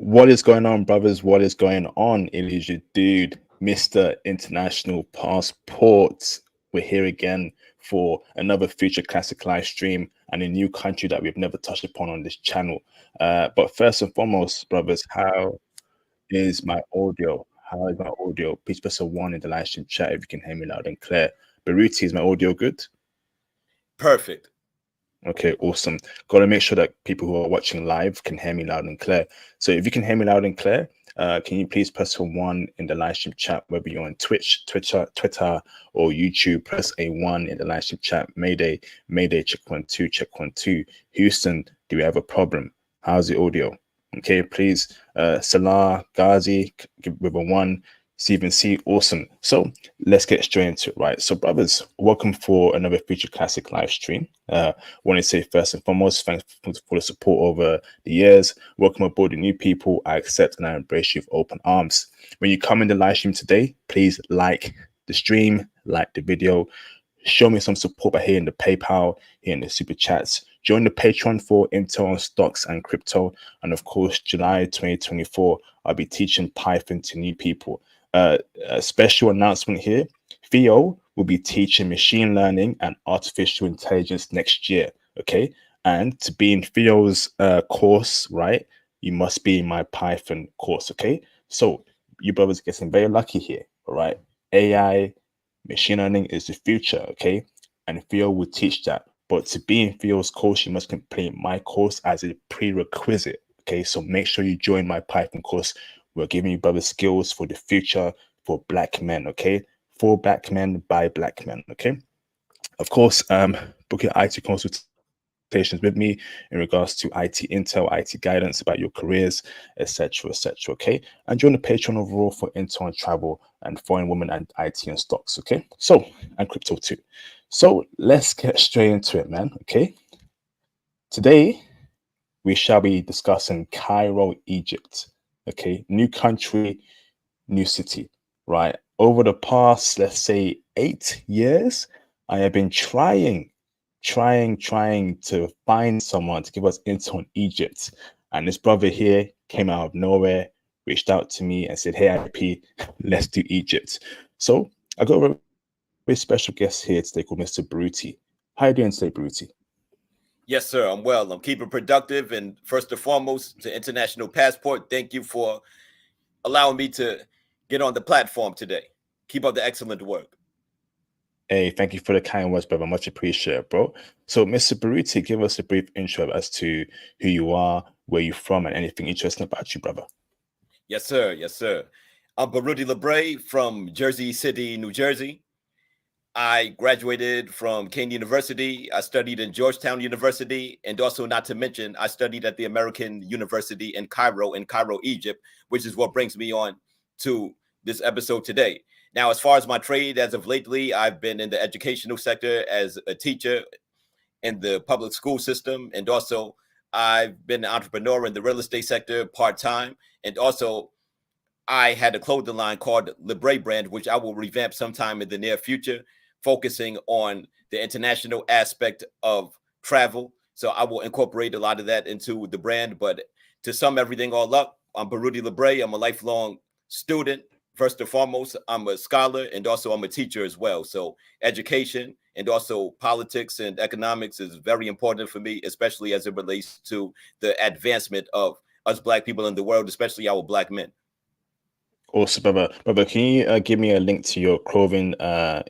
What is going on, brothers? What is going on? It is your dude, Mr. International Passport. We're here again for another Future Classic live stream and a new country that we've never touched upon on this channel. But first and foremost, brothers, how is my audio? How is my audio? Please press a 1 in the live stream chat if you can hear me loud and clear. Baruti, is my audio good? Perfect. Okay, awesome. Got to make sure that people who are watching live can hear me loud and clear. So if you can hear me loud and clear, can you please press a 1 in the live stream chat, whether you're on Twitch, Twitter, or YouTube, press a 1 in the live stream chat. Mayday, check 1 2, check 1 2. Houston, do we have a problem? How's the audio? Okay, please. Salah, Ghazi, with a 1. Stephen C, awesome. So let's get straight into it, right? So brothers, welcome for another Future Classic live stream. Want to say first and foremost, thanks for the support over the years. Welcome aboard the new people. I accept and I embrace you with open arms. When you come in the live stream today, please like the stream, like the video, show me some support by hitting the PayPal, hitting the super chats. Join the Patreon for intel on stocks and crypto. And of course, July 2024, I'll be teaching Python to new people. A special announcement here. Theo will be teaching machine learning and artificial intelligence next year. Okay. And to be in Theo's course, right, you must be in my Python course. Okay. So you brothers are getting very lucky here. All right. AI, machine learning is the future. Okay. And Theo will teach that. But to be in Theo's course, you must complete my course as a prerequisite. Okay. So make sure you join my Python course. We're giving you brother skills for the future for black men, okay? For black men, by black men, okay? Of course, book your IT consultations with me in regards to IT intel, IT guidance about your careers, etc., okay? And join the Patreon overall for intel on travel and foreign women and IT and stocks, okay? So, and crypto too. So let's get straight into it, man, okay? Today, we shall be discussing Cairo, Egypt. Okay, new country, new city, right? Over the past, let's say 8 years, I have been trying to find someone to give us intel on Egypt. And this brother here came out of nowhere, reached out to me and said, hey, IP, let's do Egypt. So I got a very special guest here today called Mr. Baruti. How are you doing today, Baruti? Yes, sir. I'm well. I'm keeping productive. And first and foremost, to International Passport, thank you for allowing me to get on the platform today. Keep up the excellent work. Hey, thank you for the kind words, brother. Much appreciated, bro. So, Mr. Baruti, give us a brief intro as to who you are, where you're from, and anything interesting about you, brother. Yes, sir. Yes, sir. I'm Baruti Lebre from Jersey City, New Jersey. I graduated from Kane University. I studied in Georgetown University. And also, not to mention, I studied at the American University in Cairo, Egypt, which is what brings me on to this episode today. Now, as far as my trade, as of lately, I've been in the educational sector as a teacher in the public school system. And also, I've been an entrepreneur in the real estate sector part-time. And also, I had a clothing line called Libre Brand, which I will revamp sometime in the near future, focusing on the international aspect of travel. So I will incorporate a lot of that into the brand. But to sum everything all up, I'm Baruti Lebre. I'm a lifelong student. First and foremost, I'm a scholar, and also I'm a teacher as well. So education and also politics and economics is very important for me, especially as it relates to the advancement of us Black people in the world, especially our Black men. Awesome, brother. Brother, can you give me a link to your clothing line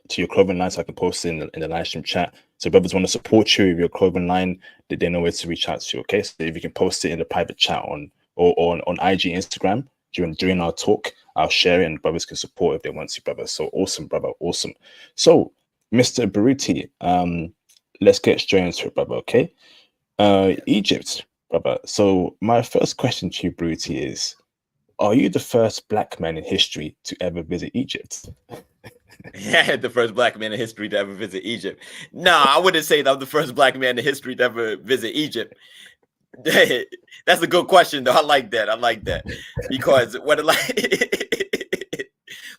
so I can post it in the live stream chat? So brothers want to support you with your clothing line, they know where to reach out to you. Okay, so if you can post it in the private chat on IG, Instagram during our talk, I'll share it and brothers can support if they want to, brother. So awesome, brother, awesome. So Mr. Baruti, let's get straight into it, brother. Okay, Egypt, brother. So my first question to you, Baruti, is: are you the first Black man in history to ever visit Egypt? Yeah, the first Black man in history to ever visit Egypt. No, I wouldn't say that I'm the first Black man in history to ever visit Egypt. That's a good question, though. I like that because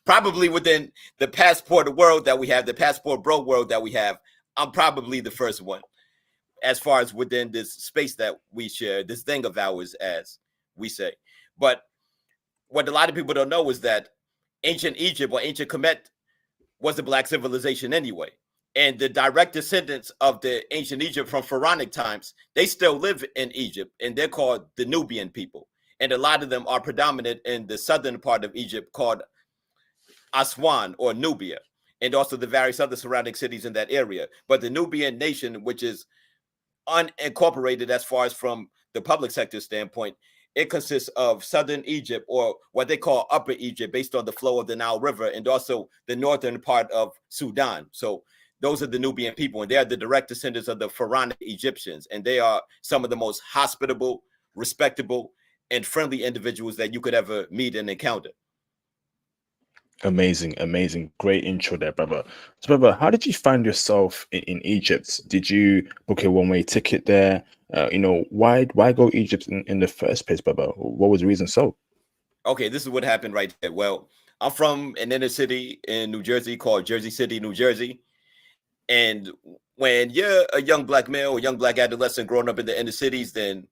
probably within the passport world that we have, the passport bro world that we have, I'm probably the first one. As far as within this space that we share, this thing of ours as we say. But what a lot of people don't know is that ancient Egypt or ancient Kemet was a black civilization anyway. And the direct descendants of the ancient Egypt from pharaonic times, they still live in Egypt, and they're called the Nubian people. And a lot of them are predominant in the southern part of Egypt called Aswan or Nubia, and also the various other surrounding cities in that area. But the Nubian nation, which is unincorporated as far as from the public sector standpoint, it consists of southern Egypt, or what they call Upper Egypt, based on the flow of the Nile River, and also the northern part of Sudan. So those are the Nubian people, and they are the direct descendants of the pharaonic Egyptians, and they are some of the most hospitable, respectable, and friendly individuals that you could ever meet and encounter. Amazing. Great intro there, brother. So, brother, how did you find yourself in Egypt? Did you book a one-way ticket there? Why go Egypt in the first place, brother? What was the reason so? Okay, this is what happened right there. Well, I'm from an inner city in New Jersey called Jersey City, New Jersey. And when you're a young black male or young black adolescent growing up in the inner cities, then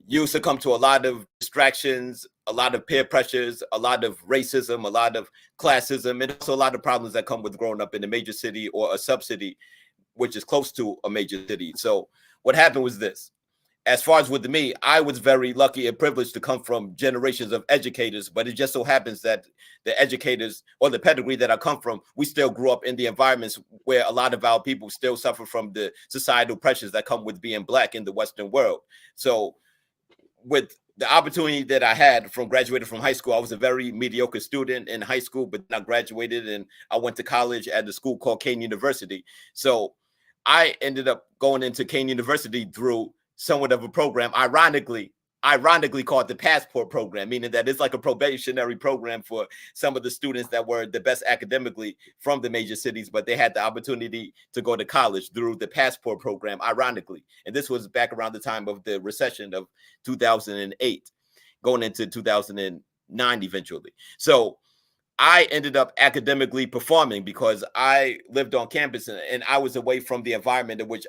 you succumb to a lot of distractions, a lot of peer pressures, a lot of racism, a lot of classism, and also a lot of problems that come with growing up in a major city or a sub-city, which is close to a major city. So what happened was this. As far as with me, I was very lucky and privileged to come from generations of educators, but it just so happens that the educators or the pedigree that I come from, we still grew up in the environments where a lot of our people still suffer from the societal pressures that come with being black in the Western world. So with the opportunity that I had from graduating from high school, I was a very mediocre student in high school, but I graduated and I went to college at a school called Kane University. So I ended up going into Kane University through somewhat of a program, ironically called the Passport Program, meaning that it's like a probationary program for some of the students that were the best academically from the major cities, but they had the opportunity to go to college through the Passport Program, ironically. And this was back around the time of the recession of 2008, going into 2009 eventually. So I ended up academically performing because I lived on campus and I was away from the environment in which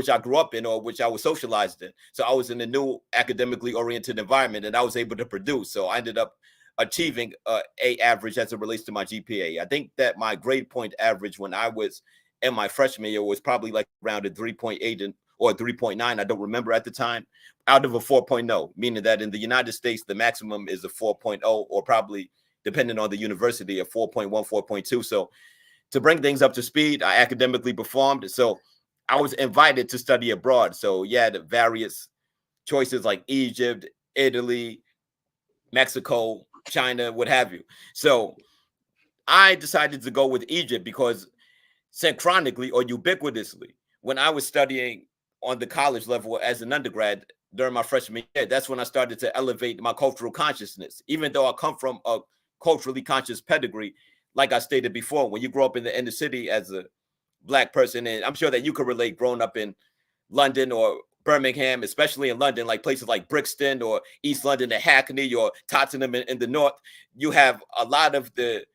I grew up in, or which I was socialized in. So I was in a new academically oriented environment and I was able to produce. So I ended up achieving A average as it relates to my GPA. I think that my grade point average when I was in my freshman year was probably like around a 3.8 or 3.9. I don't remember at the time, out of a 4.0, meaning that in the United States, the maximum is a 4.0, or probably depending on the university, a 4.1, 4.2. So to bring things up to speed, I academically performed. So I was invited to study abroad. So yeah, the various choices like Egypt, Italy, Mexico, China, what have you. So I decided to go with Egypt because synchronically or ubiquitously, when I was studying on the college level as an undergrad during my freshman year, that's when I started to elevate my cultural consciousness. Even though I come from a culturally conscious pedigree, like I stated before, when you grow up in the inner city as a Black person, and I'm sure that you could relate growing up in London or Birmingham, especially in London, like places like Brixton or East London and Hackney or Tottenham in the north, you have a lot of the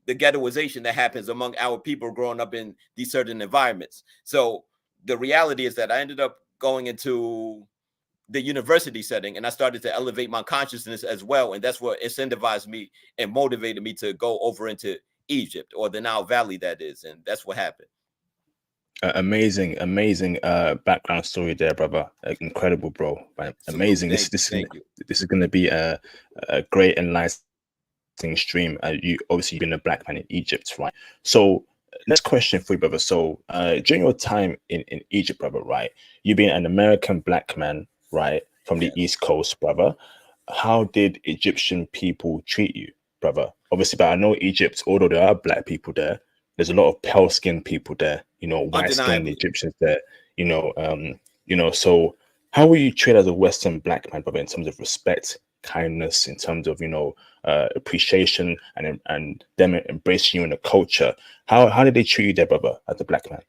ghettoization that happens among our people growing up in these certain environments. So the reality is that I ended up going into the university setting and I started to elevate my consciousness as well. And that's what incentivized me and motivated me to go over into Egypt, or the Nile Valley, that is. And that's what happened. Amazing background story there, brother. Incredible, bro. Amazing. This is going to be a great and nice stream. You obviously been a black man in Egypt, right? So next question for you, brother. So during your time in Egypt, brother, right, you being an American black man, right, from the East Coast, brother, how did Egyptian people treat you, brother? Obviously, but I know Egypt, although there are black people there, there's a lot of pale skinned people there, white skinned Egyptians there, so how were you treated as a Western black man, brother, in terms of respect, kindness, in terms of appreciation and them embracing you in the culture? How did they treat you there, brother, as a black man?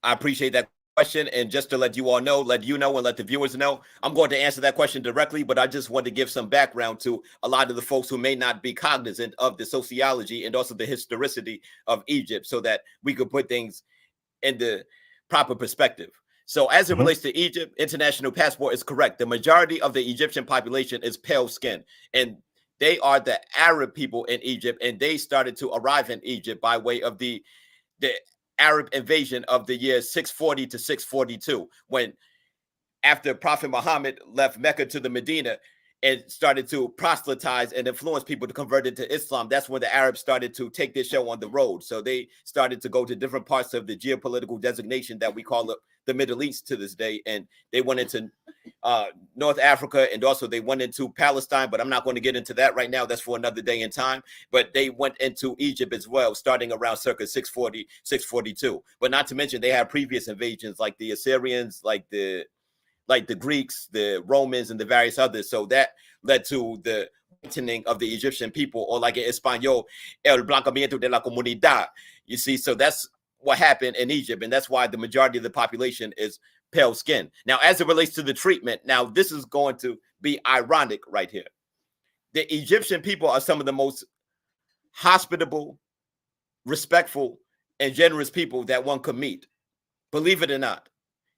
I appreciate that question, and just to let you all know, let you know and let the viewers know, I'm going to answer that question directly, but I just want to give some background to a lot of the folks who may not be cognizant of the sociology and also the historicity of Egypt, so that we could put things in the proper perspective. So as it relates to Egypt, international passport is correct. The majority of the Egyptian population is pale skin, and they are the Arab people in Egypt, and they started to arrive in Egypt by way of the Arab invasion of the year 640 to 642, when after Prophet Muhammad left Mecca to the Medina and started to proselytize and influence people to convert into Islam. That's when the Arabs started to take their show on the road. So they started to go to different parts of the geopolitical designation that we call the Middle East to this day. And they went into North Africa, and also they went into Palestine, but I'm not going to get into that right now. That's for another day and time. But they went into Egypt as well, starting around circa 640, 642. But not to mention they had previous invasions like the Assyrians, like the Greeks, the Romans, and the various others. So that led to the whitening of the Egyptian people, or like in Espanol, el blancamiento de la comunidad. You see, so that's what happened in Egypt, and that's why the majority of the population is pale skin. Now, as it relates to the treatment, now this is going to be ironic right here. The Egyptian people are some of the most hospitable, respectful, and generous people that one could meet, believe it or not.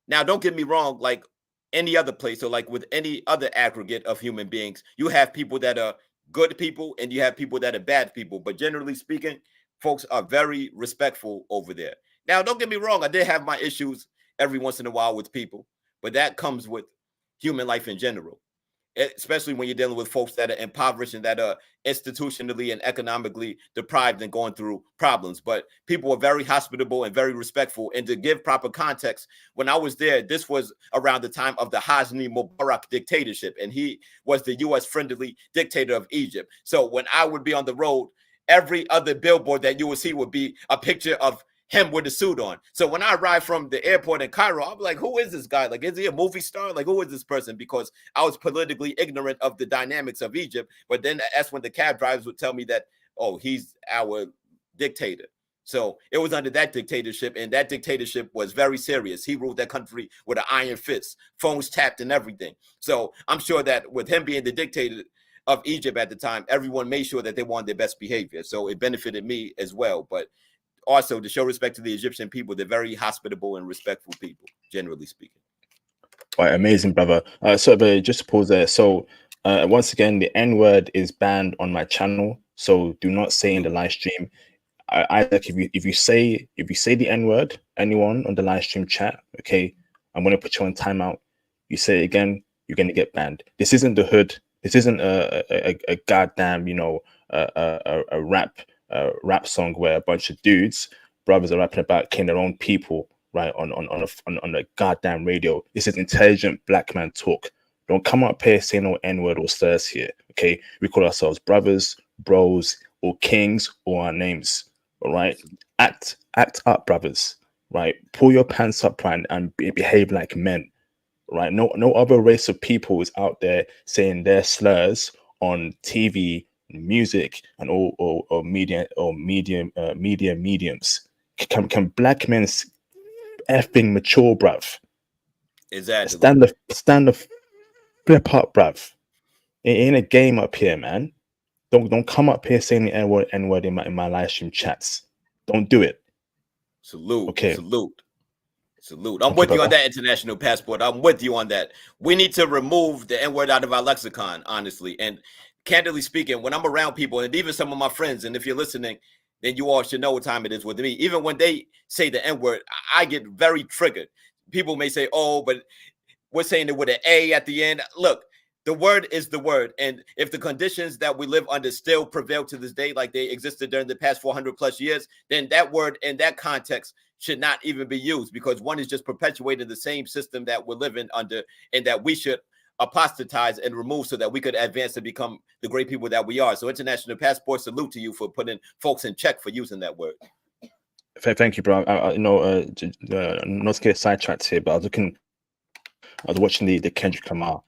Now, don't get me wrong, like any other place, or like with any other aggregate of human beings, you have people that are good people and you have people that are bad people. But generally speaking, folks are very respectful over there. Now, don't get me wrong, I did have my issues every once in a while with people, but that comes with human life in general, especially when you're dealing with folks that are impoverished and that are institutionally and economically deprived and going through problems. But people were very hospitable and very respectful. And to give proper context, when I was there, this was around the time of the Hosni Mubarak dictatorship, and he was the U.S. friendly dictator of Egypt. So when I would be on the road, every other billboard that you would see would be a picture of him with a suit on. So when I arrived from the airport in Cairo, I'm like, who is this guy? Like, is he a movie star? Like, who is this person? Because I was politically ignorant of the dynamics of Egypt. But then that's when the cab drivers would tell me that, oh, he's our dictator. So it was under that dictatorship, and that dictatorship was very serious. He ruled that country with an iron fist, phones tapped and everything. So I'm sure that with him being the dictator of Egypt at the time, everyone made sure that they wanted their best behavior. So it benefited me as well. But also, to show respect to the Egyptian people, they're very hospitable and respectful people, generally speaking. Right, amazing, brother. So, but just to pause there. So, once again, the N word is banned on my channel. So, do not say in the live stream. Like if you say the N word, anyone on the live stream chat, okay, I'm gonna put you on timeout. You say it again, you're gonna get banned. This isn't the hood. This isn't a goddamn a rap song where a bunch of brothers are rapping about killing their own people, right, on the goddamn radio. This is intelligent black man talk. Don't come up here saying no N-word or slurs here, okay? We call ourselves brothers, bros, or kings, or our names, all right? Act up, brothers, right? Pull your pants up, right, and behave like men, right? No other race of people is out there saying their slurs on TV, music, and all media mediums. Can black men effing mature, bruv? Exactly. Stand the flip up, bruv. It ain't a game up here, man. Don't come up here saying the N-word in my live stream chats. Don't do it. Salute. Okay. Salute. I'm with you on that, international passport. I'm with you on that. We need to remove the N-word out of our lexicon, honestly. And candidly speaking, when I'm around people, and even some of my friends, and if you're listening, then you all should know what time it is with me. Even when they say the N-word, I get very triggered. People may say, oh, but we're saying it with an A at the end. Look, the word is the word. And if the conditions that we live under still prevail to this day, like they existed during the past 400 plus years, then that word in that context should not even be used, because one is just perpetuating the same system that we're living under, and that we should apostatize and remove so that we could advance to become the great people that we are. So international passport, salute to you for putting folks in check for using that word. Thank you, bro. Not to get sidetracked here, but I was watching the Kendrick Lamar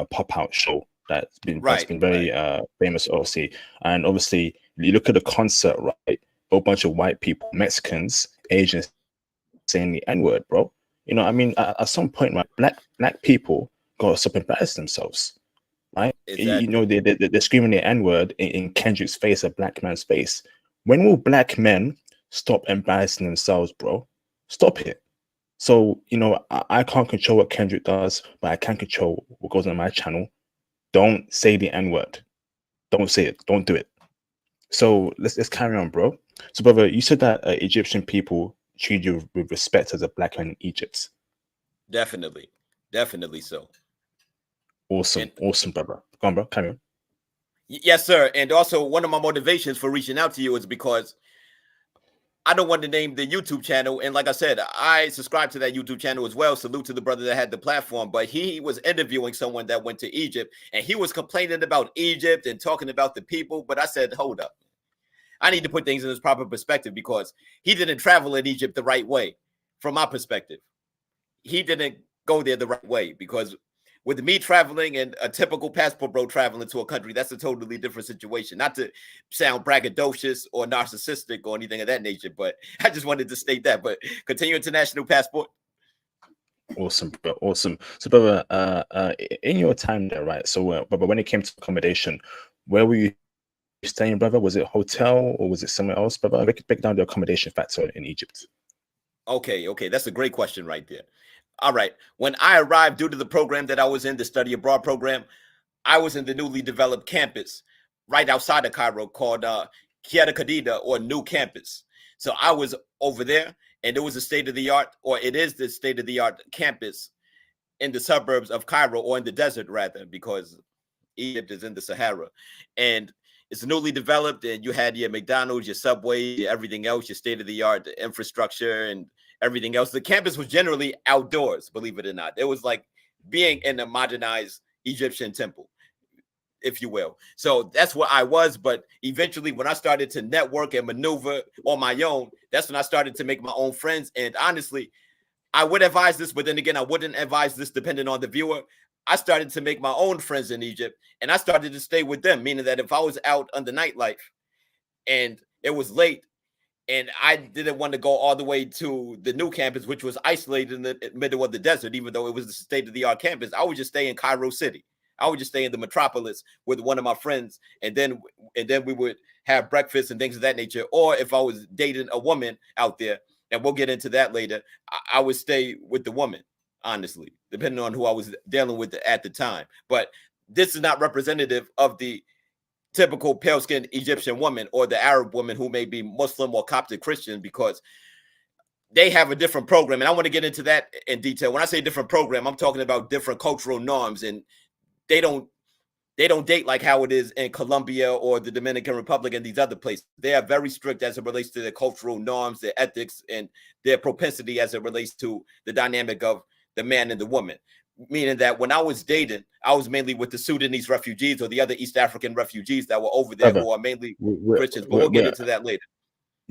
pop out show that's been very famous, obviously. And obviously, you look at the concert, right? A whole bunch of white people, Mexicans, Asians, saying the N-word, bro. You know, I mean, at some point, right, black people gotta stop embarrassing themselves, right? Exactly. You know, they're screaming the N-word in Kendrick's face, a black man's face. When will black men stop embarrassing themselves, bro? Stop it. So, I can't control what Kendrick does, but I can control what goes on my channel. Don't say the N-word. Don't say it. Don't do it. So let's carry on, bro. So, brother, you said that Egyptian people treat you with respect as a black man in Egypt. Definitely so. Awesome, And awesome, brother. Go on, bro. Carry on. yes, sir. And also, one of my motivations for reaching out to you is because I don't want to name the YouTube channel. And like I said, I subscribe to that YouTube channel as well. Salute to the brother that had the platform. But he was interviewing someone that went to Egypt, and he was complaining about Egypt and talking about the people. But I said, hold up. I need to put things in its proper perspective, because he didn't travel in Egypt the right way. From my perspective, he didn't go there the right way, because with me traveling and a typical passport bro traveling to a country, that's a totally different situation. Not to sound braggadocious or narcissistic or anything of that nature, but I just wanted to state that. But continue international passport. Awesome, bro. Awesome. So, brother, in your time there, right? So, but when it came to accommodation, where were you staying, brother? Was it a hotel or was it somewhere else, brother? Break down the accommodation factor in Egypt. Okay, that's a great question right there. All right. When I arrived, due to the program that I was in, the study abroad program, I was in the newly developed campus right outside of Cairo called Kieta Kadida, or New Campus. So I was over there, and it was a state-of-the-art, or it is the state-of-the-art campus in the suburbs of Cairo, or in the desert rather, because Egypt is in the Sahara. And it's newly developed, and you had your McDonald's, your Subway, everything else, your state-of-the-art infrastructure and everything else. The campus was generally outdoors, believe it or not. It was like being in a modernized Egyptian temple, if you will. So that's where I was. But eventually, when I started to network and maneuver on my own, that's when I started to make my own friends. And honestly, I would advise this, but then again, I wouldn't advise this depending on the viewer. I started to make my own friends in Egypt, and I started to stay with them, meaning that if I was out on the nightlife and it was late and I didn't want to go all the way to the new campus, which was isolated in the middle of the desert, even though it was the state-of-the-art campus, I would just stay in Cairo City. I would just stay in the metropolis with one of my friends, and then we would have breakfast and things of that nature. Or if I was dating a woman out there, and we'll get into that later, I would stay with the woman, honestly, depending on who I was dealing with at the time. But this is not representative of the typical pale-skinned Egyptian woman or the Arab woman who may be Muslim or Coptic Christian, because they have a different program. And I want to get into that in detail. When I say different program, I'm talking about different cultural norms, and they don't date like how it is in Colombia or the Dominican Republic and these other places. They are very strict as it relates to their cultural norms, their ethics, and their propensity as it relates to the dynamic of the man and the woman. Meaning that when I was dating, I was mainly with the Sudanese refugees or the other East African refugees that were over there, Brother, who are mainly we're, Christians. But we'll get into that later.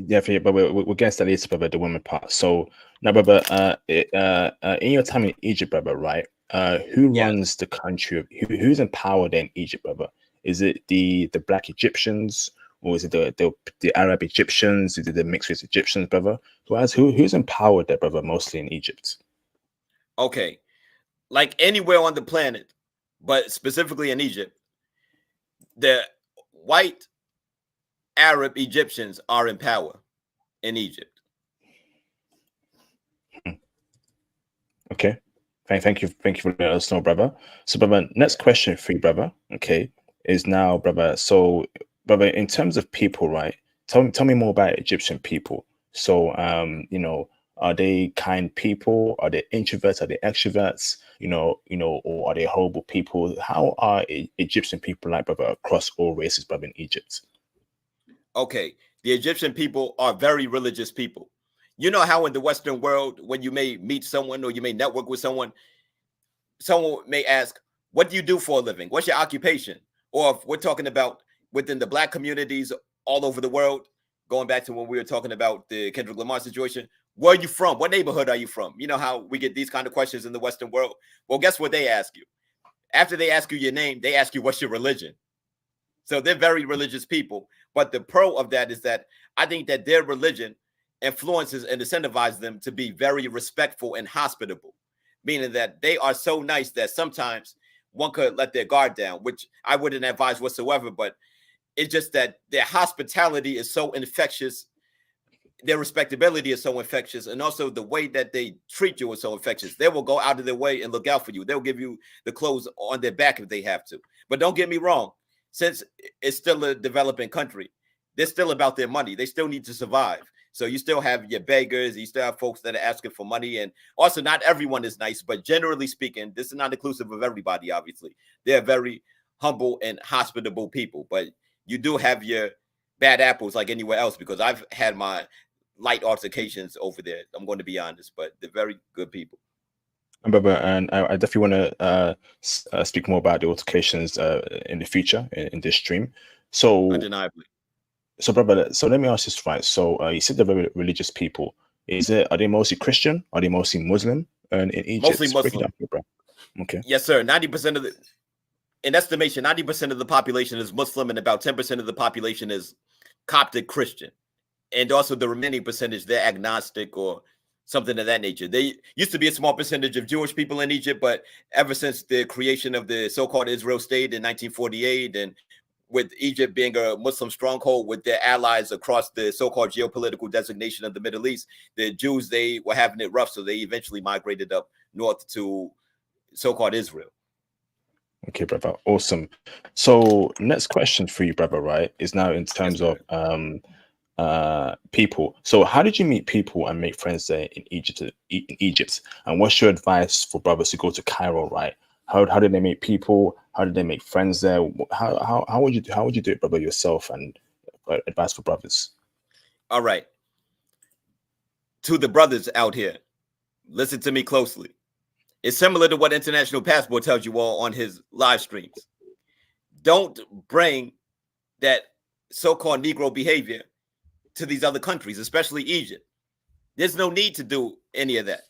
definitely, but we'll get to that later, brother, the women part. So now, brother, in your time in Egypt, brother, right? Who runs the country? Who's in power there in Egypt, brother? Is it the black Egyptians, or is it the Arab Egyptians? Is it the mixed race Egyptians, brother? Who's in power there, brother? Mostly in Egypt. Okay, like anywhere on the planet, but specifically in Egypt, the white Arab Egyptians are in power in Egypt. Okay. Thank you for letting us know, brother. So, brother, next question for you, brother. Okay, is now, brother. So, brother, in terms of people, right? Tell me more about Egyptian people. So, are they kind people? Are they introverts? Are they extroverts? Or are they horrible people? How are Egyptian people like, brother, across all races, brother, in Egypt? Okay, the Egyptian people are very religious people. You know how in the Western world, when you may meet someone or you may network with someone may ask, what do you do for a living? What's your occupation? Or if we're talking about within the black communities all over the world, going back to when we were talking about the Kendrick Lamar situation, where are you from? What neighborhood are you from? You know how we get these kind of questions in the Western world? Well, guess what they ask you? After they ask you your name, they ask you, what's your religion? So they're very religious people. But the pro of that is that I think that their religion influences and incentivizes them to be very respectful and hospitable, meaning that they are so nice that sometimes one could let their guard down, which I wouldn't advise whatsoever. But it's just that their hospitality is so infectious their respectability is so infectious, and also the way that they treat you is so infectious. They will go out of their way and look out for you. They'll give you the clothes on their back if they have to. But don't get me wrong, since it's still a developing country, they're still about their money. They still need to survive. So you still have your beggars, you still have folks that are asking for money. And also, not everyone is nice, but generally speaking, this is not inclusive of everybody, obviously. They're very humble and hospitable people. But you do have your bad apples like anywhere else, because I've had my light altercations over there. I'm going to be honest, but they're very good people. And I definitely want to speak more about the altercations in the future in this stream. So Undeniably. So, brother, so let me ask this, right? So, you said they're very religious people. Are they mostly Christian? Are they mostly Muslim? And in Egypt, Mostly Muslim. break it down here, bro. Okay. Yes, sir. 90% of the, in estimation, 90% of the population is Muslim, and about 10% of the population is Coptic Christian. And also the remaining percentage, they're agnostic or something of that nature. They used to be a small percentage of Jewish people in Egypt, but ever since the creation of the so-called Israel state in 1948, and with Egypt being a Muslim stronghold with their allies across the so-called geopolitical designation of the Middle East, the Jews, they were having it rough, so they eventually migrated up north to so-called Israel. Okay, brother. Awesome. So, next question for you, brother, right, is now in terms of people. So, how did you meet people and make friends there in Egypt? And what's your advice for brothers who go to Cairo, right? How did they meet people? How did they make friends there? How would you do it, brother, yourself? And advice for brothers. All right. To the brothers out here, listen to me closely. It's similar to what International Passport tells you all on his live streams. Don't bring that so-called Negro behavior to these other countries, especially Egypt. There's no need to do any of that.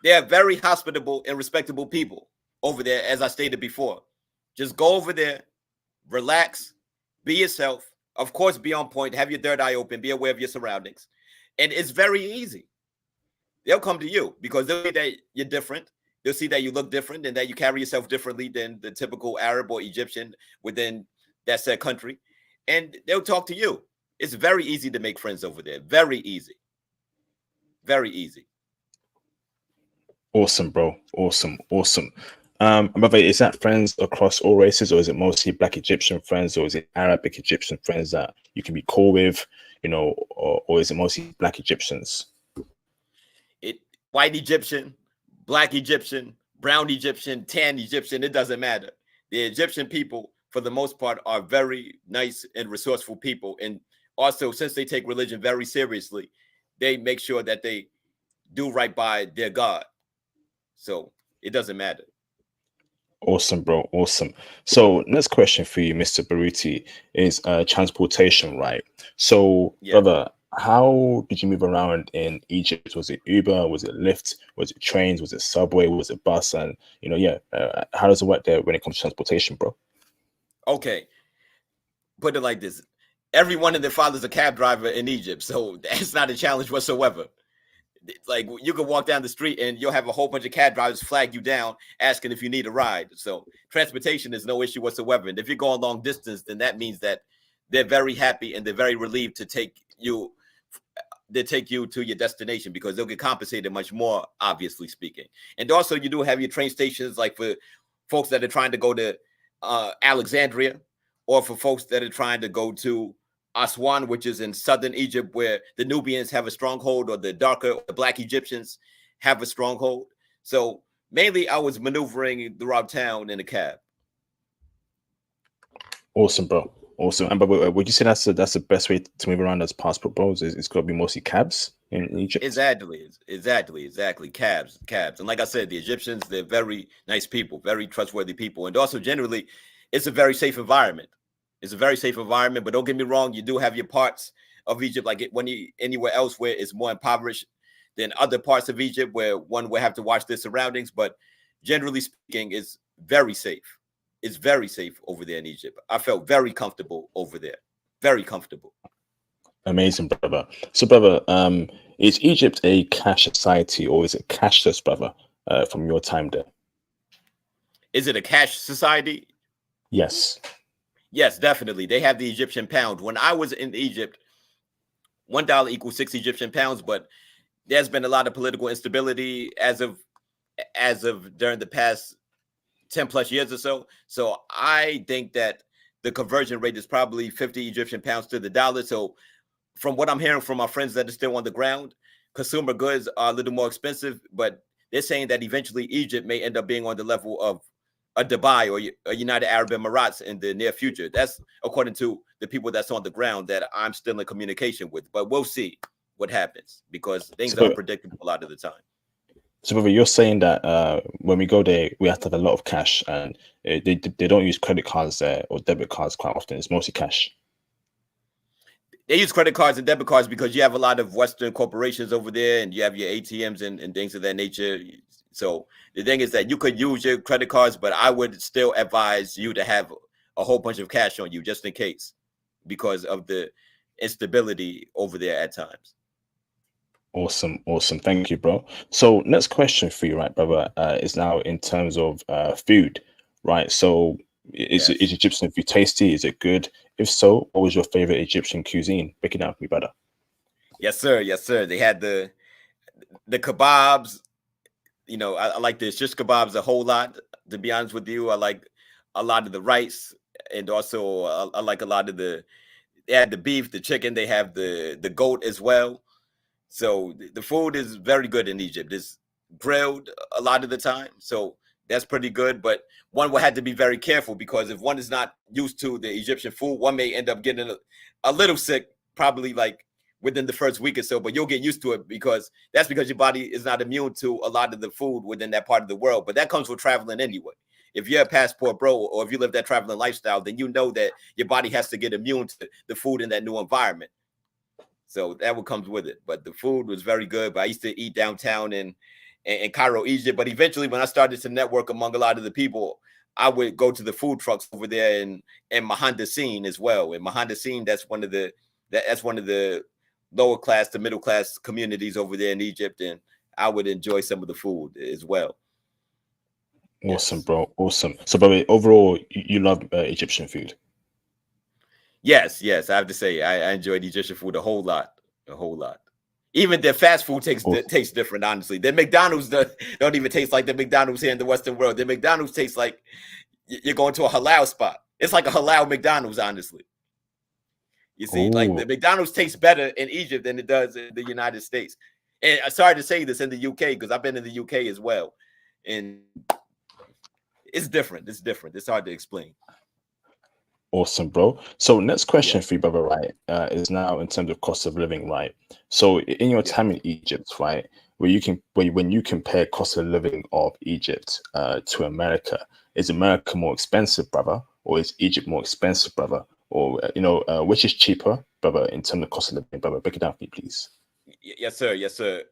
They are very hospitable and respectable people over there, as I stated before. Just go over there, relax, be yourself. Of course, be on point, have your third eye open, be aware of your surroundings. And it's very easy. They'll come to you because they'll see that you're different. They'll see that you look different and that you carry yourself differently than the typical Arab or Egyptian within that said country. And they'll talk to you. It's very easy to make friends over there. Very easy. Very easy. Awesome, bro. Awesome. Brother, is that friends across all races, or is it mostly Black Egyptian friends, or is it Arabic Egyptian friends that you can be cool with, or is it mostly Black Egyptians? White Egyptian, Black Egyptian, brown Egyptian, tan Egyptian, it doesn't matter. The Egyptian people, for the most part, are very nice and resourceful people. And also, since they take religion very seriously, they make sure that they do right by their God. So it doesn't matter. Awesome, bro. Awesome. So next question for you, Mr. Baruti, is transportation, right? So, brother, how did you move around in Egypt? Was it Uber? Was it Lyft? Was it trains? Was it subway? Was it bus? And how does it work there when it comes to transportation, bro? Okay, put it like this: everyone and their father's a cab driver in Egypt, so that's not a challenge whatsoever. Like, you can walk down the street and you'll have a whole bunch of cab drivers flag you down asking if you need a ride. So transportation is no issue whatsoever. And if you're going long distance, then that means that they're very happy and they're very relieved to take you to your destination, because they'll get compensated much more, obviously speaking. And also, you do have your train stations, like for folks that are trying to go to Alexandria, or for folks that are trying to go to Aswan, which is in southern Egypt, where the Nubians have a stronghold, or the Black Egyptians have a stronghold. So mainly I was maneuvering throughout town in a cab. Awesome, bro. Awesome. And but would you say that's the best way to move around as passport bros? It's got to be mostly cabs in Egypt? Exactly. Cabs. And like I said, the Egyptians, they're very nice people, very trustworthy people. And also, generally, it's a very safe environment. It's a very safe environment, but don't get me wrong, you do have your parts of Egypt, like anywhere else where it's more impoverished than other parts of Egypt, where one will have to watch their surroundings. But generally speaking, it's very safe. It's very safe over there in Egypt. I felt very comfortable over there. Very comfortable. Amazing, brother. So, brother, is Egypt a cash society, or is it cashless, brother, from your time there? Is it a cash society? Yes. Yes, definitely. They have the Egyptian pound. When I was in Egypt, $1 equals 6 Egyptian pounds, but there's been a lot of political instability as of during the past 10 plus years or so. So I think that the conversion rate is probably 50 Egyptian pounds to the dollar. So from what I'm hearing from my friends that are still on the ground, consumer goods are a little more expensive, but they're saying that eventually Egypt may end up being on the level of a Dubai or a United Arab Emirates in the near future. That's according to the people that's on the ground that I'm still in communication with. But we'll see what happens because things are unpredictable a lot of the time. So, brother, you're saying that when we go there, we have to have a lot of cash, and they don't use credit cards there or debit cards quite often. It's mostly cash. They use credit cards and debit cards because you have a lot of Western corporations over there, and you have your ATMs and things of that nature. So the thing is that you could use your credit cards, but I would still advise you to have a whole bunch of cash on you just in case because of the instability over there at times. Awesome. Thank you, bro. So next question for you, right, brother, is now in terms of food, right? So is Egyptian food tasty? Is it good? If so, what was your favorite Egyptian cuisine? Break it down for me, brother. Yes, sir. They had the kebabs. You know, I like the shish kebabs a whole lot. To be honest with you, I like a lot of the rice, and also I like a lot of they had the beef, the chicken. They have the goat as well. So the food is very good in Egypt. It's grilled a lot of the time. So that's pretty good. But one will have to be very careful because if one is not used to the Egyptian food, one may end up getting a little sick, probably like within the first week or so. But you'll get used to it because your body is not immune to a lot of the food within that part of the world. But that comes with traveling anyway. If you're a passport bro or if you live that traveling lifestyle, then you know that your body has to get immune to the food in that new environment. So that what comes with it. But the food was very good. But I used to eat downtown in Cairo, Egypt. But eventually, when I started to network among a lot of the people, I would go to the food trucks over there in Mohandisine as well. In Mohandisine, that's one of the lower class to middle class communities over there in Egypt, and I would enjoy some of the food as well. Awesome, yes. Bro. Awesome. So, by the way, overall, you love Egyptian food. Yes, I have to say I enjoyed Egyptian food a whole lot. Even their fast food tastes different, honestly. Their McDonald's don't even taste like the McDonald's here in the Western world. Their McDonald's tastes like you're going to a halal spot. It's like a halal McDonald's, honestly. You see, like the McDonald's tastes better in Egypt than it does in the United States. And I'm sorry to say this in the UK because I've been in the UK as well. And it's different. It's hard to explain. Awesome, bro. So next question for you, brother, right, is now in terms of cost of living, right? So in your time in Egypt, right, when you compare cost of living of Egypt to America, is America more expensive, brother, or is Egypt more expensive, brother? Or, which is cheaper, brother, in terms of cost of living, brother? Break it down for me, please. Yes, sir.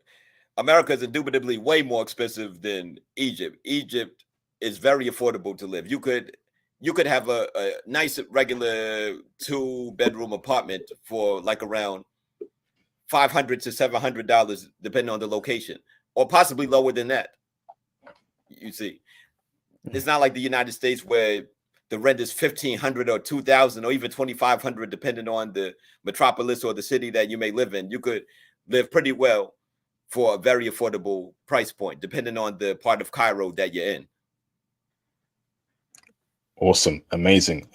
America is indubitably way more expensive than Egypt. Egypt is very affordable to live. You could have a nice regular 2-bedroom apartment for like around $500 to $700, depending on the location, or possibly lower than that. You see, it's not like the United States where the rent is $1,500 or $2,000 or even $2,500, depending on the metropolis or the city that you may live in. You could live pretty well for a very affordable price point, depending on the part of Cairo that you're in. Awesome, amazing,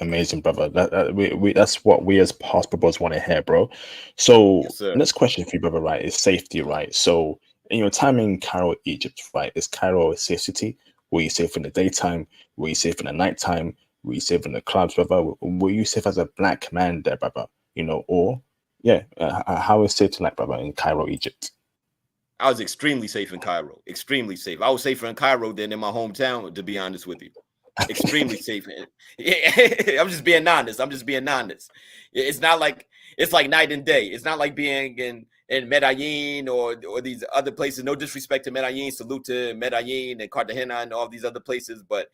brother. That's what we as passport bros want to hear, bro. So yes, next question for you, brother, right, is safety, right? So in your time in Cairo, Egypt, right, is Cairo a safe city? Were you safe in the daytime? Were you safe in the nighttime? Were you safe in the clubs, brother? Were you safe as a black man there, brother? How is safety like, brother, in Cairo, Egypt? I was extremely safe in Cairo. Extremely safe. I was safer in Cairo than in my hometown, to be honest with you. Extremely safe. I'm just being honest. It's not like it's like night and day. It's not like being in Medellin or these other places. No disrespect to Medellin. Salute to Medellin and Cartagena and all these other places. But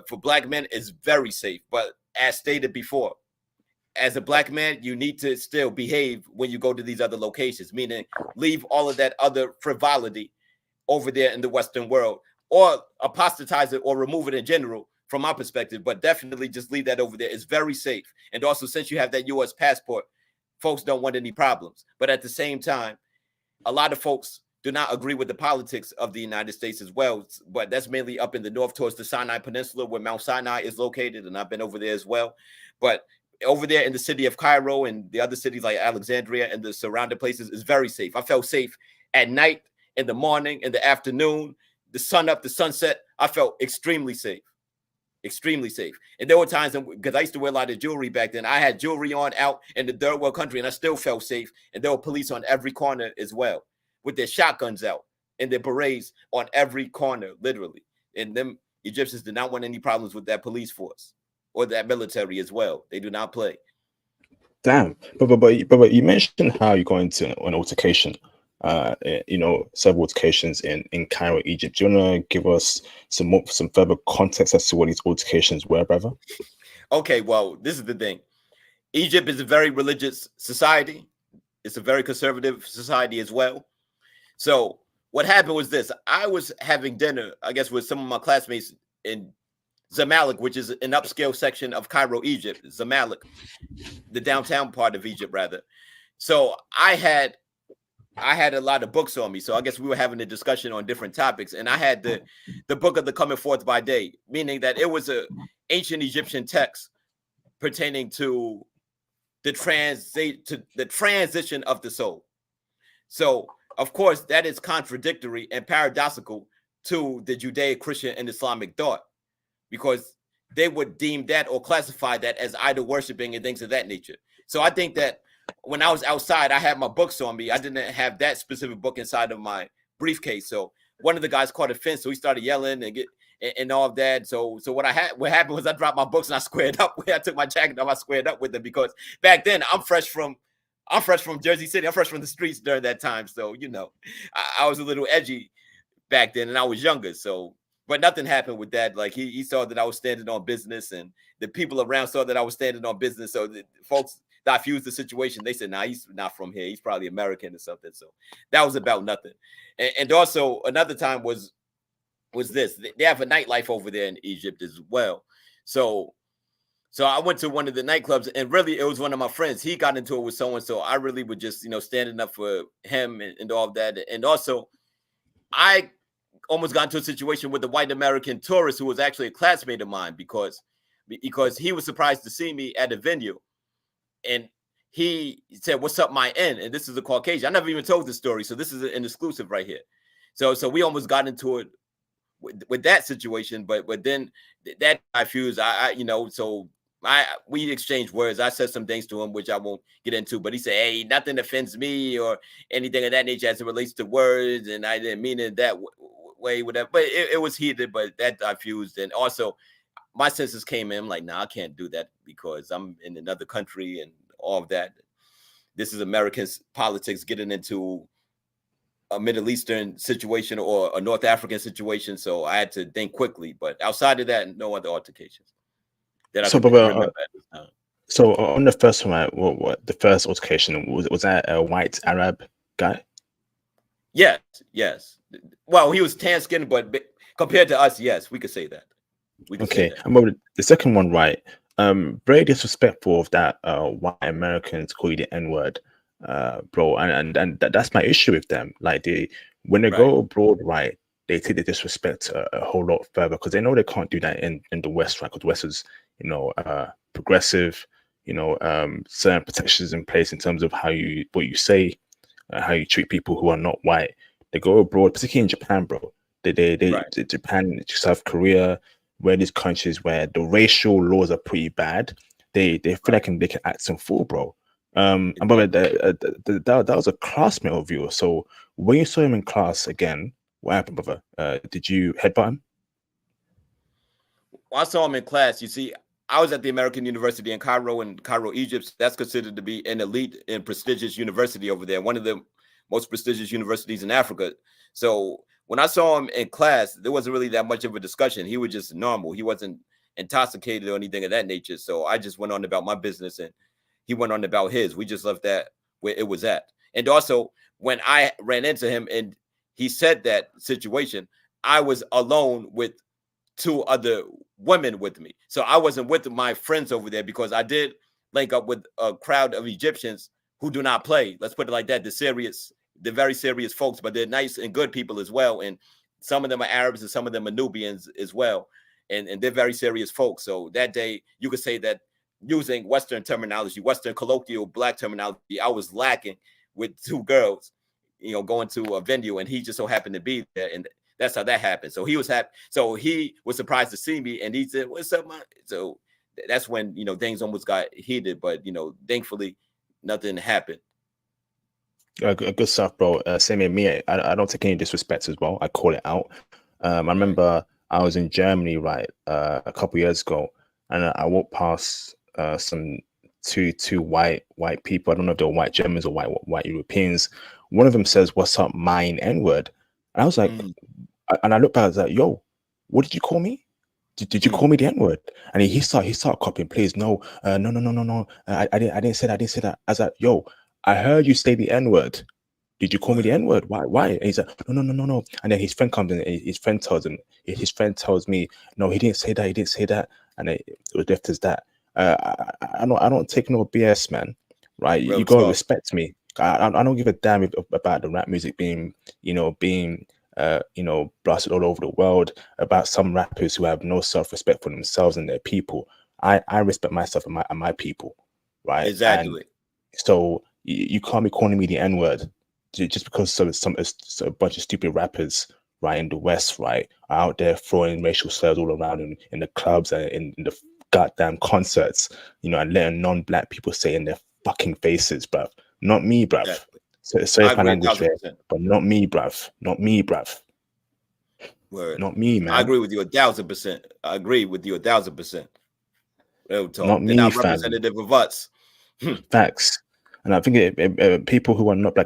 for black men, it's very safe. But as stated before, as a black man, you need to still behave when you go to these other locations, meaning leave all of that other frivolity over there in the Western world, or apostatize it or remove it in general from my perspective, but definitely just leave that over there. It's very safe. And also, since you have that U.S. passport, folks don't want any problems. But at the same time, a lot of folks do not agree with the politics of the United States as well. But that's mainly up in the north towards the Sinai Peninsula, where Mount Sinai is located, and I've been over there as well. But over there in the city of Cairo and the other cities like Alexandria and the surrounding places is very safe. I felt safe at night, in the morning, in the afternoon, the sun up, the sunset. I felt extremely safe. Extremely safe. And there were times, because I used to wear a lot of jewelry back then, I had jewelry on out in the third world country and I still felt safe. And there were police on every corner as well, with their shotguns out and their berets on every corner, literally. And them Egyptians did not want any problems with that police force or that military as well. They do not play. Damn. But you mentioned how you got into an altercation. Several altercations in Cairo, Egypt. Do you want to give us some further context as to what these altercations were, brother? Okay, well, this is the thing. Egypt is a very religious society. It's a very conservative society as well. So what happened was this. I was having dinner, I guess, with some of my classmates in Zamalek, which is an upscale section of Cairo, Egypt. Zamalek, the downtown part of Egypt, rather. So I had a lot of books on me. So I guess we were having a discussion on different topics. And I had the book of the Coming Forth by Day, meaning that it was an ancient Egyptian text pertaining to the transition of the soul. So, of course, that is contradictory and paradoxical to the Judaic, Christian, and Islamic thought, because they would deem that or classify that as idol worshiping and things of that nature. So I think that when I was outside, I had my books on me. I didn't have that specific book inside of my briefcase. So one of the guys caught offense, so he started yelling and all of that. So what happened was I dropped my books and I squared up. I took my jacket off, I squared up with them, because back then I'm fresh from Jersey City. I'm fresh from the streets during that time. So, I was a little edgy back then and I was younger. So, but nothing happened with that. Like he saw that I was standing on business, and the people around saw that I was standing on business. So the folks diffused the situation. They said, nah, he's not from here. He's probably American or something. So that was about nothing. And also another time was this. They have a nightlife over there in Egypt as well. So I went to one of the nightclubs, and really it was one of my friends. He got into it with someone. So I really would just, standing up for him and all of that. And also I almost got into a situation with a white American tourist who was actually a classmate of mine, because he was surprised to see me at a venue. And he said, "What's up, my end?" And this is a Caucasian. I never even told this story, so this is an exclusive right here. So we almost got into it with that situation, but then that I fused. We exchanged words. I said some things to him, which I won't get into, but he said, "Hey, nothing offends me or anything of that nature as it relates to words, and I didn't mean it that way, whatever." But it was heated, but that diffused. And also my senses came in. I'm like, nah, I can't do that because I'm in another country and all of that. This is American politics getting into a Middle Eastern situation or a North African situation. So I had to think quickly. But outside of that, no other altercations that I can remember at this time. So on the first one, what the first altercation was that a white Arab guy? Yes. Well, he was tan skinned, but compared to us, yes, we could say that. Okay, and the second one, right? Very disrespectful of that white Americans call you the N-word, bro, and that's my issue with them. Like when they go abroad, right, they take the disrespect a whole lot further, because they know they can't do that in the West, right? Because the West is, progressive, certain protections in place in terms of what you say, how you treat people who are not white. They go abroad, particularly in Japan, bro. Japan, South Korea, where these countries where the racial laws are pretty bad, they feel like they can act in full, bro. And by that was a classmate of yours. So when you saw him in class again, what happened, brother? Did you headbutt him? Well, I saw him in class. You see, I was at the American University in Cairo, Egypt. That's considered to be an elite and prestigious university over there, one of the most prestigious universities in Africa. So when I saw him in class, there wasn't really that much of a discussion. He was just normal. He wasn't intoxicated or anything of that nature. So I just went on about my business and he went on about his. We just left that where it was at. And also, when I ran into him and he said that situation, I was alone with two other women with me. So I wasn't with my friends over there, because I did link up with a crowd of Egyptians who do not play. Let's put it like that. They're very serious folks, but they're nice and good people as well. And some of them are Arabs and some of them are Nubians as well. And they're very serious folks. So that day, you could say that using Western terminology, Western colloquial Black terminology, I was lacking with two girls, going to a venue, and he just so happened to be there. And that's how that happened. So he was happy. So he was surprised to see me, and he said, "What's up, man?" So that's when, things almost got heated, but, thankfully nothing happened. Good stuff, bro. Same with me. I don't take any disrespect as well. I call it out. I remember I was in Germany, right, a couple years ago, and I walked past some two white people. I don't know if they were white Germans or white Europeans. One of them says, "What's up, mine N-word?" And I was like, and I looked back, I was like, "Yo, what did you call me? Did you call me the N-word?" And he started copying. Please, no, no. I didn't say that. I didn't say that. I was like, "Yo, I heard you say the N-word. Did you call me the N-word? Why?" And he's like, no. And then his friend comes in, and his friend tells me, "No, he didn't say that. He didn't say that." And it was left as that. I don't take no BS, man. Right? You gotta respect me. I don't give a damn about the rap music being blasted all over the world, about some rappers who have no self-respect for themselves and their people. I respect myself and my people, right? Exactly. And so you can't be calling me the N-word just because a bunch of stupid rappers, right, in the West, right, are out there throwing racial slurs all around in the clubs and in the goddamn concerts, and letting non-black people say in their fucking faces, bruv. Not me, bruv. Exactly. So sorry if my language there, but not me, bruv. Not me, bruv. Word. Not me, man. I agree with you 1,000%. I agree with you 1,000%. Real talk. Not me, They're not fam. representative of us. Facts. And I think people who are not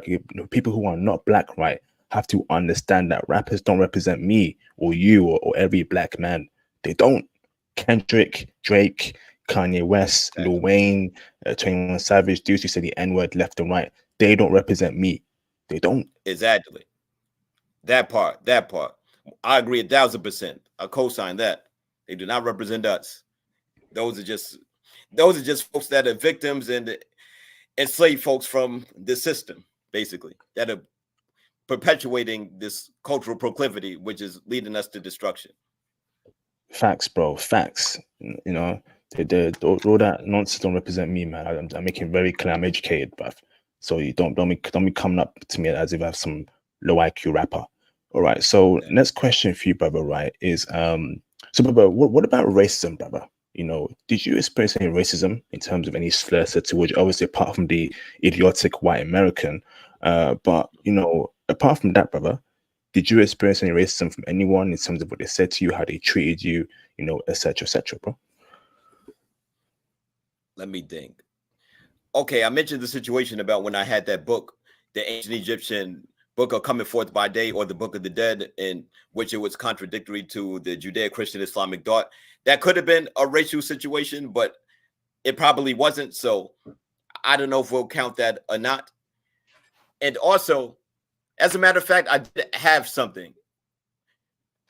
black, right, have to understand that rappers don't represent me or you or every black man. They don't. Kendrick, Drake, Kanye West, Lil Wayne, 21 Savage, dudes who say the N-word left and right. They don't represent me. They don't. Exactly. That part. I agree 1,000%. I co-sign that. They do not represent us. Those are just folks that are victims and enslaved folks from the system, basically, that are perpetuating this cultural proclivity, which is leading us to destruction. Facts, bro. Facts. All that nonsense don't represent me, man. I'm making very clear. I'm educated, bruv. So you don't be coming up to me as if I have some low IQ rapper. All right. So next question for you, brother, right, is so brother, what about racism, brother? Did you experience any racism in terms of any slurs said towards you? Obviously, apart from the idiotic white American, but apart from that, brother, did you experience any racism from anyone in terms of what they said to you, how they treated you, etc., bro? Let me think. Okay, I mentioned the situation about when I had that book, the ancient Egyptian book of Coming Forth by Day, or the Book of the Dead, in which it was contradictory to the Judeo-Christian Islamic thought. That could have been a racial situation, but it probably wasn't. So I don't know if we'll count that or not. And also, as a matter of fact, I did have something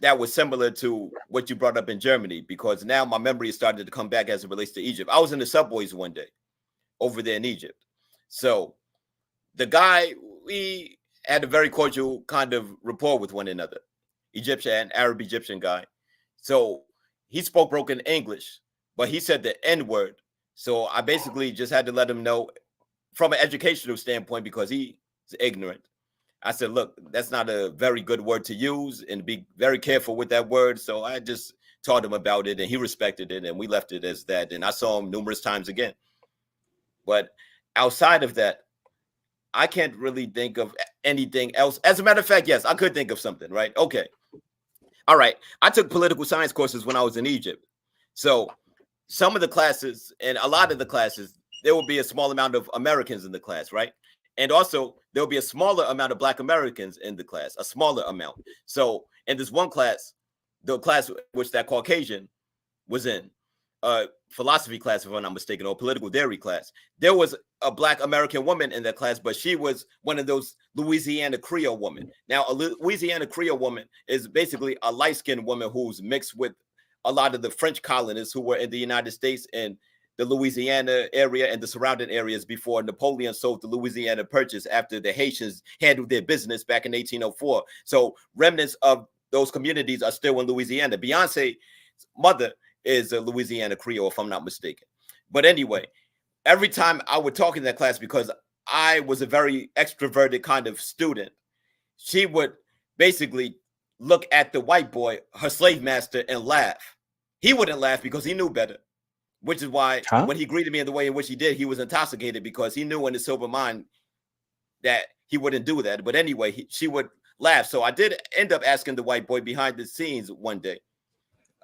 that was similar to what you brought up in Germany, because now my memory is starting to come back as it relates to Egypt. I was in the subways one day over there in Egypt. So the guy, we had a very cordial kind of rapport with one another, Egyptian, Arab Egyptian guy. So he spoke broken English, but he said the N-word. So I basically just had to let him know from an educational standpoint, because he's ignorant. I said, look, that's not a very good word to use, and be very careful with that word. So I just taught him about it, and he respected it, and we left it as that. And I saw him numerous times again. But outside of that, I can't really think of anything else. As a matter of fact, yes, I could think of something, right? Okay. All right. I took political science courses when I was in Egypt. So some of the classes, and a lot of the classes, there will be a small amount of Americans in the class, right? And also there will be a smaller amount of Black Americans in the class, a smaller amount. So in this one class, the class which that Caucasian was in, philosophy class, if I'm not mistaken, or political theory class, there was a Black American woman in that class, but she was one of those Louisiana Creole women. Now, a Louisiana Creole woman is basically a light-skinned woman who's mixed with a lot of the French colonists who were in the United States, and the Louisiana area and the surrounding areas before Napoleon sold the Louisiana Purchase after the Haitians handled their business back in 1804. So remnants of those communities are still in Louisiana. Beyonce's mother is a Louisiana Creole, if I'm not mistaken. But anyway, every time I would talk in that class, because I was a very extroverted kind of student, she would basically look at the white boy, her slave master, and laugh. He wouldn't laugh because he knew better, which is why when he greeted me in the way in which he did, he was intoxicated because he knew in his sober mind that he wouldn't do that. But anyway, she would laugh. So I did end up asking the white boy behind the scenes one day,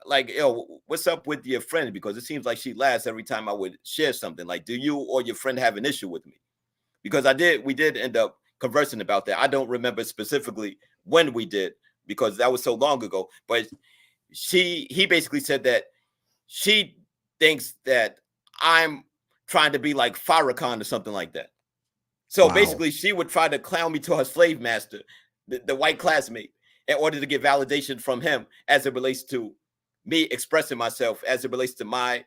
like, yo, what's up with your friend? Because it seems like she laughs every time I would share something. Like, do you or your friend have an issue with me? Because we did end up conversing about that. I don't remember specifically when we did because that was so long ago. But he basically said that she thinks that I'm trying to be like Farrakhan or something like that. So basically, she would try to clown me to her slave master, the white classmate, in order to get validation from him as it relates to me expressing myself, as it relates to my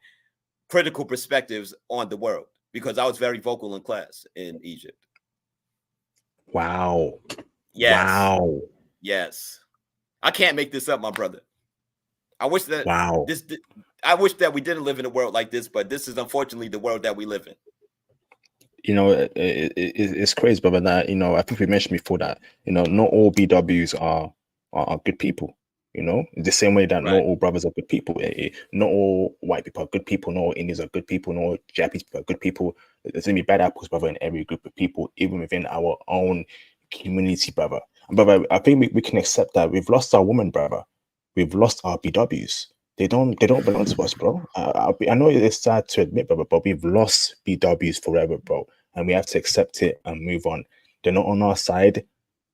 critical perspectives on the world, because I was very vocal in class in Egypt. Wow. Yes. Wow. Yes. I can't make this up, my brother. I wish that I wish that we didn't live in a world like this, but this is unfortunately the world that we live in. You know, it's crazy, brother. That, you know, I think we mentioned before that, you know, not all BWs are good people. You know, the same way that not all brothers are good people. Not all white people are good people. Not all Indians are good people. Not all Japanese people are good people. There's gonna be bad apples, brother, in every group of people, even within our own community, brother. And brother, I think we can accept that we've lost our women, brother. We've lost our BWs. They don't belong to us, bro. I know it's sad to admit, brother, but we've lost BWs forever, bro, and we have to accept it and move on. They're not on our side.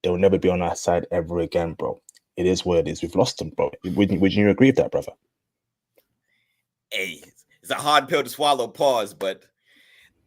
They will never be on our side ever again, bro. It is what it is. We've lost them, bro. Would you agree with that, brother? Hey, it's a hard pill to swallow, pause, but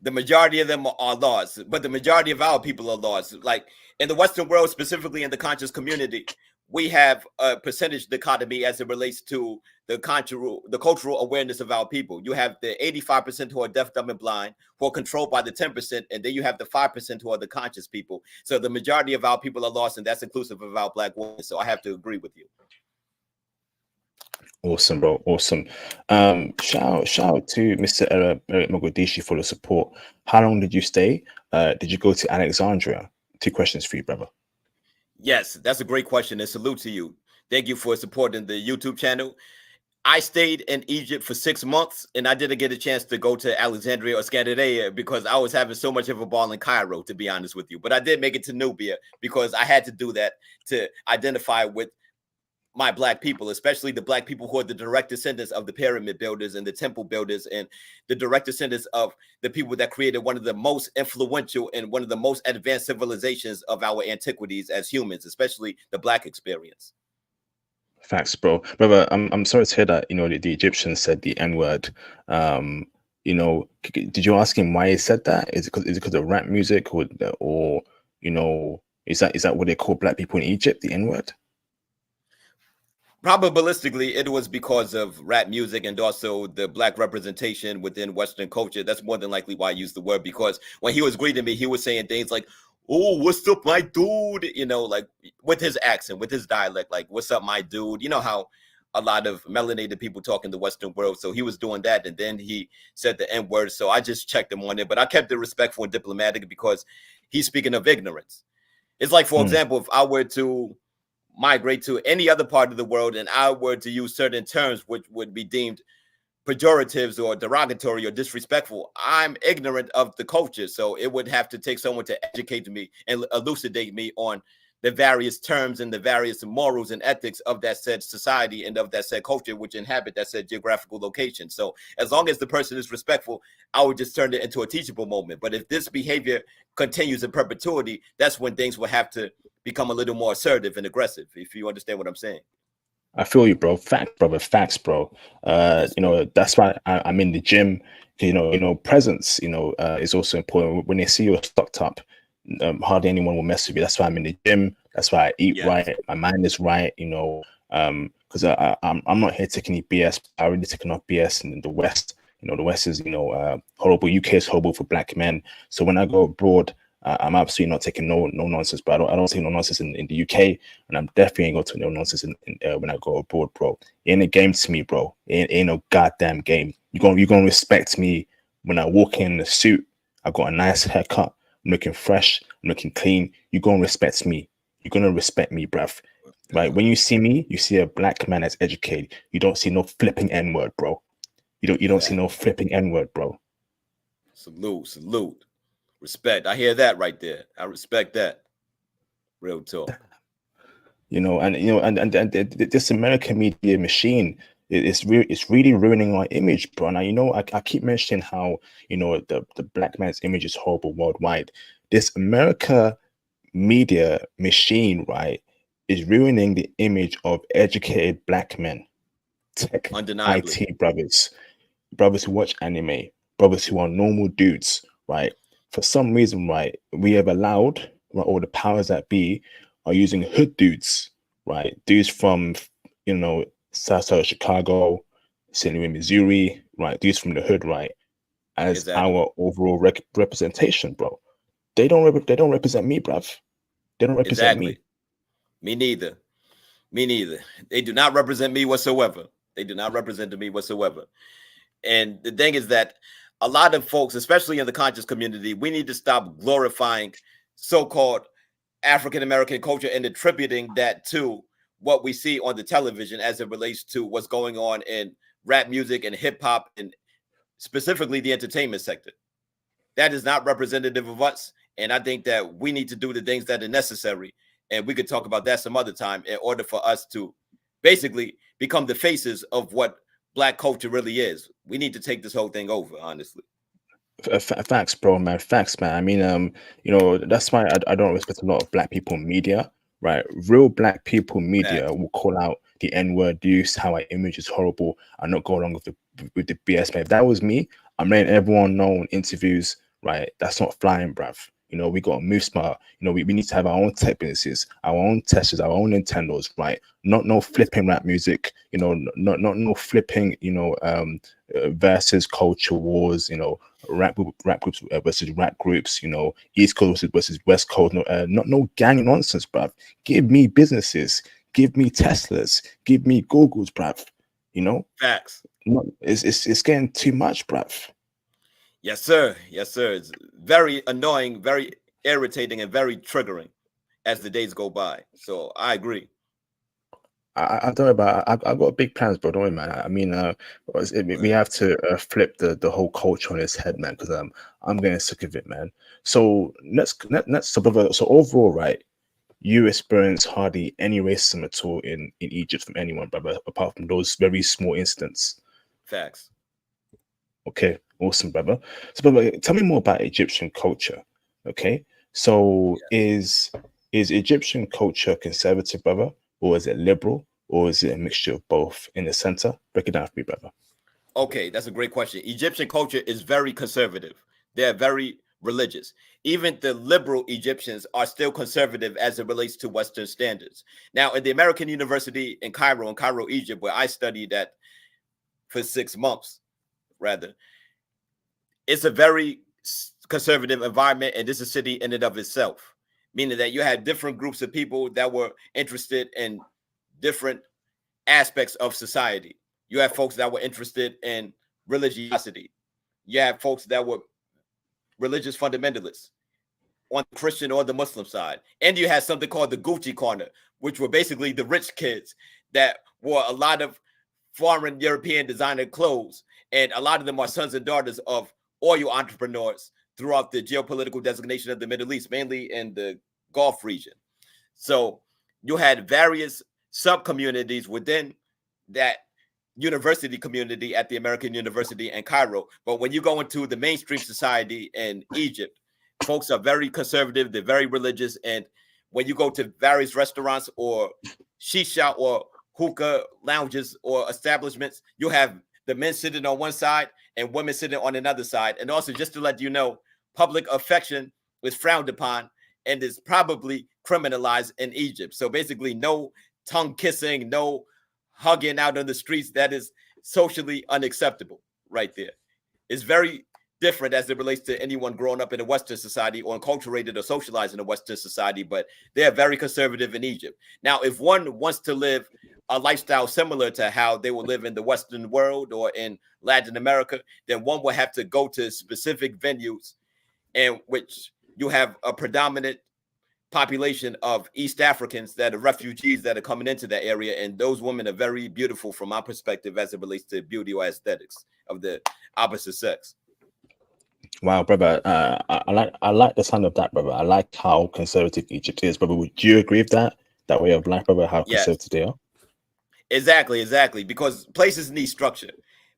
the majority of them are lost. But the majority of our people are lost. Like in the Western world, specifically in the conscious community, we have a percentage dichotomy as it relates to the cultural awareness of our people. You have the 85% who are deaf, dumb, and blind, who are controlled by the 10%, and then you have the 5% who are the conscious people. So the majority of our people are lost, and that's inclusive of our Black women. So I have to agree with you. Awesome, bro. Awesome. Shout out to Mr. Eric Mogadishu for the support. How long did you stay? Did you go to Alexandria? 2 questions for you, brother. Yes, that's a great question, and salute to you. Thank you for supporting the YouTube channel. I stayed in Egypt for 6 months, and I didn't get a chance to go to Alexandria or Scandinavia because I was having so much of a ball in Cairo, to be honest with you. But I did make it to Nubia because I had to do that to identify with my Black people, especially the Black people who are the direct descendants of the pyramid builders and the temple builders and the direct descendants of the people that created one of the most influential and one of the most advanced civilizations of our antiquities as humans, especially the Black experience. Facts, bro. Brother, I'm sorry to hear that, you know, the Egyptians said the N-word. You know, did you ask him why he said that? Is it because of rap music or you know, is that what they call Black people in Egypt, the N-word? Probabilistically, it was because of rap music and also the Black representation within Western culture. That's more than likely why I used the word, because when he was greeting me, he was saying things like, "Oh, what's up, my dude?" You know, like with his accent, with his dialect, like, "What's up, my dude?" You know how a lot of melanated people talk in the Western world. So he was doing that, and then he said the N-word. So I just checked him on it, but I kept it respectful and diplomatic because he's speaking of ignorance. It's like, for example, if I were to migrate to any other part of the world and I were to use certain terms which would be deemed pejoratives or derogatory or disrespectful, I'm ignorant of the culture. So it would have to take someone to educate me and elucidate me on the various terms and the various morals and ethics of that said society and of that said culture which inhabit that said geographical location. So as long as the person is respectful, I would just turn it into a teachable moment. But if this behavior continues in perpetuity, that's when things will have to become a little more assertive and aggressive, if you understand what I'm saying. I feel you, bro. Facts, brother. Facts, bro. You know, that's why I'm in the gym. You know, presence, you know, is also important. When they see you're stocked up, hardly anyone will mess with you. That's why I'm in the gym. That's why I eat right. My mind is right, you know, because I'm not here taking any BS. I already taken off BS in the West. the West is, horrible. UK is horrible for black men. So when I go abroad, I'm absolutely not taking no nonsense, but I don't take no nonsense in the UK, and I'm definitely ain't going to take no nonsense when I go abroad, bro. It ain't a game to me, bro. It ain't no goddamn game. You're gonna respect me when I walk in the suit. I got a nice haircut. I'm looking fresh. I'm looking clean. You're gonna respect me. You're gonna respect me, bruv. Right? When you see me, you see a black man that's educated. You don't see no flipping N-word, bro. You don't see no flipping N-word, bro. Salute. Respect. I hear that right there. I respect that. Real talk. And this American media machine, it's really ruining our image, bro. Now, I keep mentioning how, the black man's image is horrible worldwide. This America media machine, right, is ruining the image of educated black men, tech, Undeniably. IT brothers who watch anime, brothers who are normal dudes, right? For some reason, right, we have allowed, right, or the powers that be are using hood dudes, right? Dudes from, South side of Chicago, St. Louis, Missouri, right? Dudes from the hood, right? As our overall representation, bro. They don't represent me, bruv. They don't represent me. Me neither. They do not represent me whatsoever. And the thing is that a lot of folks, especially in the conscious community, we need to stop glorifying so-called African-American culture and attributing that to what we see on the television as it relates to what's going on in rap music and hip hop and specifically the entertainment sector. That is not representative of us. And I think that we need to do the things that are necessary. And we could talk about that some other time in order for us to basically become the faces of what Black culture really is. We need to take this whole thing over, honestly. Facts, bro, man. Facts, man. I mean, that's why I don't respect a lot of black people in media, right? Real black people in media will call out the N-word use, how our image is horrible, and not go along with the BS, man. If that was me, I'm letting everyone know in interviews, right? That's not flying, bruv. We got to move smart. We need to have our own tech businesses, our own testers, our own Nintendos, right? Not no flipping rap music, not no flipping, versus culture wars, rap groups versus rap groups, East Coast versus West Coast, no gang nonsense, bruv. Give me businesses, give me Teslas, give me Googles, bruv. Facts. It's getting too much, bruv. Yes, sir. It's very annoying, very irritating, and very triggering as the days go by. So I agree. I don't know about. I've got big plans, bro. Don't worry, man. I mean, we have to flip the whole culture on its head, man. Because I'm getting sick of it, man. So so overall, right? You experience hardly any racism at all in Egypt from anyone, brother, apart from those very small incidents. Facts. Okay, awesome, brother. So, brother, tell me more about Egyptian culture. Okay, so is Egyptian culture conservative, brother, or is it liberal, or is it a mixture of both in the center? Break it down for me, brother. Okay, that's a great question. Egyptian culture is very conservative. They're very religious. Even the liberal Egyptians are still conservative as it relates to Western standards. Now, in the American University in Cairo, Egypt, where I studied at for 6 months, rather, it's a very conservative environment, and this is a city in and of itself, meaning that you had different groups of people that were interested in different aspects of society. You have folks that were interested in religiosity. You have folks that were religious fundamentalists on the Christian or the Muslim side. And you had something called the Gucci corner, which were basically the rich kids that wore a lot of foreign European designer clothes. And a lot of them are sons and daughters of oil entrepreneurs throughout the geopolitical designation of the Middle East, mainly in the Gulf region. So you had various sub-communities within that university community at the American University in Cairo. But when you go into the mainstream society in Egypt, folks are very conservative. They're very religious. And when you go to various restaurants or shisha or hookah lounges or establishments, you have the men sitting on one side and women sitting on another side. And also, just to let you know, public affection is frowned upon and is probably criminalized in Egypt. So basically, no tongue kissing, no hugging out on the streets. That is socially unacceptable right there. is very different as it relates to anyone growing up in a Western society or enculturated or socialized in a Western society, but they're very conservative in Egypt. Now, if one wants to live a lifestyle similar to how they will live in the Western world or in Latin America, then one will have to go to specific venues in which you have a predominant population of East Africans that are refugees that are coming into that area. And those women are very beautiful from my perspective as it relates to beauty or aesthetics of the opposite sex. Wow, brother. I like the sound of that, brother. I like how conservative Egypt is, brother. Would you agree with that way of life, brother? How conservative they are? Exactly. Because places need structure,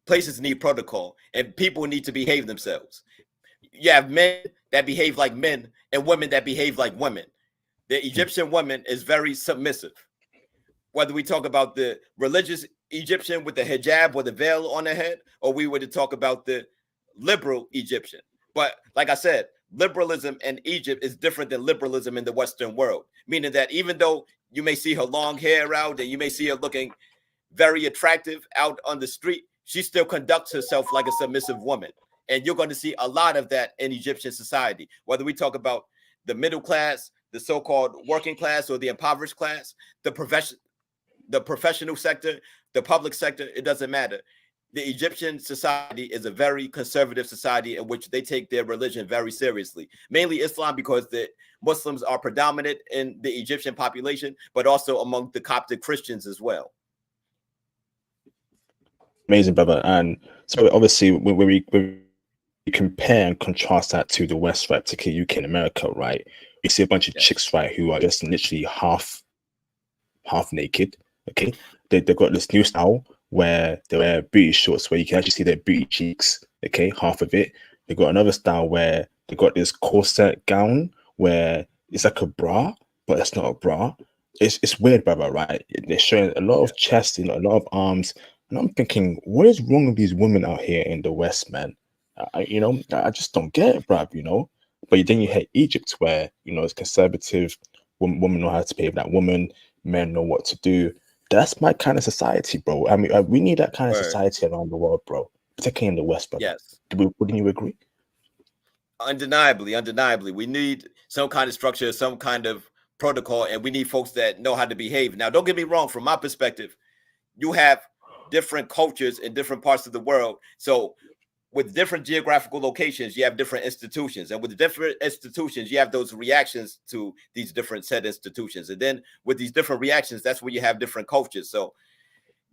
places need protocol, and people need to behave themselves. You have men that behave like men and women that behave like women. The Egyptian woman is very submissive. Whether we talk about the religious Egyptian with the hijab or the veil on their head, or we were to talk about the liberal Egyptian. But like I said, liberalism in Egypt is different than liberalism in the Western world, meaning that even though you may see her long hair out and you may see her looking very attractive out on the street, she still conducts herself like a submissive woman. And you're going to see a lot of that in Egyptian society, whether we talk about the middle class, the so-called working class, or the impoverished class, the professional sector, the public sector, it doesn't matter. The Egyptian society is a very conservative society in which they take their religion very seriously, mainly Islam, because the Muslims are predominant in the Egyptian population, but also among the Coptic Christians as well. Amazing, brother. And so obviously when we compare and contrast that to the West, right, particularly UK and America, right, you see a bunch of chicks, right, who are just literally half naked. Okay, they've got this new style where they wear booty shorts where you can actually see their booty cheeks. Okay, half of it. They've got another style where they got this corset gown where it's like a bra, but it's not a bra. It's weird, brother, right? They're showing a lot of chest, a lot of arms, and I'm thinking, what is wrong with these women out here in the West, man? I just don't get it, bruv. But then you hit Egypt, where it's conservative. Women know how to behave like women. Men know what to do. That's my kind of society, bro. I mean, we need that kind of society around the world, bro. Particularly in the West, bro. Yes. Wouldn't you agree? Undeniably. We need some kind of structure, some kind of protocol, and we need folks that know how to behave. Now, don't get me wrong. From my perspective, you have different cultures in different parts of the world. So with different geographical locations, you have different institutions. And with the different institutions, you have those reactions to these different set institutions. And then with these different reactions, that's where you have different cultures. So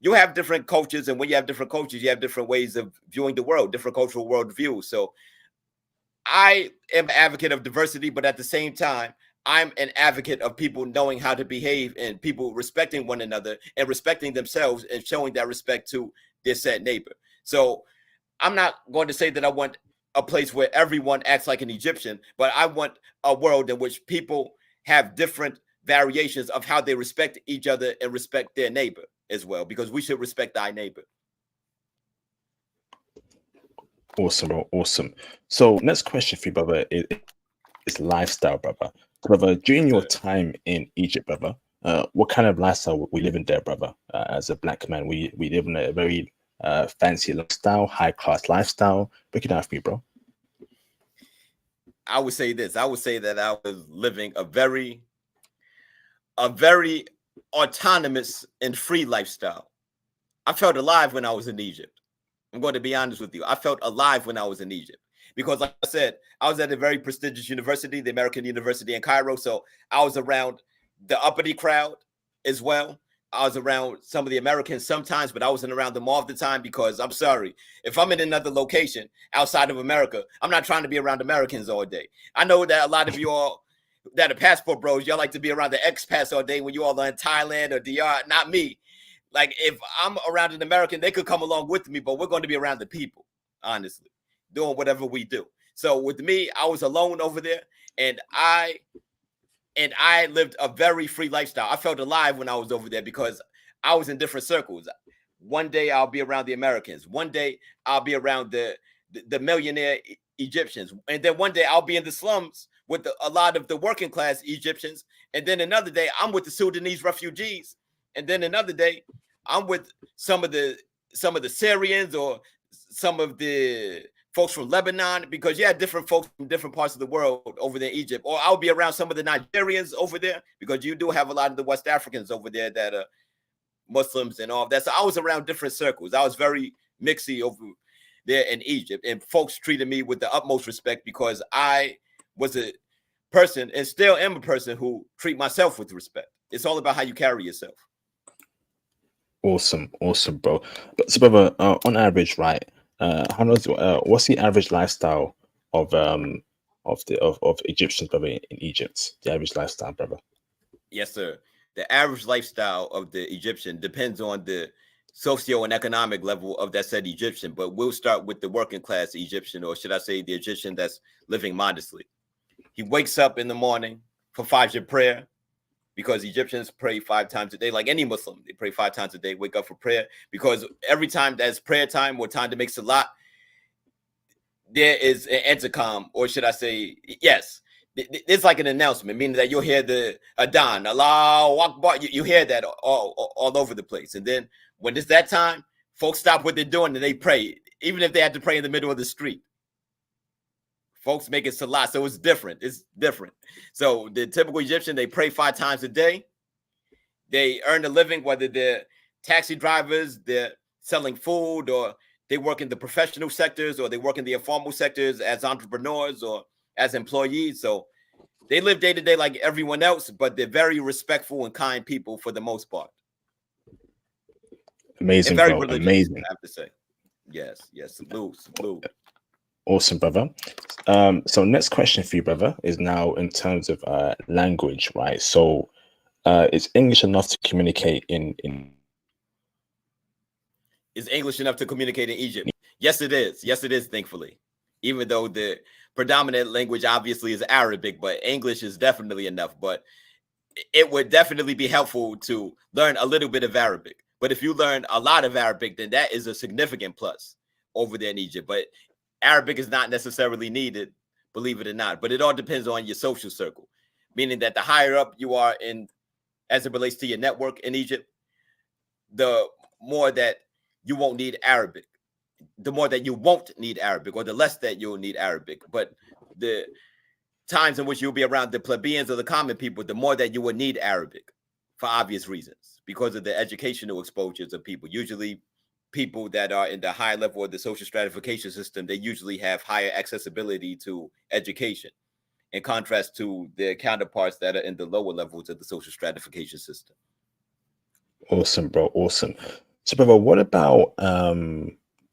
you have different cultures. And when you have different cultures, you have different ways of viewing the world, different cultural worldviews. So I am an advocate of diversity, but at the same time, I'm an advocate of people knowing how to behave and people respecting one another and respecting themselves and showing that respect to their said neighbor. So I'm not going to say that I want a place where everyone acts like an Egyptian, but I want a world in which people have different variations of how they respect each other and respect their neighbor as well, because we should respect thy neighbor. Awesome, bro. Awesome. So next question for you, brother, is lifestyle, brother. Brother, during your time in Egypt, brother, what kind of lifestyle were we living there, brother? As a black man, we live in a very fancy lifestyle, high class lifestyle. Break it down for me, bro. I would say this. I would say that I was living a very autonomous and free lifestyle. I felt alive when I was in Egypt. I'm going to be honest with you. I felt alive when I was in Egypt because, like I said, I was at a very prestigious university, the American University in Cairo. So I was around the uppity crowd as well. I was around some of the Americans sometimes, but I wasn't around them all the time because I'm sorry. If I'm in another location outside of America, I'm not trying to be around Americans all day. I know that a lot of you all that are passport bros, y'all like to be around the expats all day when you all are in Thailand or DR. Not me. Like, if I'm around an American, they could come along with me, but we're going to be around the people, honestly, doing whatever we do. So with me, I was alone over there, and I lived a very free lifestyle. I felt alive when I was over there because I was in different circles. One day I'll be around the Americans. One day I'll be around the millionaire Egyptians. And then one day I'll be in the slums with a lot of the working class Egyptians. And then another day I'm with the Sudanese refugees. And then another day I'm with some of the Syrians or some of the folks from Lebanon, because you had different folks from different parts of the world over there in Egypt. Or I'll be around some of the Nigerians over there, because you do have a lot of the West Africans over there that are Muslims and all of that. So I was around different circles. I was very mixy over there in Egypt, and folks treated me with the utmost respect because I was a person, and still am a person, who treat myself with respect. It's all about how you carry yourself. Awesome, bro. But so, brother, on average, right? What's the average lifestyle of Egyptians, brother, in Egypt? The average lifestyle, brother. Yes, sir. The average lifestyle of the Egyptian depends on the socio and economic level of that said Egyptian, but we'll start with the working class Egyptian, or should I say the Egyptian that's living modestly. He wakes up in the morning for Fajr prayer, because Egyptians pray 5 times a day, like any Muslim. They pray 5 times a day, wake up for prayer, because every time that's prayer time or time to make salat, there is an intercom, or should I say, yes, it's like an announcement, meaning that you'll hear the Adhan, Allahu Akbar. You hear that all over the place. And then when it's that time, folks stop what they're doing and they pray, even if they have to pray in the middle of the street. Folks make it salat, so it's different. It's different. So the typical Egyptian, they pray 5 times a day. They earn a living, whether they're taxi drivers, they're selling food, or they work in the professional sectors, or they work in the informal sectors as entrepreneurs or as employees. So they live day to day like everyone else, but they're very respectful and kind people for the most part. Amazing, and very bro. religious, Amazing. I have to say. Yes. Salute. Awesome, brother. So next question for you, brother, is now in terms of language, right? So is English enough to communicate in Is English enough to communicate in Egypt? Yes, it is. Yes, it is, thankfully. Even though the predominant language obviously is Arabic, but English is definitely enough. But it would definitely be helpful to learn a little bit of Arabic. But if you learn a lot of Arabic, then that is a significant plus over there in Egypt. But Arabic is not necessarily needed, believe it or not. But it all depends on your social circle, meaning that the higher up you are in, as it relates to your network in Egypt, the more that you won't need Arabic, the more that you won't need Arabic, or the less that you'll need Arabic. But the times in which you'll be around the plebeians or the common people, the more that you will need Arabic, for obvious reasons, because of the educational exposures of people. Usually people that are in the high level of the social stratification system, they usually have higher accessibility to education, in contrast to their counterparts that are in the lower levels of the social stratification system. Awesome, bro. Awesome. So, brother, what about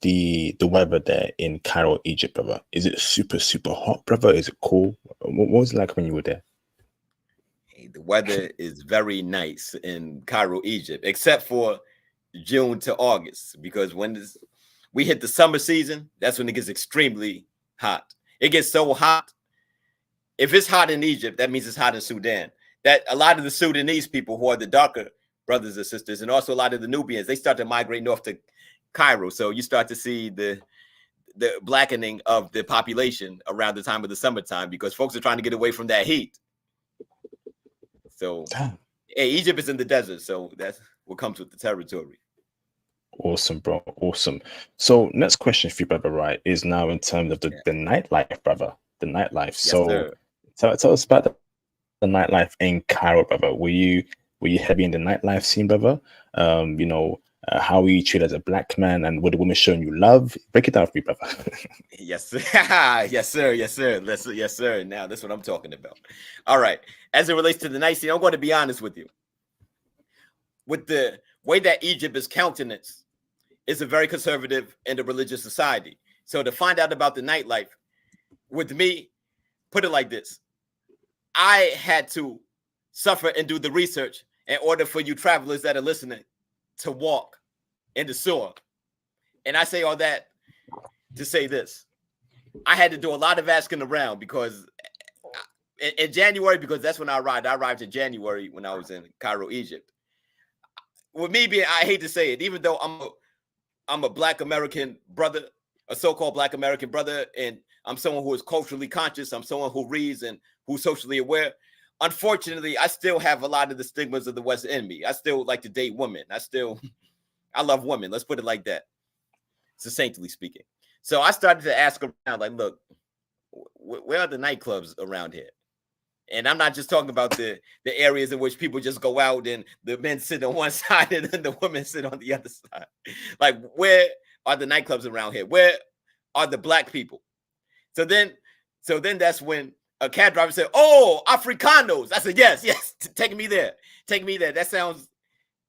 the weather there in Cairo, Egypt, brother? Is it super hot, brother? Is it cool? What was it like when you were there? Hey, the weather is very nice in Cairo, Egypt, except for June to August, because when we hit the summer season, that's when it gets extremely hot. It gets so hot. If it's hot in Egypt, that means it's hot in Sudan. That a lot of the Sudanese people, who are the darker brothers and sisters, and also a lot of the Nubians, they start to migrate north to Cairo. So you start to see the blackening of the population around the time of the summertime, because folks are trying to get away from that heat. So hey, Egypt is in the desert, so that's what comes with the territory. Awesome, bro. Awesome. So next question for you, brother, right, is now in terms of the nightlife, brother. The nightlife. Yes, so sir. Tell us about the nightlife in Cairo, brother. Were you heavy in the nightlife scene, brother? How were you treated as a black man, and were the women showing you love? Break it down for me, brother. Yes, sir. Yes, sir. Yes, sir. Now that's what I'm talking about. All right. As it relates to the night scene, I'm going to be honest with you. With the way that Egypt is countenanced, it's a very conservative and a religious society. So to find out about the nightlife, with me, put it like this: I had to suffer and do the research in order for you travelers that are listening to walk in the sewer. And I say all that to say this: I had to do a lot of asking around, because in January, because that's when I arrived. I arrived in January when I was in Cairo, Egypt. With me being, I hate to say it, even though I'm a Black American brother, a so-called Black American brother, and I'm someone who is culturally conscious, I'm someone who reads and who's socially aware. Unfortunately, I still have a lot of the stigmas of the West in me. I still like to date women. I love women. Let's put it like that, succinctly speaking. So I started to ask around, like, look, where are the nightclubs around here? And I'm not just talking about the areas in which people just go out and the men sit on one side and then the women sit on the other side. Like, where are the nightclubs around here? Where are the black people? So then that's when a cab driver said, "Oh, Africanos." I said, "Yes, take me there. Take me there. That sounds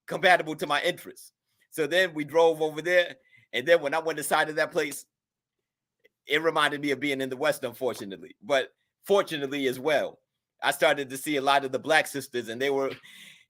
compatible to my interests." So then we drove over there. And then when I went inside of that place, it reminded me of being in the West, unfortunately. But fortunately as well, I started to see a lot of the black sisters, and they were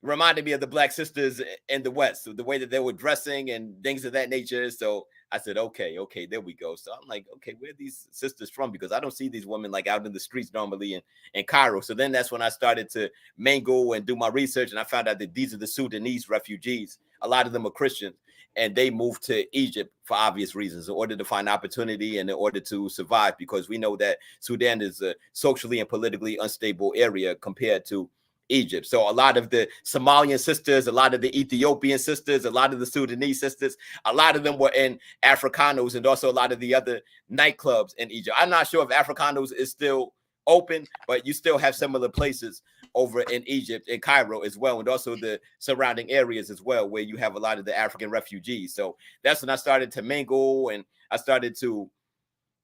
reminded me of the black sisters in the West, so the way that they were dressing and things of that nature. So I said, okay, there we go. So I'm like, okay, where are these sisters from? Because I don't see these women like out in the streets normally in Cairo. So then that's when I started to mingle and do my research, and I found out that these are the Sudanese refugees. A lot of them are Christians, and they moved to Egypt for obvious reasons, in order to find opportunity and in order to survive, because we know that Sudan is a socially and politically unstable area compared to Egypt. So a lot of the Somalian sisters, a lot of the Ethiopian sisters, a lot of the Sudanese sisters, a lot of them were in Africanos, and also a lot of the other nightclubs in Egypt. I'm not sure if Africanos is still open, but you still have similar places over in Egypt, in Cairo as well, and also the surrounding areas as well, where you have a lot of the African refugees. So that's when I started to mingle, and I started to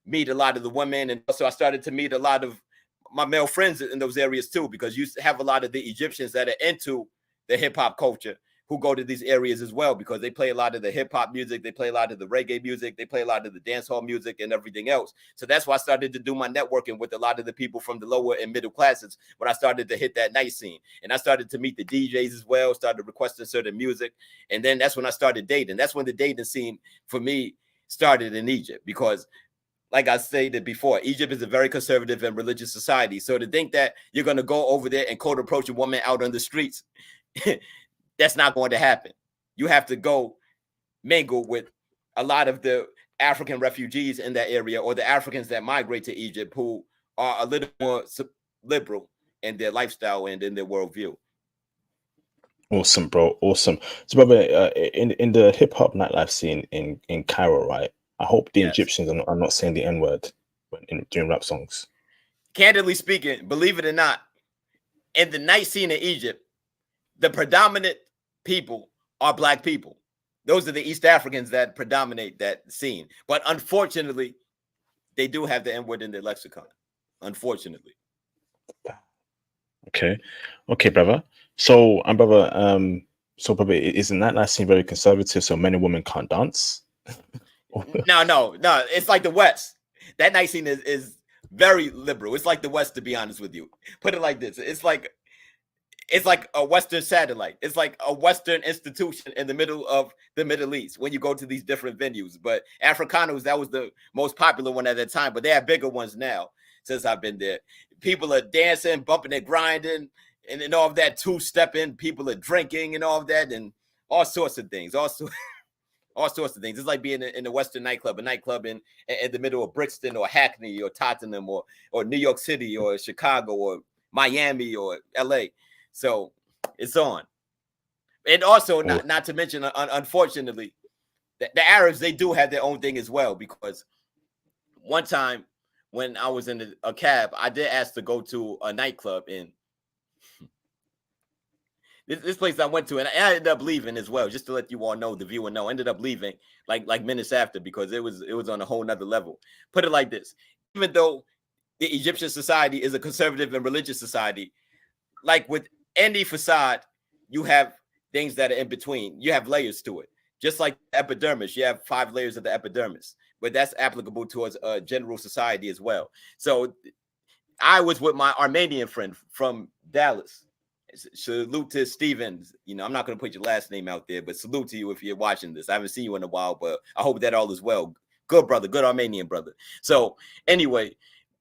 meet a lot of the women, and also I started to meet a lot of my male friends in those areas too, because you have a lot of the Egyptians that are into the hip hop culture who go to these areas as well, because they play a lot of the hip hop music, they play a lot of the reggae music, they play a lot of the dancehall music and everything else. So that's why I started to do my networking with a lot of the people from the lower and middle classes when I started to hit that night scene. And I started to meet the DJs as well, started requesting certain music. And then that's when I started dating. That's when the dating scene for me started in Egypt, because like I stated before, Egypt is a very conservative and religious society. So to think that you're going to go over there and cold approach a woman out on the streets, that's not going to happen. You have to go mingle with a lot of the African refugees in that area, or the Africans that migrate to Egypt, who are a little more liberal in their lifestyle and in their worldview. Awesome, bro. Awesome. So, brother, in the hip hop nightlife scene in Cairo, right? I hope the Egyptians are not saying the N-word during rap songs. Candidly speaking, believe it or not, in the night scene in Egypt, the predominant people are black people. Those are the East Africans that predominate that scene. But unfortunately, they do have the N-word in their lexicon. Unfortunately. Okay, brother. So, brother, brother, isn't that night scene very conservative? So men and women can't dance? No. It's like the West. That night scene is very liberal. It's like the West, to be honest with you. Put it like this. It's like a Western satellite. It's like a Western institution in the middle of the Middle East when you go to these different venues. But Africanos, that was the most popular one at that time. But they have bigger ones now since I've been there. People are dancing, bumping and grinding, and all of that, two-stepping. People are drinking and all of that, and all sorts of things. All sorts of things. It's like being in a Western nightclub, a nightclub in the middle of Brixton or Hackney or Tottenham or New York City or Chicago or Miami or LA. So it's on. And also, not to mention, unfortunately, the Arabs, they do have their own thing as well, because one time when I was in a cab, I did ask to go to a nightclub in this place I went to, and I ended up leaving as well, just to let you all know, the viewer know. I ended up leaving like minutes after, because it was on a whole nother level. Put it like this: even though the Egyptian society is a conservative and religious society, like with any facade, you have things that are in between. You have layers to it. Just like epidermis, you have 5 layers of the epidermis, but that's applicable towards a general society as well. So I was with my Armenian friend from Dallas. Salute to Stevens. You know, I'm not going to put your last name out there, but salute to you if you're watching this. I haven't seen you in a while, but I hope that all is well. Good brother, good Armenian brother. So anyway,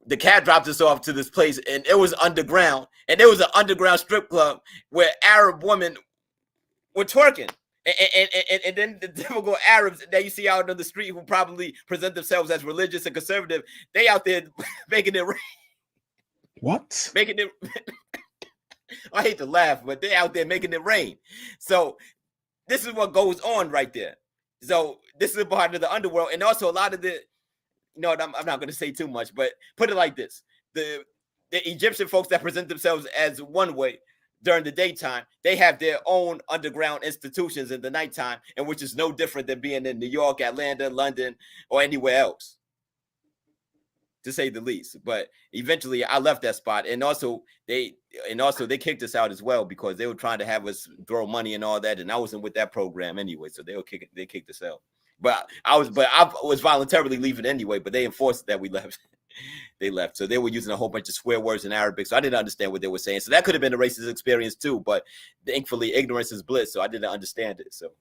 the cab dropped us off to this place, and it was underground, and there was an underground strip club where Arab women were twerking. And then the typical Arabs that you see out on the street, who probably present themselves as religious and conservative, they out there making it rain. What? Making it. I hate to laugh, but they're out there making it rain. So this is what goes on right there. So this is a part of the underworld, and also a lot of the no, I'm not going to say too much, but put it like this: the Egyptian folks that present themselves as one way during the daytime, they have their own underground institutions in the nighttime, and which is no different than being in New York, Atlanta, London, or anywhere else, to say the least. But eventually I left that spot, and also they kicked us out as well because they were trying to have us throw money and all that, and I wasn't with that program anyway, so they kicked us out. But I was voluntarily leaving anyway, but they enforced that we left. They left. So they were using a whole bunch of swear words in Arabic. So I didn't understand what they were saying. So that could have been a racist experience too, but thankfully ignorance is bliss. So I didn't understand it. So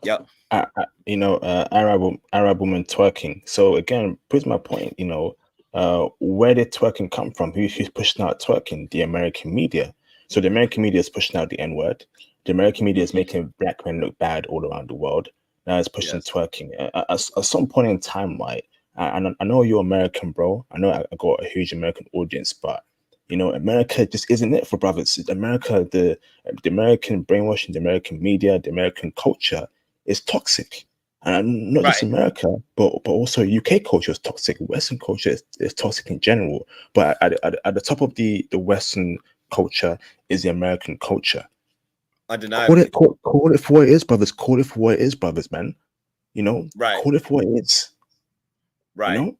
yep. Arab woman twerking. So again, proves my point. Where did twerking come from? Who's pushing out twerking? The American media. So the American media is pushing out the N-word. The American media is making black men look bad all around the world. Now it's pushing twerking. At some point in time, right? I know you're American, bro. I know I got a huge American audience, but America just isn't it for brothers. America, the American brainwashing, the American media, the American culture is toxic. And not just America, but also UK culture is toxic. Western culture is toxic in general. But at the top of the Western culture is the American culture. Undeniably. Call it for what it is, brothers. Call it for what it is, brothers, man. Call it for what it is. Right.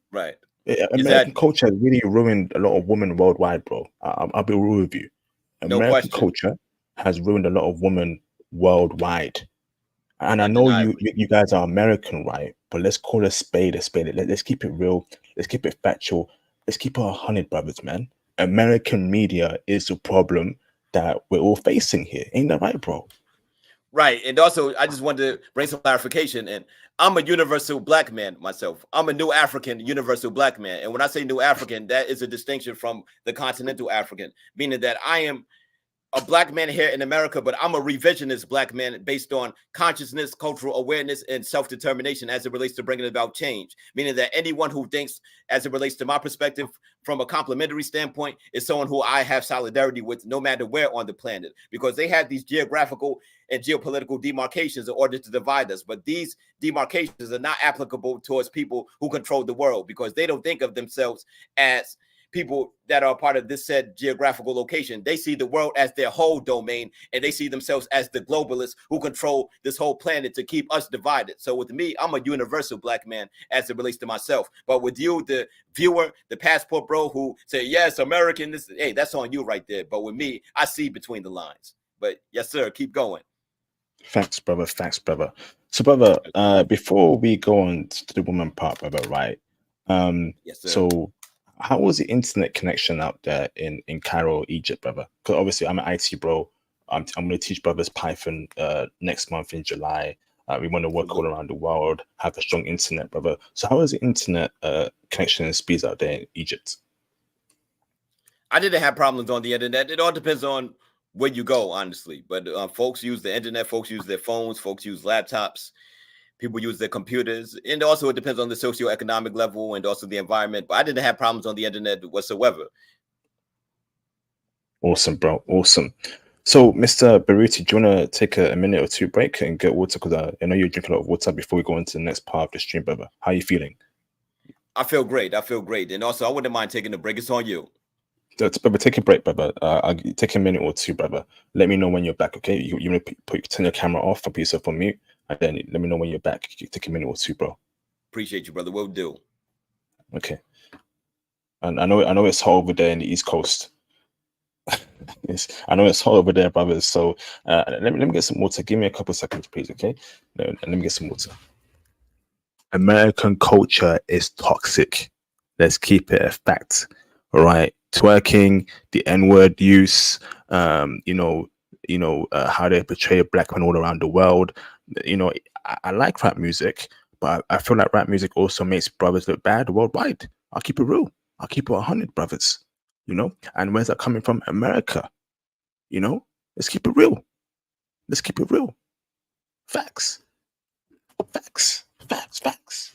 American culture has really ruined a lot of women worldwide, bro. I'll be real with you. American culture has ruined a lot of women worldwide. And I know you guys are American, right? But let's call a spade a spade. Let's keep it real. Let's keep it factual. Let's keep it 100, brothers, man. American media is the problem that we're all facing here. Ain't that right, bro? Right. And also, I just wanted to bring some clarification. And I'm a universal black man myself. I'm a new African universal black man. And when I say new African, that is a distinction from the continental African, meaning that I am a black man here in America, but I'm a revisionist black man based on consciousness, cultural awareness, and self-determination as it relates to bringing about change. Meaning that anyone who thinks, as it relates to my perspective, from a complementary standpoint, is someone who I have solidarity with, no matter where on the planet, because they have these geographical and geopolitical demarcations in order to divide us. But these demarcations are not applicable towards people who control the world, because they don't think of themselves as people that are part of this said geographical location. They see the world as their whole domain, and they see themselves as the globalists who control this whole planet to keep us divided. So with me, I'm a universal black man as it relates to myself. But with you, the viewer, the passport bro who say, yes, American, hey, that's on you right there. But with me, I see between the lines. But yes, sir, keep going. Thanks, brother. Thanks, brother. So, brother, before we go on to the woman part, brother, right? Yes, sir. So how was the internet connection out there in Cairo, Egypt, brother? Because obviously I'm an IT bro. I'm going to teach brothers Python next month in July. We want to work all around the world, have a strong internet, brother. So how is the internet connection and speeds out there in Egypt? I didn't have problems on the internet. It all depends on where you go, honestly. But folks use the internet, folks use their phones, folks use laptops, people use their computers. And also it depends on the socioeconomic level and also the environment. But I didn't have problems on the internet whatsoever. Awesome, bro. Awesome. So, Mr. Baruti, do you want to take a minute or two break and get water? Because I know you drink a lot of water before we go into the next part of the stream, brother. How are you feeling? I feel great. I feel great. And also, I wouldn't mind taking a break. It's on you. Brother, take a break, brother. I'll take a minute or two, brother. Let me know when you're back, okay? You want to turn your camera off and put yourself on mute, and then let me know when you're back. You take a minute or two, bro. Appreciate you, brother. Will do. Okay. And I know it's hot over there in the East Coast. I know it's hot over there, brothers. So let me get some water. Give me a couple seconds, please, okay? Let me get some water. American culture is toxic. Let's keep it a fact. All right. Twerking, the N-word use, how they portray black men all around the world. I like rap music, but I feel like rap music also makes brothers look bad worldwide. I'll keep it real. I'll keep it 100, brothers. And where's that coming from? America. Let's keep it real. Let's keep it real. Facts. Facts. Facts. Facts.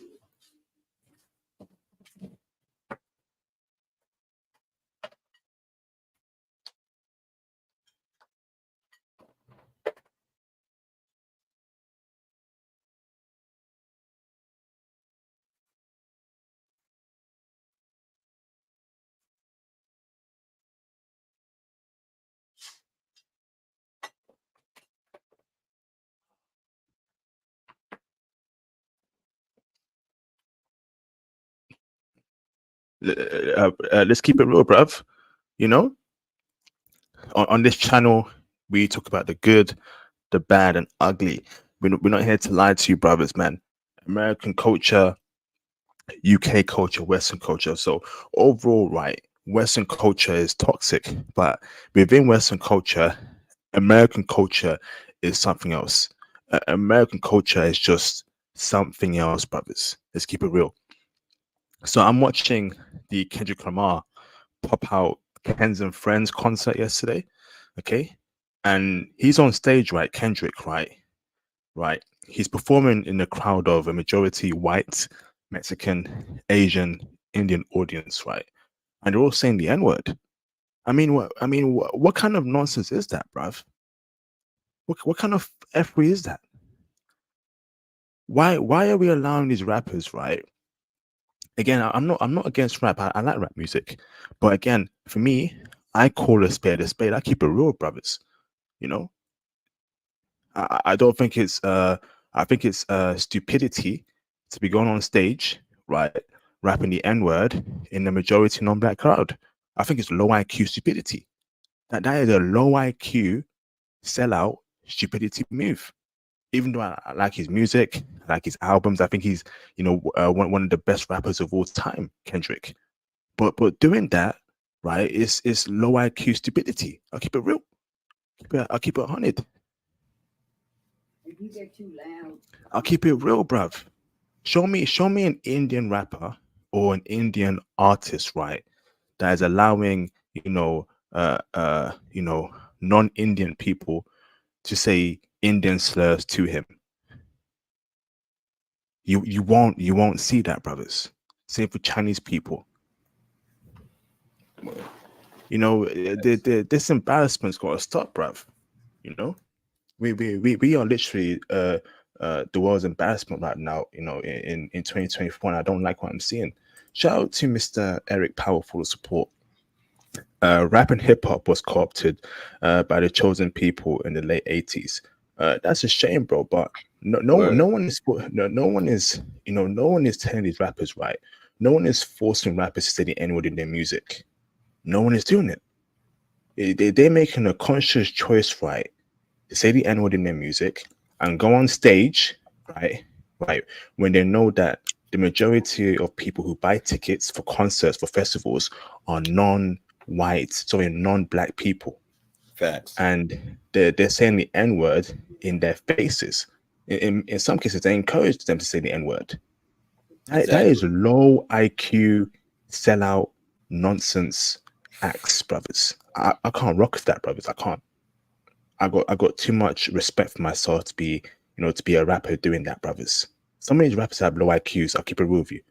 Let's keep it real, bruv. You know, on this channel, we talk about the good, the bad, and ugly. We're not here to lie to you, brothers, man. American culture, UK culture, Western culture. So overall, right, Western culture is toxic, but within Western culture, American culture is something else. American culture is just something else, brothers. Let's keep it real. So I'm watching the Kendrick Lamar pop out Ken's and Friends concert yesterday. Okay. And he's on stage, right? Kendrick, right? Right. He's performing in a crowd of a majority white, Mexican, Asian, Indian audience, right? And they're all saying the N-word. What kind of nonsense is that, bruv? What kind of F-word is that? Why are we allowing these rappers, right? Again, I'm not against rap. I like rap music. But again, for me, I call a spade a spade. I keep it real, brothers. You know, I don't think it's I think it's stupidity to be going on stage, right, rapping the N-word in the majority non-black crowd. I think it's low IQ stupidity. That is a low IQ sellout stupidity move. Even though I like his music, I like his albums, I think he's, one of the best rappers of all time, Kendrick. But doing that, right, is low IQ stupidity. I'll keep it real. I'll keep it 100. If you get too loud, I'll keep it real, bruv. Show me an Indian rapper or an Indian artist, right, that is allowing, non-Indian people to say Indian slurs to him. You won't see that, brothers. Same for Chinese people. This embarrassment's got to stop, bruv. We are literally the world's embarrassment right now. In 2024, and I don't like what I'm seeing. Shout out to Mr. Eric Powell for the support. Rap and hip hop was co-opted by the chosen people in the late 80s. That's a shame, bro. But no one is no one is telling these rappers, right. No one is forcing rappers to say the N-word in their music. No one is doing it. They're making a conscious choice, right, to say the N-word in their music and go on stage, right, when they know that the majority of people who buy tickets for concerts, for festivals, are non-black people. Facts. And they're saying the N-word in their faces. In some cases, they encourage them to say the N-word. That is low IQ, sellout, nonsense acts, brothers. I can't rock with that, brothers. I can't. I got too much respect for myself to be a rapper doing that, brothers. Some of these rappers have low IQs. I'll keep it real with you.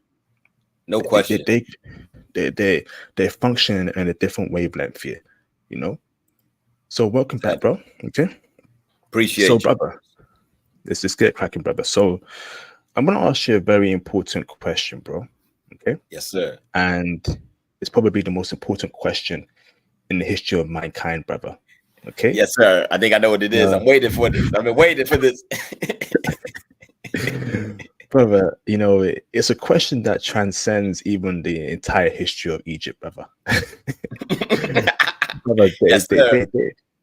No question. They function in a different wavelength here, So welcome back, bro. Okay. Appreciate so, you. brother, let's just get cracking, brother. So I'm gonna ask you a very important question, bro. Okay. Yes, sir. And it's probably the most important question in the history of mankind, brother. Okay. Yes, sir. I think I know what it is. I'm waiting for this. I've been waiting for this. Brother, it's a question that transcends even the entire history of Egypt, brother. Brother, Yes, sir.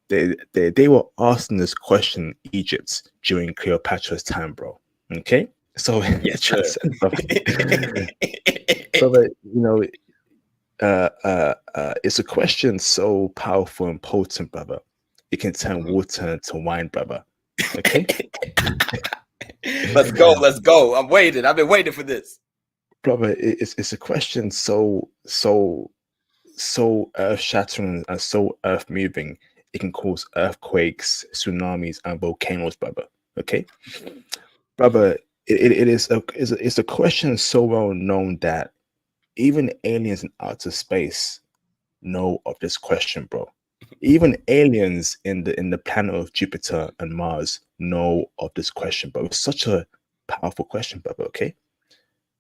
they were asking this question in Egypt during Cleopatra's time, bro. Okay, so Yes, it transcends, brother. It's a question so powerful and potent, brother. It can turn water into wine, brother. Okay. Let's go. Let's go. I'm waiting. I've been waiting for this, brother. It's a question so earth shattering and so earth moving. It can cause earthquakes, tsunamis, and volcanoes, brother. Okay, brother. It's a question so well known that even aliens in outer space know of this question, bro. Even aliens in the planet of Jupiter and Mars know of this question, bro. It's such a powerful question, brother. Okay,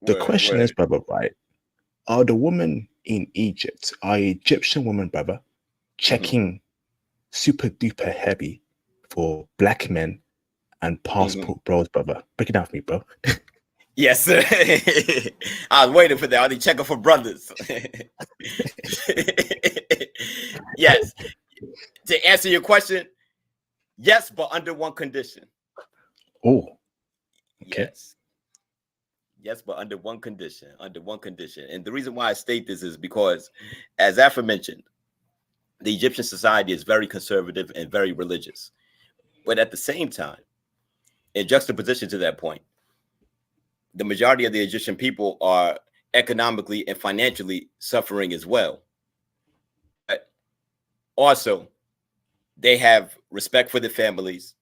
the question is, brother, right? Are the women in Egypt, are Egyptian women, brother, checking super duper heavy for black men and passport bros, brother? Break it down for me, bro. Yes, sir. I was waiting for that. I was checking for brothers. Yes. To answer your question, yes, but under one condition. Oh, okay. Yes. Yes, but under one condition. Under one condition. And the reason why I state this is because, as aforementioned, the Egyptian society is very conservative and very religious. But at the same time, in juxtaposition to that point, the majority of the Egyptian people are economically and financially suffering as well. But also, they have respect for their families.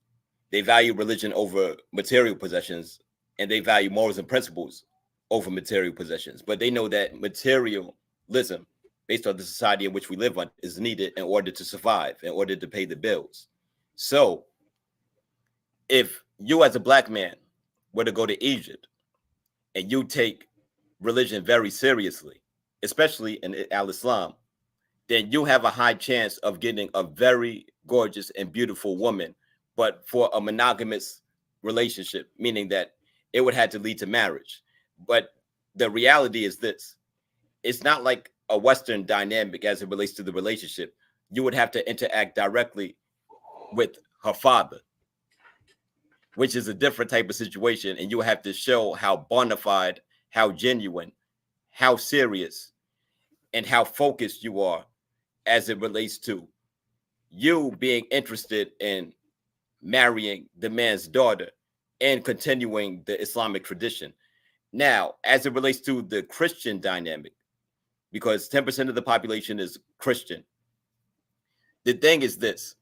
They value religion over material possessions, and they value morals and principles over material possessions. But they know that materialism, based on the society in which we live on, is needed in order to survive, in order to pay the bills. So if you as a black man were to go to Egypt and you take religion very seriously, especially in al-Islam, then you have a high chance of getting a very gorgeous and beautiful woman, but for a monogamous relationship, meaning that it would have to lead to marriage. But the reality is this: it's not like a Western dynamic as it relates to the relationship. You would have to interact directly with her father, which is a different type of situation. And you have to show how bona fide, how genuine, how serious, and how focused you are as it relates to you being interested in marrying the man's daughter and continuing the Islamic tradition. Now, as it relates to the Christian dynamic, because 10% of the population is Christian, the thing is this: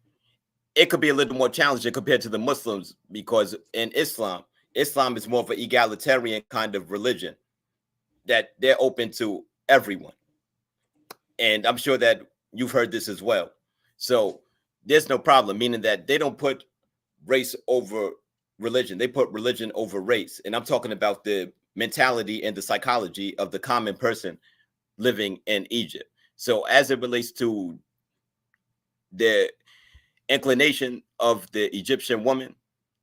it could be a little more challenging compared to the Muslims, because in Islam is more of an egalitarian kind of religion that they're open to everyone. And I'm sure that you've heard this as well. So there's no problem, meaning that they don't put race over religion. They put religion over race. And I'm talking about the mentality and the psychology of the common person living in Egypt. So as it relates to the inclination of the Egyptian woman,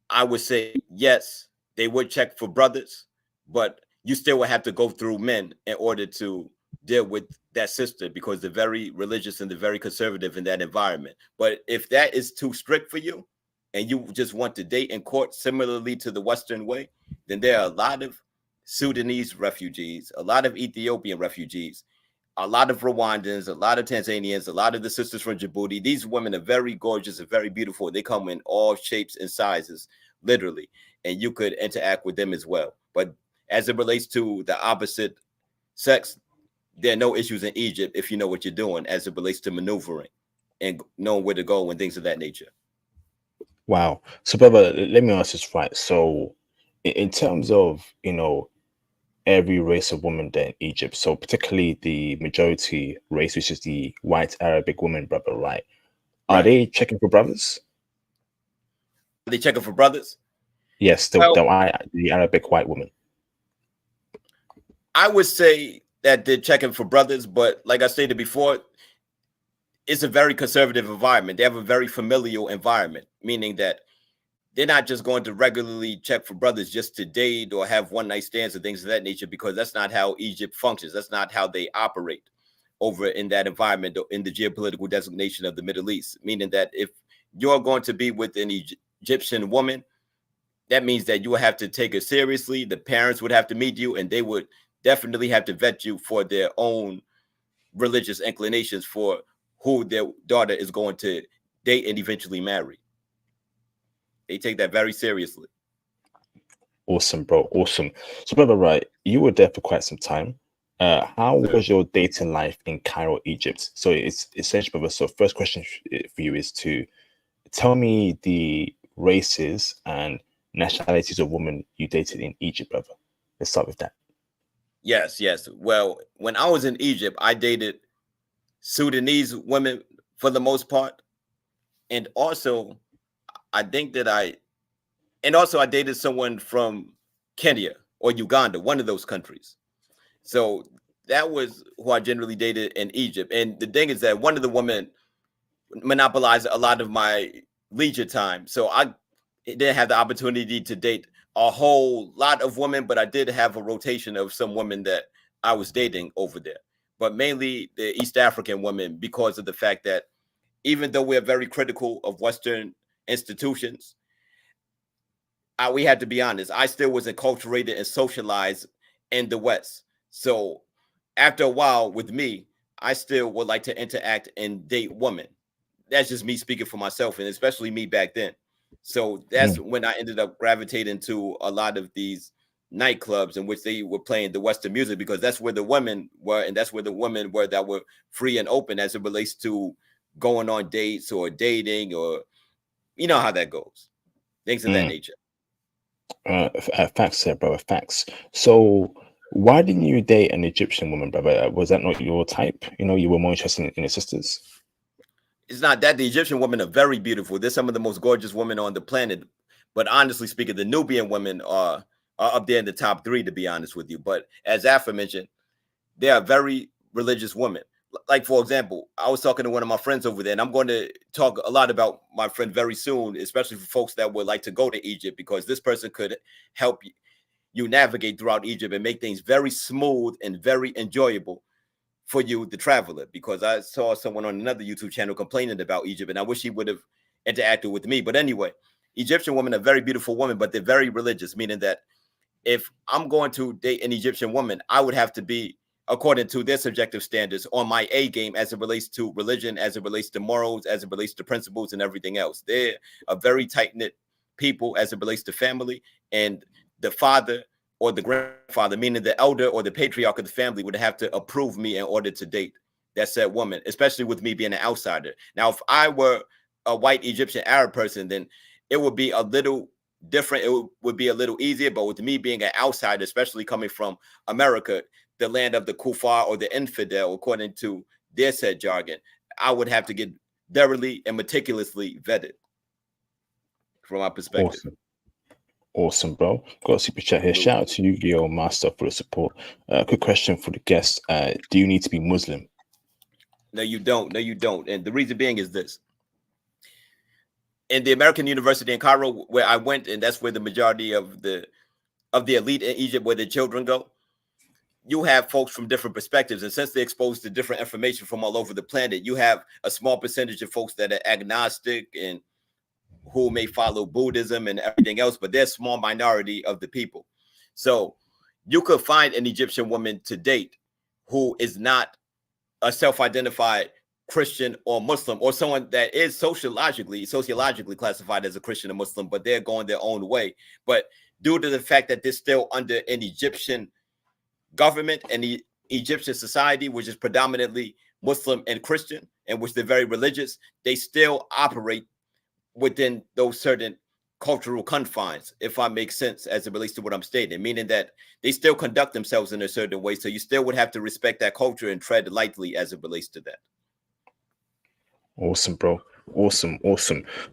I would say yes, they would check for brothers, but you still would have to go through men in order to deal with that sister, because they're very religious and they're very conservative in that environment. But if that is too strict for you and you just want to date and court similarly to the Western way, then there are a lot of Sudanese refugees, a lot of Ethiopian refugees, a lot of Rwandans, a lot of Tanzanians, a lot of the sisters from Djibouti. These women are very gorgeous and very beautiful. They come in all shapes and sizes, literally, and you could interact with them as well. But as it relates to the opposite sex, there are no issues in Egypt if you know what you're doing as it relates to maneuvering and knowing where to go and things of that nature. Wow. So, brother, let me ask this right. So, in terms of, every race of woman there in Egypt, so particularly the majority race, which is the white Arabic woman, brother, right? Are Right. they checking for brothers? Are they checking for brothers? Yes, the Arabic white woman. I would say that they're checking for brothers, but like I stated before, it's a very conservative environment. They have a very familial environment, meaning that they're not just going to regularly check for brothers just to date or have one night stands or things of that nature, because that's not how Egypt functions. That's not how they operate over in that environment, in the geopolitical designation of the Middle East, meaning that if you're going to be with an Egyptian woman, that means that you will have to take it seriously. The parents would have to meet you, and they would definitely have to vet you for their own religious inclinations for who their daughter is going to date and eventually marry. They take that very seriously. Awesome, bro. Awesome. So, brother, right, you were there for quite some time. How was your dating life in Cairo, Egypt? So it's essentially, brother. So first question for you is to tell me the races and nationalities of women you dated in Egypt, brother. Let's start with that. Yes. Well, when I was in Egypt, I dated Sudanese women for the most part. And also, I dated someone from Kenya or Uganda, one of those countries. So that was who I generally dated in Egypt. And the thing is that one of the women monopolized a lot of my leisure time. So I didn't have the opportunity to date a whole lot of women, but I did have a rotation of some women that I was dating over there, but mainly the East African women, because of the fact that even though we're very critical of Western institutions, we had to be honest. I still was enculturated and socialized in the West. So after a while with me, I still would like to interact and date women. That's just me speaking for myself, and especially me back then. So that's when I ended up gravitating to a lot of these nightclubs in which they were playing the Western music, because that's where the women were, and that's where the women were that were free and open as it relates to going on dates or dating, or you know how that goes, things of that nature. Facts there, brother. Facts. So, why didn't you date an Egyptian woman, brother? Was that not your type? You know, you were more interested in your sisters. It's not that. The Egyptian women are very beautiful. They're some of the most gorgeous women on the planet. But honestly speaking, the Nubian women are up there in the top 3, to be honest with you. But as aforementioned, they are very religious women. Like, for example, I was talking to one of my friends over there, and I'm going to talk a lot about my friend very soon, especially for folks that would like to go to Egypt, because this person could help you navigate throughout Egypt and make things very smooth and very enjoyable for you, the traveler. Because I saw someone on another YouTube channel complaining about Egypt, and I wish he would have interacted with me. But anyway, Egyptian women are very beautiful women, but they're very religious, meaning that if I'm going to date an Egyptian woman, I would have to be, according to their subjective standards, on my A game as it relates to religion, as it relates to morals, as it relates to principles and everything else. They're a very tight-knit people as it relates to family, and the father or the grandfather, meaning the elder or the patriarch of the family, would have to approve me in order to date that said woman, especially with me being an outsider. Now, if I were a white Egyptian Arab person, then it would be a little different. It would be a little easier. But with me being an outsider, especially coming from America, the land of the kuffar or the infidel, according to their said jargon, I would have to get thoroughly and meticulously vetted from my perspective. Awesome, bro. Got a super chat here. Shout out to Yu-Gi-Oh Master for the support. Quick question for the guests. Do you need to be Muslim? No, you don't. No, you don't. And the reason being is this. In the American University in Cairo, where I went, and that's where the majority of the elite in Egypt, where the children go, you have folks from different perspectives. And since they're exposed to different information from all over the planet, you have a small percentage of folks that are agnostic and who may follow Buddhism and everything else, but they're a small minority of the people. So you could find an Egyptian woman to date who is not a self-identified Christian or Muslim, or someone that is sociologically classified as a Christian or Muslim, but they're going their own way. But due to the fact that they're still under an Egyptian government and the Egyptian society, which is predominantly Muslim and Christian, and which they're very religious, they still operate within those certain cultural confines, if I make sense as it relates to what I'm stating, meaning that they still conduct themselves in a certain way. So you still would have to respect that culture and tread lightly as it relates to that. Awesome, bro. Awesome.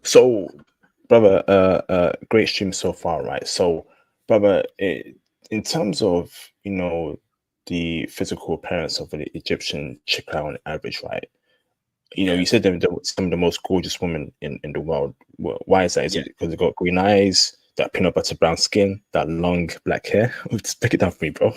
So, brother, great stream so far, right? So, brother, in terms of, you know, the physical appearance of an Egyptian chick on average, right? You know, you said they're some of the most gorgeous women in the world. Why is that? Is it because they've got green eyes, that peanut butter brown skin, that long black hair? Just break it down for me, bro.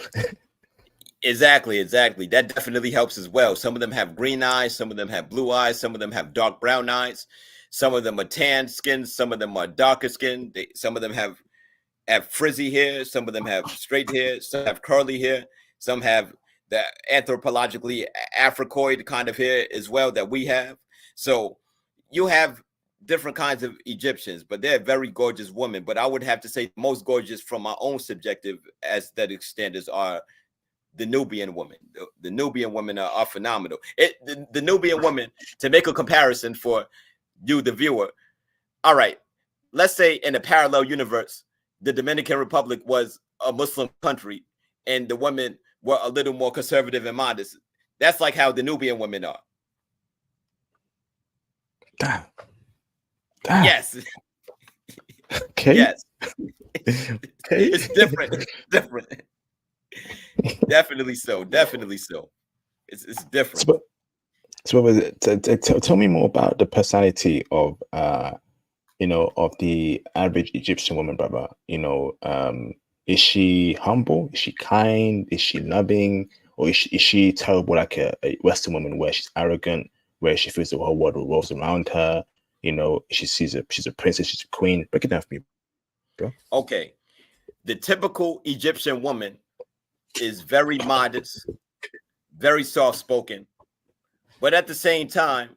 Exactly. That definitely helps as well. Some of them have green eyes, some of them have blue eyes, some of them have dark brown eyes, some of them are tan skin, some of them are darker skin. Some of them have frizzy hair, some of them have straight hair, some have curly hair, some have the anthropologically Africoid kind of hair as well that we have. So you have different kinds of Egyptians, but they're very gorgeous women. But I would have to say the most gorgeous from my own subjective aesthetic standards are the Nubian women. The Nubian women are phenomenal. The Nubian women, to make a comparison for you, the viewer. All right, let's say in a parallel universe, the Dominican Republic was a Muslim country and the women were a little more conservative and modest. That's like how the Nubian women are. Damn. Yes. Okay. Yes. Okay. It's different. It's different. Definitely so. It's different. So tell me more about the personality of of the average Egyptian woman, brother, is she humble? Is she kind? Is she loving? Or is she terrible like a Western woman where she's arrogant, where she feels the whole world revolves around her? She's a princess, she's a queen. Break it down for me, bro. Okay. The typical Egyptian woman is very modest, very soft-spoken, but at the same time,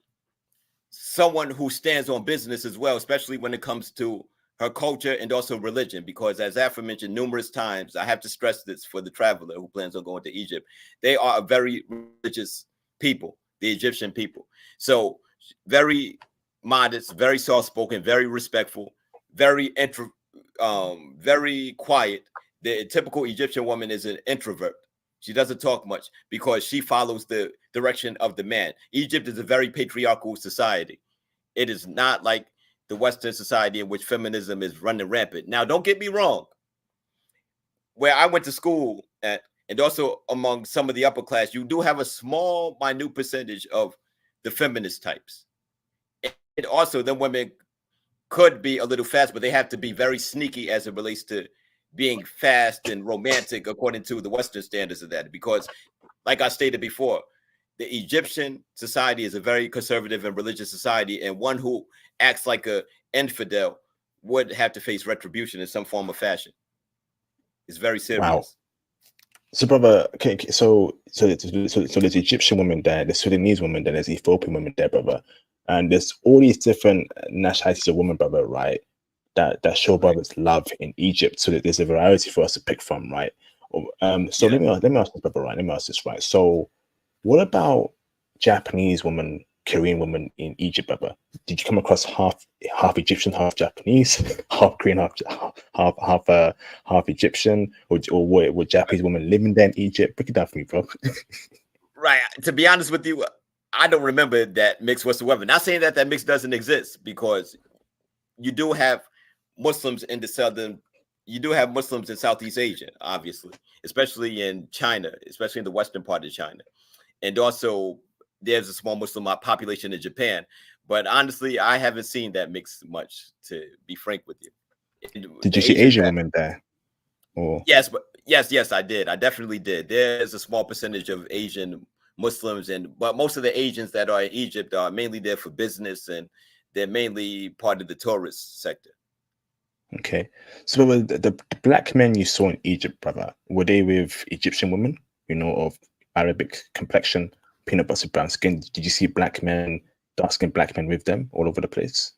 someone who stands on business as well, especially when it comes to her culture and also religion, because as aforementioned numerous times, I have to stress this for the traveler who plans on going to Egypt, they are a very religious people, the Egyptian people. So very modest, very soft-spoken, very respectful, very quiet. The typical Egyptian woman is an introvert. She doesn't talk much because she follows the direction of the man. Egypt is a very patriarchal society. It is not like the Western society in which feminism is running rampant. Now, don't get me wrong. Where I went to school at, and also among some of the upper class, you do have a small, minute percentage of the feminist types. And also, the women could be a little fast, but they have to be very sneaky as it relates to being fast and romantic according to the Western standards of that. Because, like I stated before, the Egyptian society is a very conservative and religious society, and one who acts like an infidel would have to face retribution in some form or fashion. It's very serious. Wow. So, brother, okay, so there's Egyptian women there, there's Sudanese women there, there's Ethiopian women there, brother, and there's all these different nationalities of women, brother, right? That show brothers love in Egypt, so that there's a variety for us to pick from, right? So let me ask this, brother, right? Let me ask this, right? So, what about Japanese women, Korean women in Egypt, brother? Did you come across half Egyptian, half Japanese, half Korean, half Egyptian, or were Japanese women living there in Egypt? Break it down for me, bro. Right. To be honest with you, I don't remember that mix whatsoever. Not saying that mix doesn't exist, because you do have Muslims in the southern. You do have Muslims in Southeast Asia, obviously, especially in China, especially in the western part of China. And also, there's a small Muslim population in Japan. But honestly, I haven't seen that mix much, to be frank with you. Did you see Asian women there? Or? Yes, I did. I definitely did. There's a small percentage of Asian Muslims, but most of the Asians that are in Egypt are mainly there for business, and they're mainly part of the tourist sector. Okay. So the black men you saw in Egypt, brother, were they with Egyptian women, of Arabic complexion, peanut butter brown skin? Did you see black men, dark-skinned black men with them all over the place?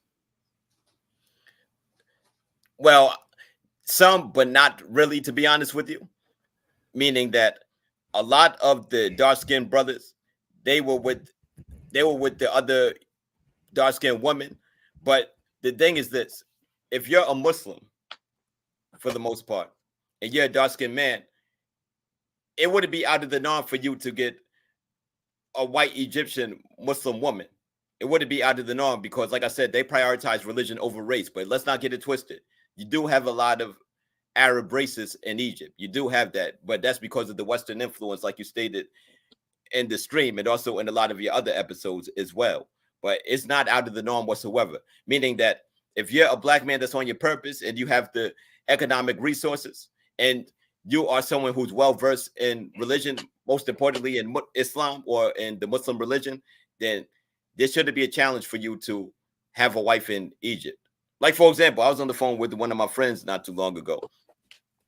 Well, some, but not really, to be honest with you. Meaning that a lot of the dark-skinned brothers, they were with the other dark-skinned women. But the thing is this: if you're a Muslim, for the most part, and you're a dark-skinned man, it wouldn't be out of the norm for you to get a white Egyptian Muslim woman. It wouldn't be out of the norm because, like I said, they prioritize religion over race. But let's not get it twisted. You do have a lot of Arab races in Egypt. You do have that, but that's because of the Western influence, like you stated in the stream, and also in a lot of your other episodes as well. But it's not out of the norm whatsoever, meaning that if you're a black man that's on your purpose and you have the economic resources and you are someone who's well-versed in religion, most importantly in Islam or in the Muslim religion, then there shouldn't be a challenge for you to have a wife in Egypt. Like, for example, I was on the phone with one of my friends not too long ago,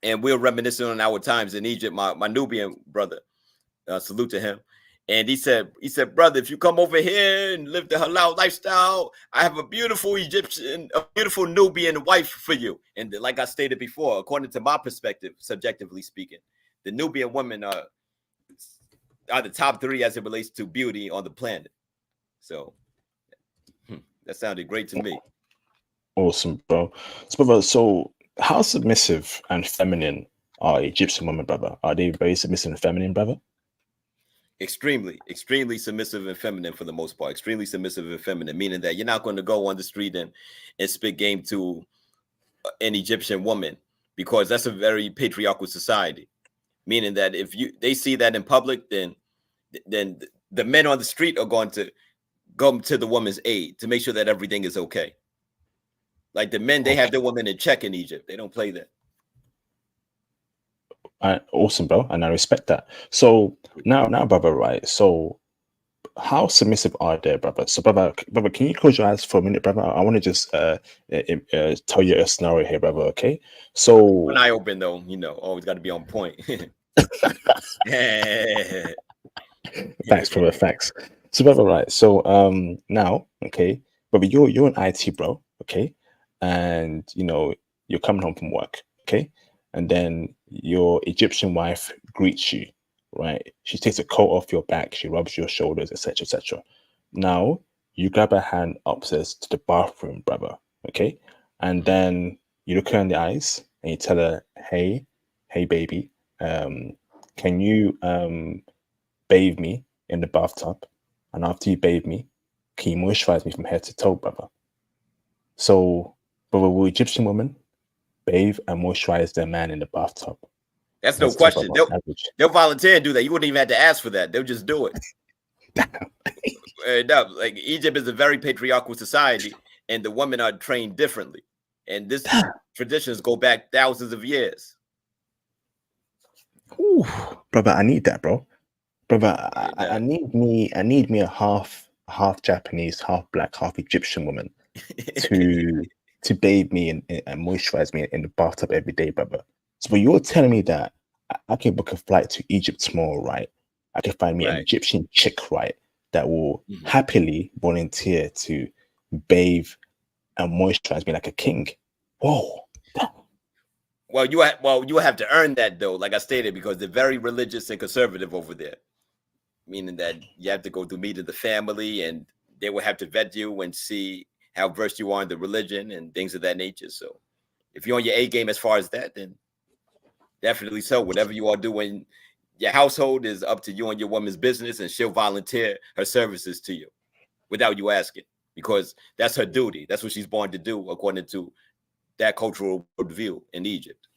and we were reminiscing on our times in Egypt. My Nubian brother, salute to him. And he said, brother, if you come over here and live the halal lifestyle, I have a beautiful Nubian wife for you. And like I stated before, according to my perspective, subjectively speaking, the Nubian women are the top 3 as it relates to beauty on the planet. So that sounded great to me. Awesome, bro. So how submissive and feminine are Egyptian women, brother? Are they very submissive and feminine, brother? Extremely submissive and feminine for the most part. Extremely submissive and feminine, meaning that you're not going to go on the street and spit game to an Egyptian woman, because that's a very patriarchal society. Meaning that if they see that in public, then the men on the street are going to go to the woman's aid to make sure that everything is okay. Like the men, they have their women in check in Egypt. They don't play that. Awesome, bro, and I respect that. So now, brother, right? So how submissive are they, brother? So, brother, can you close your eyes for a minute, brother? I want to just tell you a scenario here, brother. Okay, so One eye open, though. Always got to be on point. thanks, brother. Thanks. So, brother, right? So, now, okay, brother, you're an IT bro, okay, and you're coming home from work, okay, and then your Egyptian wife greets you, right? She takes a coat off your back, she rubs your shoulders, etc., etc. Now you grab her hand upstairs to the bathroom, brother, okay, and then you look her in the eyes and you tell her, "Hey, baby, can you bathe me in the bathtub, and after you bathe me, can you moisturize me from head to toe, brother?" So, brother, will Egyptian women bathe and moisturize their man in the bathtub? That's no question. They'll volunteer and do that. You wouldn't even have to ask for that. They'll just do it. No, like Egypt is a very patriarchal society, and the women are trained differently. And this traditions go back thousands of years. Ooh, brother, I need that, bro. Brother, I need me a half Japanese, half black, half Egyptian woman to bathe me and moisturize me in the bathtub every day, brother. So, but you're telling me that I can book a flight to Egypt tomorrow, right? I can find me an Egyptian chick, right, that will happily volunteer to bathe and moisturize me like a king. Whoa. Well, you have to earn that, though, like I stated, because they're very religious and conservative over there, meaning that you have to go through meet of the family, and they will have to vet you and see how versed you are in the religion and things of that nature. So if you're on your A game as far as that, then definitely so. Whatever you are doing, your household is up to you and your woman's business, and she'll volunteer her services to you without you asking, because that's her duty. That's what she's born to do, according to that cultural worldview in Egypt.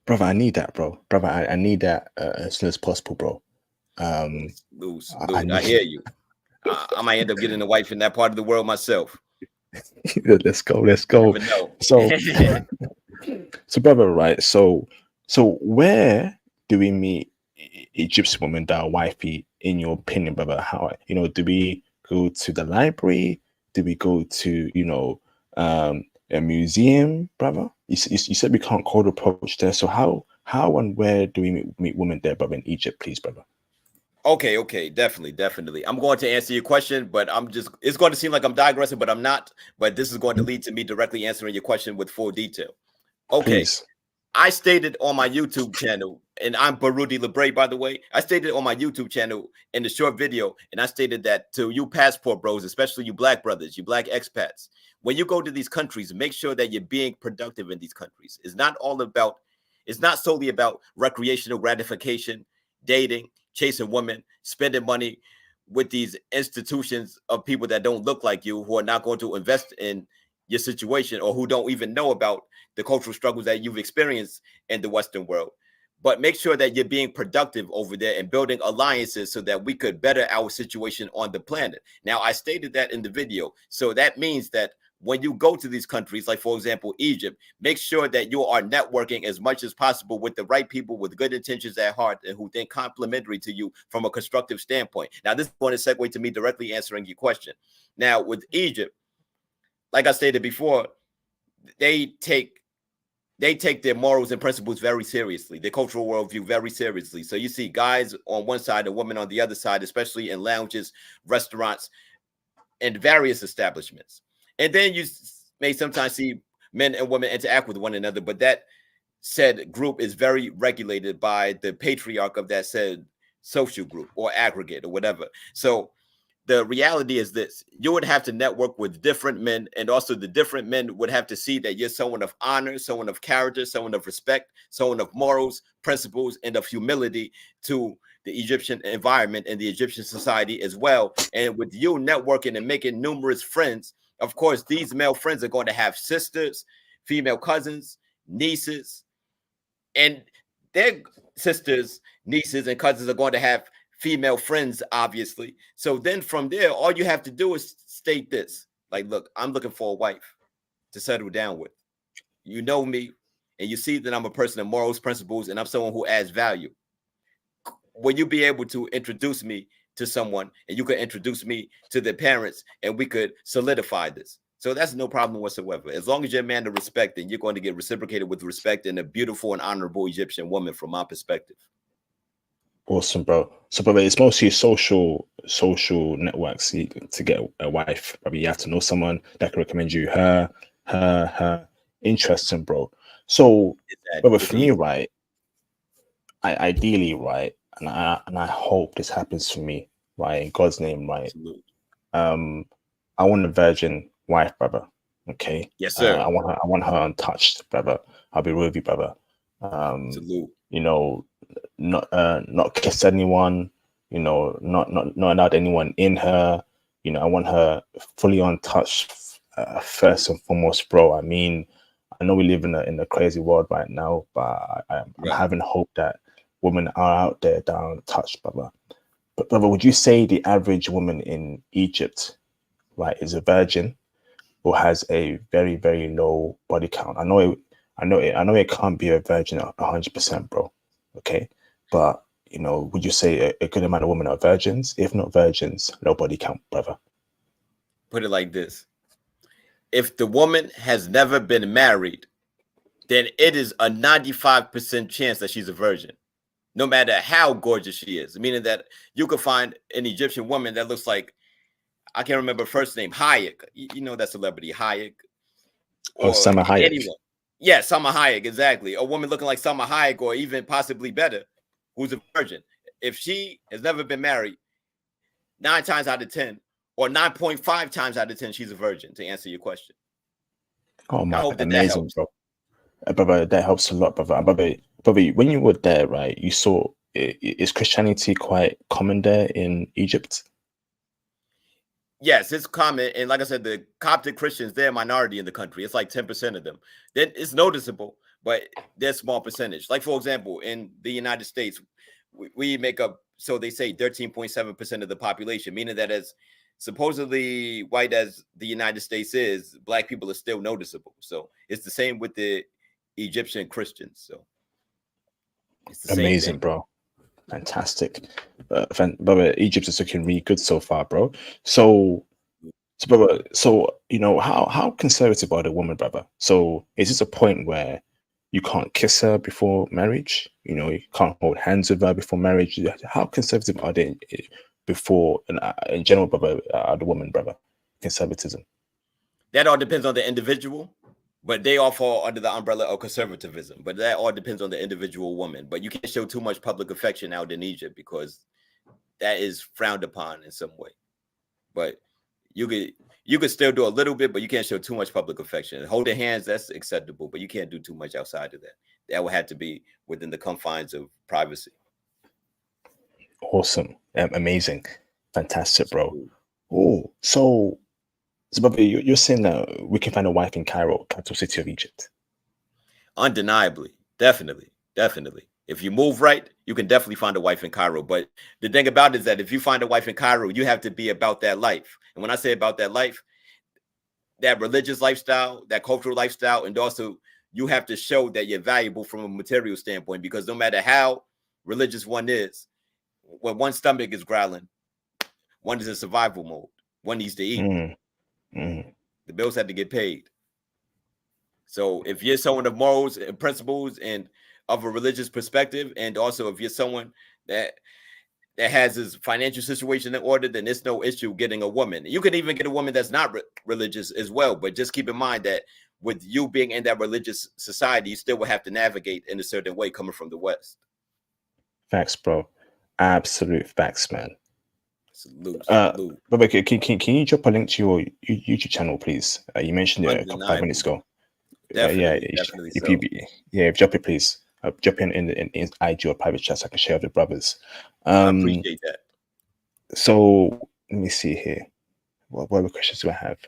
Brother, I need that, bro. Brother, I need that as soon as possible, bro. Lose. I hear you. I might end up getting a wife in that part of the world myself. Let's go. So, so brother, right? So where do we meet Egyptian women that are wifey, in your opinion, brother? How, do we go to the library? Do we go to a museum, brother? You said we can't cold approach there. So how and where do we meet women there, brother, in Egypt, please, brother? Okay, definitely. I'm going to answer your question, but it's going to seem like I'm digressing, but I'm not. But this is going to lead to me directly answering your question with full detail. Okay. Please. I stated on my YouTube channel, and I'm Barudi Lebre, by the way. I stated on my YouTube channel in the short video, and I stated that to you passport bros, especially you black brothers, you black expats, when you go to these countries, make sure that you're being productive in these countries. It's not solely about recreational gratification, dating, chasing women, spending money with these institutions of people that don't look like you, who are not going to invest in your situation, or who don't even know about the cultural struggles that you've experienced in the Western world. But make sure that you're being productive over there and building alliances so that we could better our situation on the planet. Now, I stated that in the video. So that means that when you go to these countries, like, for example, Egypt, make sure that you are networking as much as possible with the right people with good intentions at heart, and who think complementary to you from a constructive standpoint. Now, this is going to segue to me directly answering your question. Now, with Egypt, like I stated before, they take their morals and principles very seriously, their cultural worldview very seriously. So you see guys on one side and women on the other side, especially in lounges, restaurants, and various establishments. And then you may sometimes see men and women interact with one another, but that said group is very regulated by the patriarch of that said social group or aggregate or whatever. So the reality is this: you would have to network with different men, and also the different men would have to see that you're someone of honor, someone of character, someone of respect, someone of morals, principles, and of humility to the Egyptian environment and the Egyptian society as well. And with you networking and making numerous friends, of course, these male friends are going to have sisters, female cousins, nieces, and their sisters, nieces, and cousins are going to have female friends, obviously. So then from there, all you have to do is state this: like, look, I'm looking for a wife. to settle down with. You know me, and you see that I'm a person of morals, principles, and I'm someone who adds value. Will you be able to introduce me to someone, and you could introduce me to their parents, and we could solidify this? So that's no problem whatsoever. As long as you're a man of respect, then you're going to get reciprocated with respect and a beautiful and honorable Egyptian woman from my perspective. Awesome, bro. So, brother, it's mostly social networks to get a wife. Probably you have to know someone that can recommend you her. Interesting, bro. So, brother, for me, right, ideally, right, and I hope this happens for me, right, in God's name, right. Absolutely. I want a virgin wife, brother. Okay. Yes, sir. I want her untouched, brother. I'll be real with you, brother. Salute. You know, not kiss anyone, you know, not allowed anyone in her. You know, I want her fully untouched, first and foremost, bro. I mean, I know we live in a crazy world right now, but I'm having hope that women are out there that are untouched, brother. But brother, would you say the average woman in Egypt, right, is a virgin or has a very, very low body count? I know it can't be a virgin 100%, bro. Okay, but you know, would you say a good amount of women are virgins? If not virgins, low body count, brother. Put it like this: if the woman has never been married, then it is a 95% chance that she's a virgin, no matter how gorgeous she is. Meaning that you could find an Egyptian woman that looks like, I can't remember her first name, Hayek. You know that celebrity, Hayek. Or Salma Hayek. Anyone. Yeah, Salma Hayek, exactly. A woman looking like Salma Hayek, or even possibly better, who's a virgin. If she has never been married, 9 times out of 10, or 9.5 times out of 10, she's a virgin, to answer your question. Oh my, I hope that amazing, helps. bro. Brother, that helps a lot, brother. Brother, when you were there, right, you saw, is Christianity quite common there in Egypt? Yes, it's common. And like I said, the Coptic Christians, they're a minority in the country. It's like 10% of them. Then it's noticeable, but they're a small percentage. Like, for example, in the United States, we make up, so they say 13.7% of the population, meaning that as supposedly white as the United States is, Black people are still noticeable. So it's the same with the Egyptian Christians. So it's the Amazing, same thing. bro. Fantastic. Brother, Egypt is looking really good so far, bro. So brother, so you know, how conservative are the women, brother? So is this a point where you can't kiss her before marriage? You know, you can't hold hands with her before marriage. How conservative are they before, in general, brother, are the women, brother? Conservatism. That all depends on the individual, but they all fall under the umbrella of conservatism. But that all depends on the individual woman. But you can't show too much public affection out in Egypt because that is frowned upon in some way. But you could still do a little bit, but you can't show too much public affection. Holding hands, that's acceptable, but you can't do too much outside of that. That would have to be within the confines of privacy. Awesome. Amazing. Fantastic, bro. Oh, so brother, you're saying that we can find a wife in Cairo, capital city of Egypt? Undeniably. Definitely. If you move right, you can definitely find a wife in Cairo. But the thing about it is that if you find a wife in Cairo, you have to be about that life. And when I say about that life, that religious lifestyle, that cultural lifestyle, and also you have to show that you're valuable from a material standpoint, because no matter how religious one is, when one stomach is growling, one is in survival mode. One needs to eat. The bills have to get paid. So if you're someone of morals and principles and of a religious perspective, and also if you're someone that has his financial situation in order, then it's no issue getting a woman. You can even get a woman that's not religious as well. But just keep in mind that with you being in that religious society, you still will have to navigate in a certain way coming from the West. Facts, bro. Absolute facts, man. Salute. But can you drop a link to your YouTube channel, please? You mentioned it a couple 5 minutes ago. Definitely, if drop it, please. Drop it in IG or private chat so I can share with the brothers. I appreciate that. So let me see here. What other questions do I have?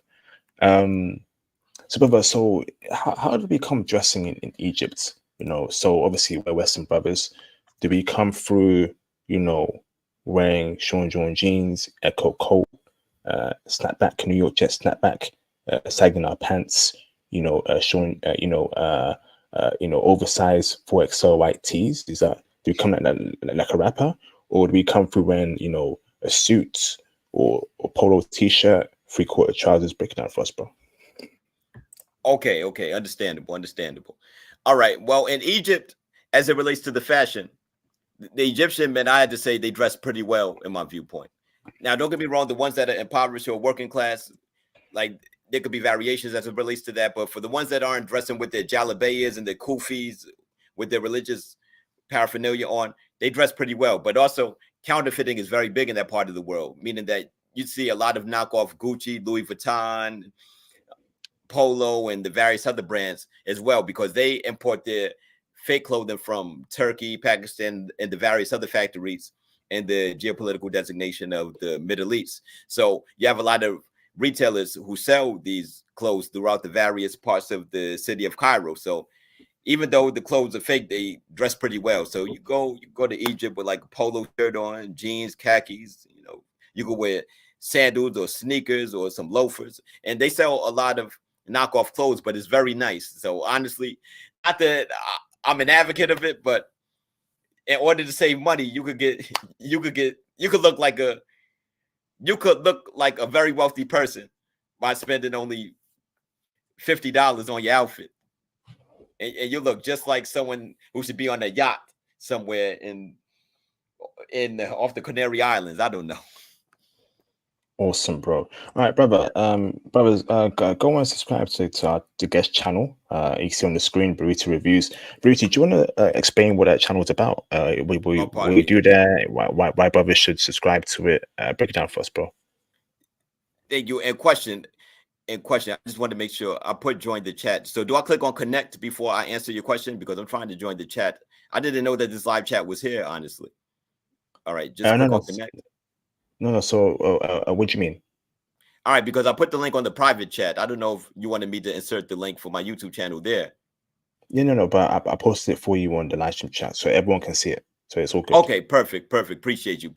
So brother, so how did we come dressing in Egypt? You know, so obviously we're Western brothers. Did we come through, you know, wearing Sean John jeans, Echo coat, snapback, New York Jet snapback, sagging our pants, showing oversized 4XL white tees? Is that, do we come like a rapper, or do we come through wearing a suit or polo t-shirt, 3/4 trousers? Break it down for us, bro. Okay, understandable. All right. Well, in Egypt, as it relates to the fashion, the Egyptian men, I had to say, they dress pretty well in my viewpoint. Now, don't get me wrong, the ones that are impoverished or working class, like, there could be variations as it relates to that. But for the ones that aren't dressing with their jalabeyas and their kufis, with their religious paraphernalia on, they dress pretty well. But also, counterfeiting is very big in that part of the world, meaning that you see a lot of knockoff Gucci, Louis Vuitton, Polo, and the various other brands as well, because they import their fake clothing from Turkey, Pakistan, and the various other factories in the geopolitical designation of the Middle East. So you have a lot of retailers who sell these clothes throughout the various parts of the city of Cairo. So even though the clothes are fake, they dress pretty well. So you go to Egypt with like a polo shirt on, jeans, khakis, you could wear sandals or sneakers or some loafers, and they sell a lot of knockoff clothes, but it's very nice. So honestly, not that I'm an advocate of it, but in order to save money, you could look like a very wealthy person by spending only $50 on your outfit, and you look just like someone who should be on a yacht somewhere in off the Canary Islands. I don't know. Awesome, bro. All right, brother. Brothers, go and subscribe to our guest channel. You see on the screen, Baruti Reviews. Baruti, do you want to explain what that channel is about? What we do there? Why brothers should subscribe to it? Break it down for us, bro. Thank you. And question, I just want to make sure I put join the chat. So do I click on connect before I answer your question? Because I'm trying to join the chat. I didn't know that this live chat was here, honestly. All right, just click on connect. No. So, what do you mean? All right, because I put the link on the private chat. I don't know if you wanted me to insert the link for my YouTube channel there. Yeah, no. But I posted it for you on the live stream chat, so everyone can see it. So it's all good. Okay, perfect. Appreciate you.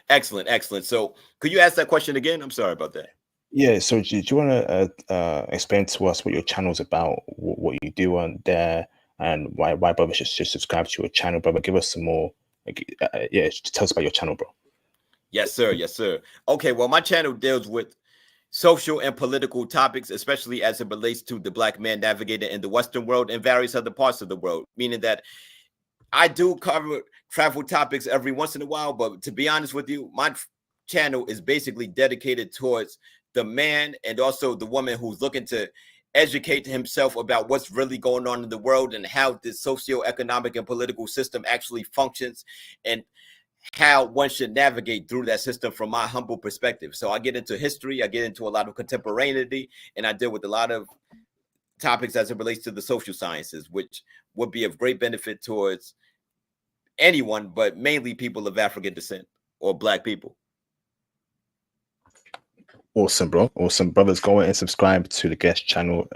Excellent. So, could you ask that question again? I'm sorry about that. Yeah. So, do you want to explain to us what your channel's about, what you do on there, and why brothers should subscribe to your channel, brother? Give us some more. Tell us about your channel, bro. Yes, sir. Okay, well, my channel deals with social and political topics, especially as it relates to the Black man navigating in the Western world and various other parts of the world, meaning that I do cover travel topics every once in a while, but to be honest with you, my channel is basically dedicated towards the man and also the woman who's looking to educate himself about what's really going on in the world and how the socioeconomic and political system actually functions, and how one should navigate through that system from my humble perspective. So I get into history, I get into a lot of contemporaneity, and I deal with a lot of topics as it relates to the social sciences, which would be of great benefit towards anyone, but mainly people of African descent or Black people. Awesome, bro. Awesome. Brothers, go and subscribe to the guest channel,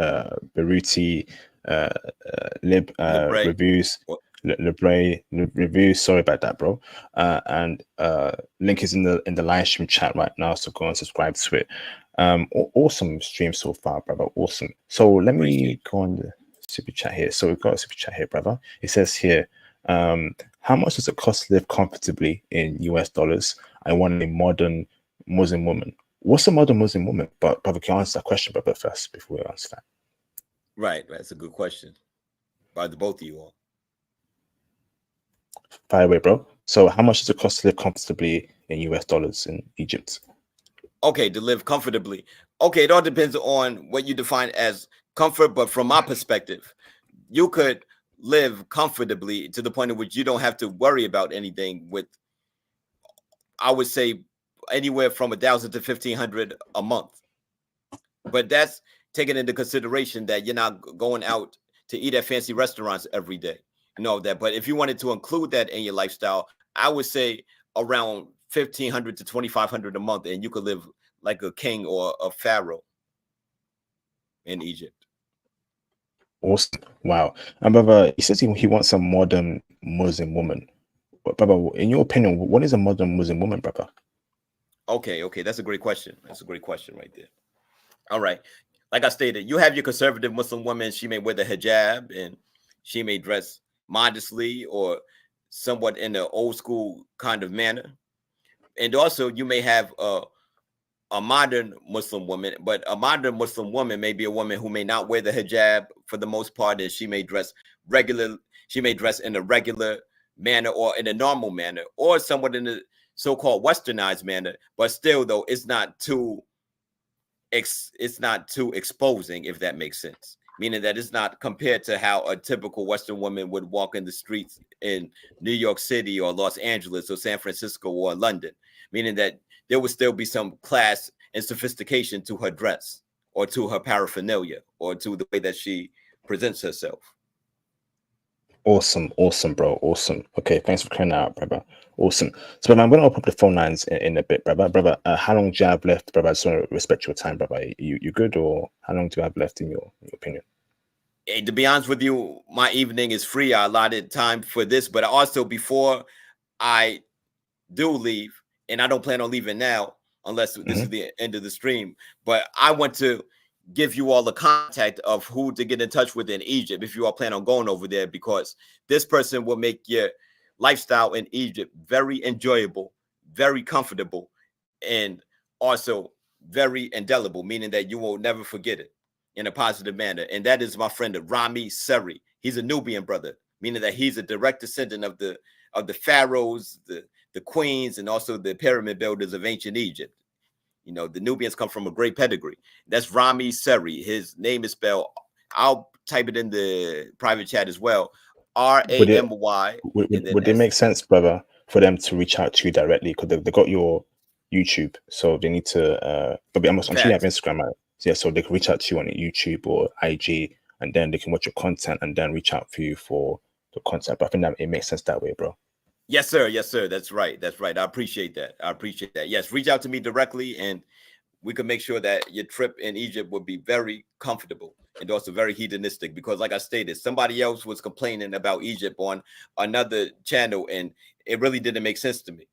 Baruti Reviews. Lebre reviews. Sorry about that, bro. And link is in the live stream chat right now, so go and subscribe to it. Awesome stream so far, brother. Awesome. So let me go on the super chat here. So we've got a super chat here, brother. It says here, how much does it cost to live comfortably in US dollars? I want a modern Muslim woman. What's a modern Muslim woman? But brother, can you answer that question, brother, first before we answer that? Right. That's a good question by the both of you all. Fire away, bro. So how much does it cost to live comfortably in US dollars in Egypt? Okay, to live comfortably. Okay, it all depends on what you define as comfort, but from my perspective, you could live comfortably to the point in which you don't have to worry about anything with, I would say, anywhere from $1,000 to $1,500 a month. But that's taking into consideration that you're not going out to eat at fancy restaurants every day. That. But if you wanted to include that in your lifestyle, I would say around $1,500 to $2,500 a month, and you could live like a king or a pharaoh in Egypt. Awesome. Wow. And brother, he says he wants a modern Muslim woman. But brother, in your opinion, what is a modern Muslim woman, brother? Okay. That's a great question. That's a great question right there. All right. like I stated, you have your conservative Muslim woman. She may wear the hijab and she may dress modestly or somewhat in an old school kind of manner. And also you may have a modern Muslim woman, but a modern Muslim woman may be a woman who may not wear the hijab for the most part, and she may dress regular. She may dress in a regular manner or in a normal manner, or somewhat in a so-called westernized manner. But still, though, it's not too exposing, if that makes sense. Meaning that it's not compared to how a typical Western woman would walk in the streets in New York City or Los Angeles or San Francisco or London. Meaning that there would still be some class and sophistication to her dress or to her paraphernalia or to the way that she presents herself. Awesome, bro. Awesome. Okay, thanks for clearing that out, brother. Awesome. So, brother, I'm going to open up the phone lines in a bit, brother. How long do you have left, brother? I just want to respect your time, brother. You good, or how long do you have left in your opinion? Hey, to be honest with you, my evening is free. I allotted time for this, but also before I do leave, and I don't plan on leaving now unless this is the end of the stream, but I want to give you all the contact of who to get in touch with in Egypt if you all plan on going over there, because this person will make your lifestyle in Egypt very enjoyable, very comfortable, and also very indelible, meaning that you will never forget it in a positive manner. And that is my friend Rami Seri. He's a Nubian brother, meaning that he's a direct descendant of the pharaohs, the queens, and also the pyramid builders of ancient Egypt. You know, the Nubians come from a great pedigree. That's Rami Seri. His name is spelled, I'll type it in the private chat as well, R-A-M-Y. Would it make sense, brother, for them to reach out to you directly? Because they got your YouTube, so they need to, I'm sure you have Instagram, right? Yeah, so they can reach out to you on YouTube or IG, and then they can watch your content and then reach out for you for the content. But I think that it makes sense that way, bro. Yes, sir. Yes, sir. That's right. That's right. I appreciate that. Yes, reach out to me directly, and we can make sure that your trip in Egypt would be very comfortable and also very hedonistic. Because, like I stated, somebody else was complaining about Egypt on another channel, and it really didn't make sense to me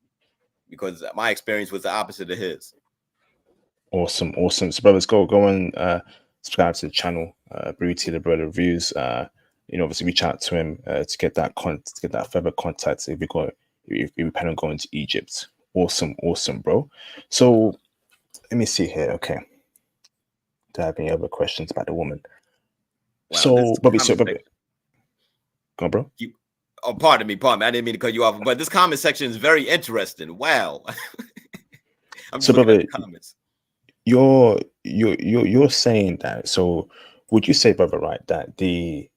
because my experience was the opposite of his. Awesome. So, brothers, go and subscribe to the channel, Bruty the Brother Reviews. Obviously reach out to him to get that further contact if you plan on going to Egypt. Awesome, bro. So let me see here. Okay, do I have any other questions about the woman? Wow, so Bobby, go on, bro. Pardon me. I didn't mean to cut you off, but this comment section is very interesting. Wow. I'm just looking at the comments. You're saying that. So would you say, brother, right, that the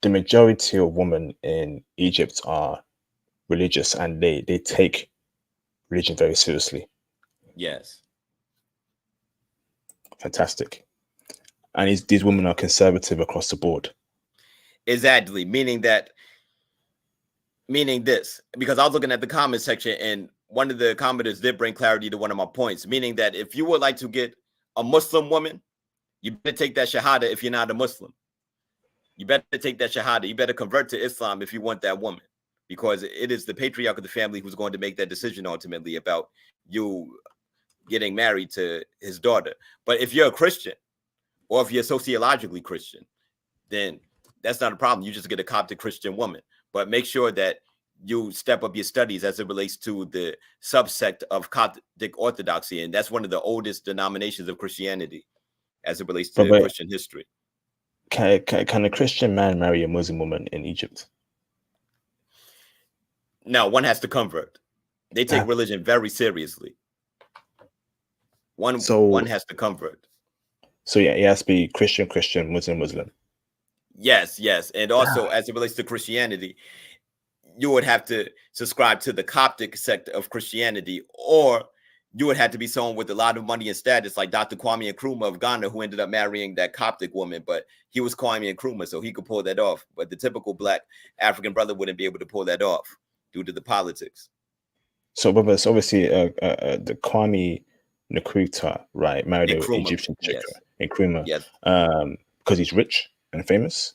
majority of women in Egypt are religious and they take religion very seriously? Yes. Fantastic. And these women are conservative across the board. Exactly. Meaning this, because I was looking at the comment section and one of the commenters did bring clarity to one of my points, meaning that if you would like to get a Muslim woman, you better take that Shahada if you're not a Muslim. You better take that Shahada. You better convert to Islam if you want that woman, because it is the patriarch of the family who's going to make that decision ultimately about you getting married to his daughter. But if you're a Christian, or if you're sociologically Christian, then that's not a problem. You just get a Coptic Christian woman. But make sure that you step up your studies as it relates to the subsect of Coptic Orthodoxy. And that's one of the oldest denominations of Christianity as it relates to Christian history. Can a Christian man marry a Muslim woman in Egypt? No, one has to convert. They take religion very seriously. One has to convert. So yeah, it has to be Christian, Muslim. Yes. And also as it relates to Christianity, you would have to subscribe to the Coptic sect of Christianity, or you would have to be someone with a lot of money and status, like Dr. Kwame Nkrumah of Ghana, who ended up marrying that Coptic woman, but he was Kwame Nkrumah, so he could pull that off. But the typical Black African brother wouldn't be able to pull that off due to the politics. So, brother, it's obviously the Kwame Nkrumah, right, married an Egyptian chick, Nkrumah, yes, because he's rich and famous.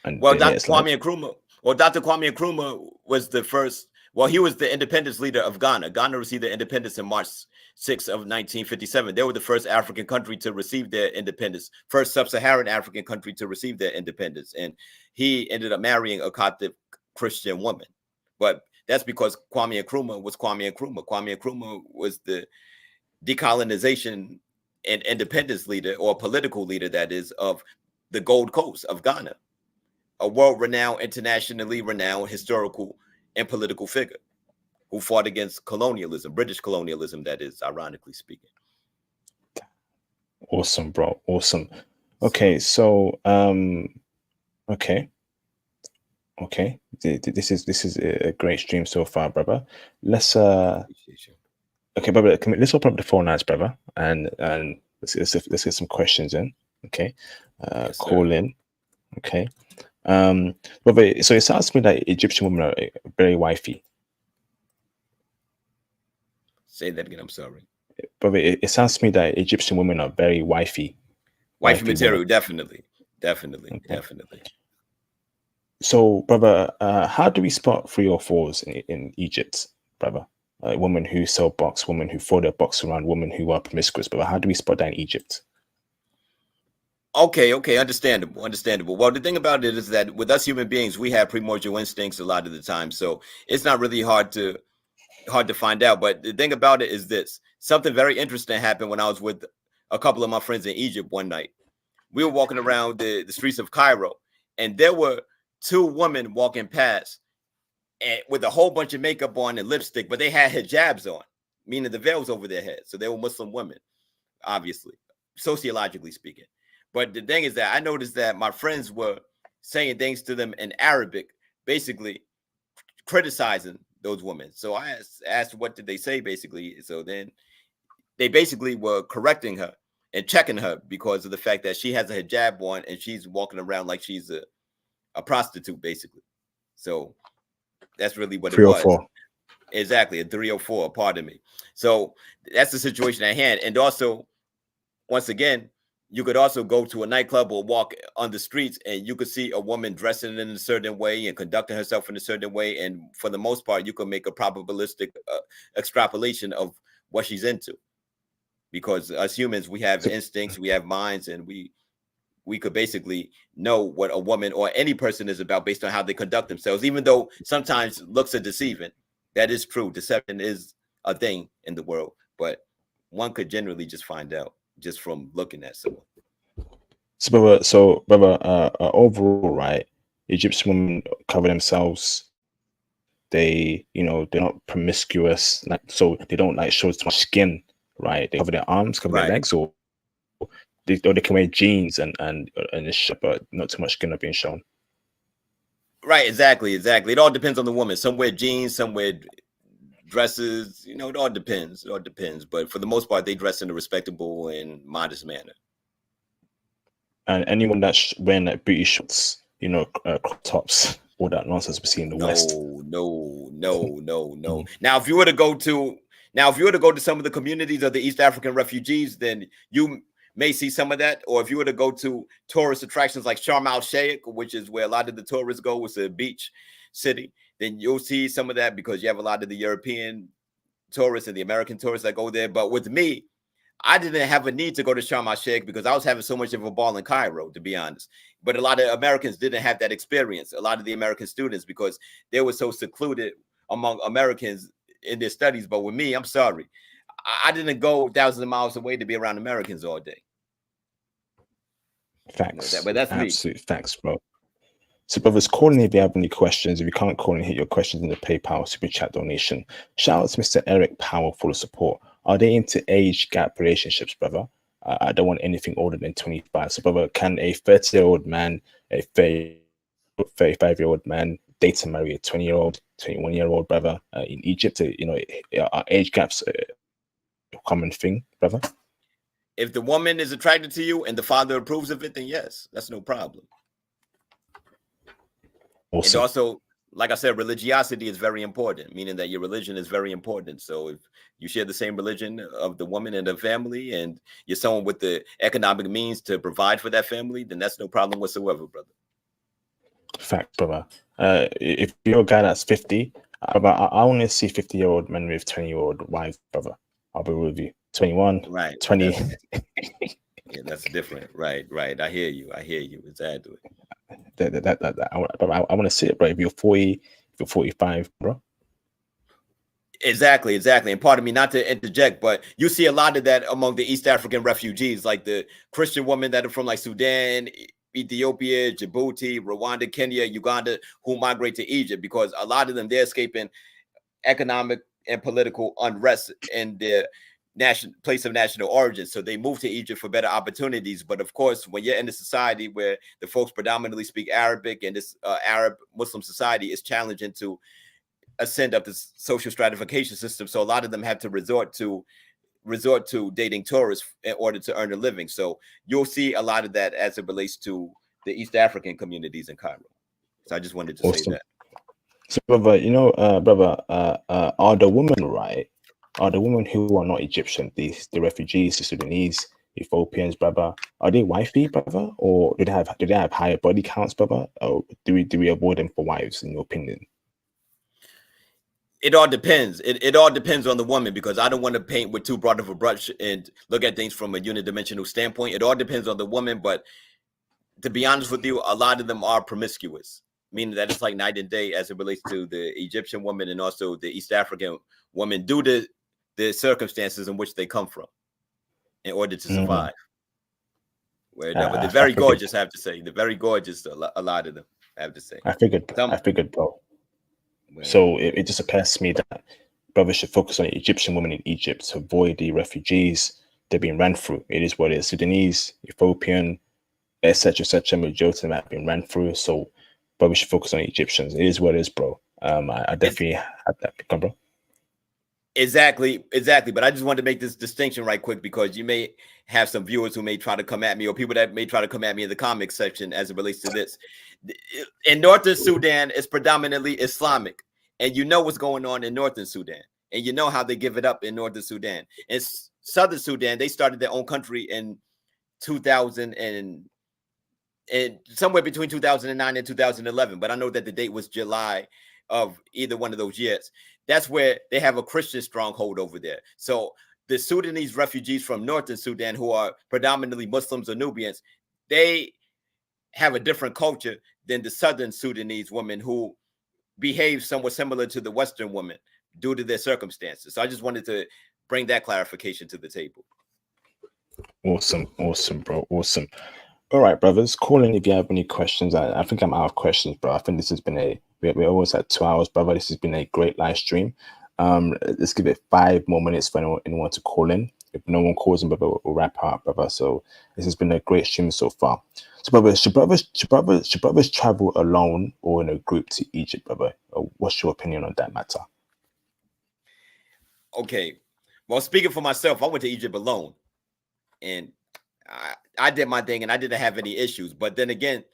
And Dr. Kwame Nkrumah was the first Well, he was the independence leader of Ghana. Ghana received their independence in March 6 of 1957. They were the first African country to receive their independence, first sub-Saharan African country to receive their independence. And he ended up marrying a Coptic Christian woman. But that's because Kwame Nkrumah was Kwame Nkrumah. Kwame Nkrumah was the decolonization and independence leader, or political leader, that is, of the Gold Coast of Ghana, a world-renowned, internationally renowned historical and political figure who fought against colonialism, British colonialism, that is, ironically speaking. Awesome, bro. Awesome. Okay, so okay. This is a great stream so far, brother. Let's okay, brother. Let's open up the phone lines, brother, and let's get some questions in. Okay, Yes, call in. Okay, brother. So it sounds to me that Egyptian women are very wifey. Say that again. I'm sorry. Brother, it sounds to me that Egyptian women are very wifey. Wifey material, women. definitely. Okay. So, brother, how do we spot 3 or 4s in Egypt, brother? Women who sell box, women who throw their box around, women who are promiscuous, brother. How do we spot that in Egypt? Okay, understandable. Well, the thing about it is that with us human beings, we have primordial instincts a lot of the time, so it's not really hard to find out. But the thing about it is this: something very interesting happened when I was with a couple of my friends in Egypt one night. We were walking around the streets of Cairo, and there were 2 women walking past, and with a whole bunch of makeup on and lipstick, but they had hijabs on, meaning the veils over their heads. So they were Muslim women, obviously, sociologically speaking. But the thing is that I noticed that my friends were saying things to them in Arabic, basically criticizing those women. So I asked what did they say, basically. So then they basically were correcting her and checking her because of the fact that she has a hijab on and she's walking around like she's a prostitute, basically. So that's really what 3 it or was. 4. Exactly, a 304, pardon me. So that's the situation at hand. And also, once again, you could also go to a nightclub or walk on the streets and you could see a woman dressing in a certain way and conducting herself in a certain way. And for the most part, you can make a probabilistic extrapolation of what she's into. Because as humans, we have instincts, we have minds, and we could basically know what a woman or any person is about based on how they conduct themselves, even though sometimes looks are deceiving. That is true. Deception is a thing in the world, but one could generally just find out just from looking at someone. So brother, overall, right, Egyptian women cover themselves. They're not promiscuous, like, so they don't like show too much skin, right? They cover their arms, cover their legs, or they can wear jeans and a shirt, but not too much skin are being shown. Right, exactly. It all depends on the woman. Some wear jeans, some wear dresses. It all depends. But for the most part, they dress in a respectable and modest manner. And anyone that's wearing like booty shorts, crop tops, all that nonsense we see in the West. No. Now, if you were to go to some of the communities of the East African refugees, then you may see some of that. Or if you were to go to tourist attractions like Sharm el-Sheikh, which is where a lot of the tourists go, it's a beach city, then you'll see some of that because you have a lot of the European tourists and the American tourists that go there. But with me, I didn't have a need to go to Sharm el-Sheikh because I was having so much of a ball in Cairo, to be honest. But a lot of Americans didn't have that experience. A lot of the American students, because they were so secluded among Americans in their studies. But with me, I'm sorry, I didn't go thousands of miles away to be around Americans all day. Facts. But that's absolute me. Facts, bro. So, brothers, call in if you have any questions. If you can't call in, hit your questions in the PayPal Super Chat donation. Shout out to Mr. Eric Powell for the support. Are they into age gap relationships, brother? I don't want anything older than 25. So, brother, can a 30-year-old man, a 35-year-old man date and marry a 20-year-old, 21-year-old brother in Egypt? Are age gaps a common thing, brother? If the woman is attracted to you and the father approves of it, then yes, that's no problem. Awesome. And also, like I said, religiosity is very important, meaning that your religion is very important. So if you share the same religion of the woman and the family, and you're someone with the economic means to provide for that family, then that's no problem whatsoever, brother. Fact, brother. If you're a guy that's 50 But I want to see 50-year-old men with 20-year-old wives, brother. I'll be with you. 21, Right. 20. Yeah, that's different. Right. I hear you. Exactly. I want to see it, bro. If you're 40, if you're 45, bro. Exactly. And pardon me not to interject, but you see a lot of that among the East African refugees, like the Christian women that are from like Sudan, Ethiopia, Djibouti, Rwanda, Kenya, Uganda, who migrate to Egypt, because a lot of them, they're escaping economic and political unrest in their place of national origin. So they move to Egypt for better opportunities. But of course, when you're in a society where the folks predominantly speak Arabic, and this Arab Muslim society is challenging to ascend up the social stratification system, so a lot of them have to resort to dating tourists in order to earn a living. So you'll see a lot of that as it relates to the East African communities in Cairo. So I just wanted to say that. So, brother, are the women right? Are the women who are not Egyptian, the refugees, the Sudanese, Ethiopians, brother, are they wifey, brother, or do they have higher body counts, brother? Or do we avoid them for wives, in your opinion? It all depends. It all depends on the woman, because I don't want to paint with too broad of a brush and look at things from a unidimensional standpoint. It all depends on the woman, but to be honest with you, a lot of them are promiscuous, meaning that it's like night and day as it relates to the Egyptian woman and also the East African woman, due to the circumstances in which they come from in order to survive. But they're very gorgeous, I have to say. They're very gorgeous, a lot of them, I have to say. I figured, bro. So it just occurs to me that brothers should focus on the Egyptian women in Egypt to avoid the refugees they're being ran through. It is what it is. Sudanese, Ethiopian, etc., majority of them have been ran through. So brothers should focus on the Egyptians. It is what it is, bro. I definitely had that. Come, bro. Exactly. But I just wanted to make this distinction right quick, because you may have some viewers who may try to come at me, or people that may try to come at me in the comments section as it relates to this. In Northern Sudan, it's predominantly Islamic, and you know what's going on in Northern Sudan, and you know how they give it up in Northern Sudan. In Southern Sudan, they started their own country in 2000 and somewhere between 2009 and 2011, but I know that the date was July of either one of those years. That's where they have a Christian stronghold over there. So the Sudanese refugees from Northern Sudan, who are predominantly Muslims or Nubians, they have a different culture than the Southern Sudanese women, who behave somewhat similar to the Western women due to their circumstances. So I just wanted to bring that clarification to the table. Awesome, bro. Awesome. All right, brothers, call in if you have any questions. I think I'm out of questions, bro. I think this has been we're almost at 2 hours, brother. This has been a great live stream. Let's give it 5 more minutes for anyone to call in. If no one calls in, brother, we'll wrap up, brother. So this has been a great stream so far. So, brother, should brothers travel alone or in a group to Egypt, brother? What's your opinion on that matter? Okay, well, speaking for myself, I went to Egypt alone, and I did my thing, and I didn't have any issues. But then again,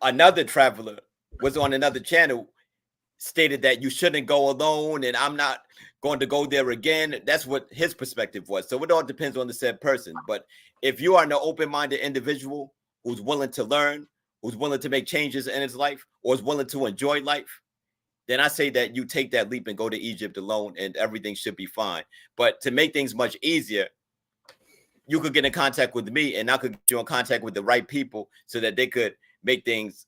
another traveler was on another channel, stated that you shouldn't go alone, and I'm not going to go there again. That's what his perspective was. So it all depends on the said person. But if you are an open-minded individual who's willing to learn, who's willing to make changes in his life, or is willing to enjoy life, then I say that you take that leap and go to Egypt alone, and everything should be fine. But to make things much easier, you could get in contact with me, and I could get you in contact with the right people so that they could make things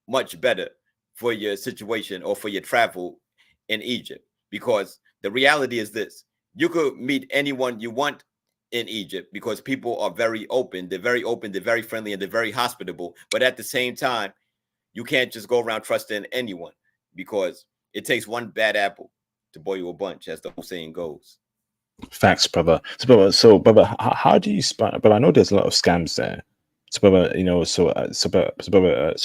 much better for your situation or for your travel in Egypt. Because the reality is this: you could meet anyone you want in Egypt, because people are very open. They're very open, they're very friendly, and they're very hospitable. But at the same time, you can't just go around trusting anyone, because it takes one bad apple to boil you a bunch, as the old saying goes. Facts, brother. So, brother, how do you spot? But I know there's a lot of scams there. So, brother,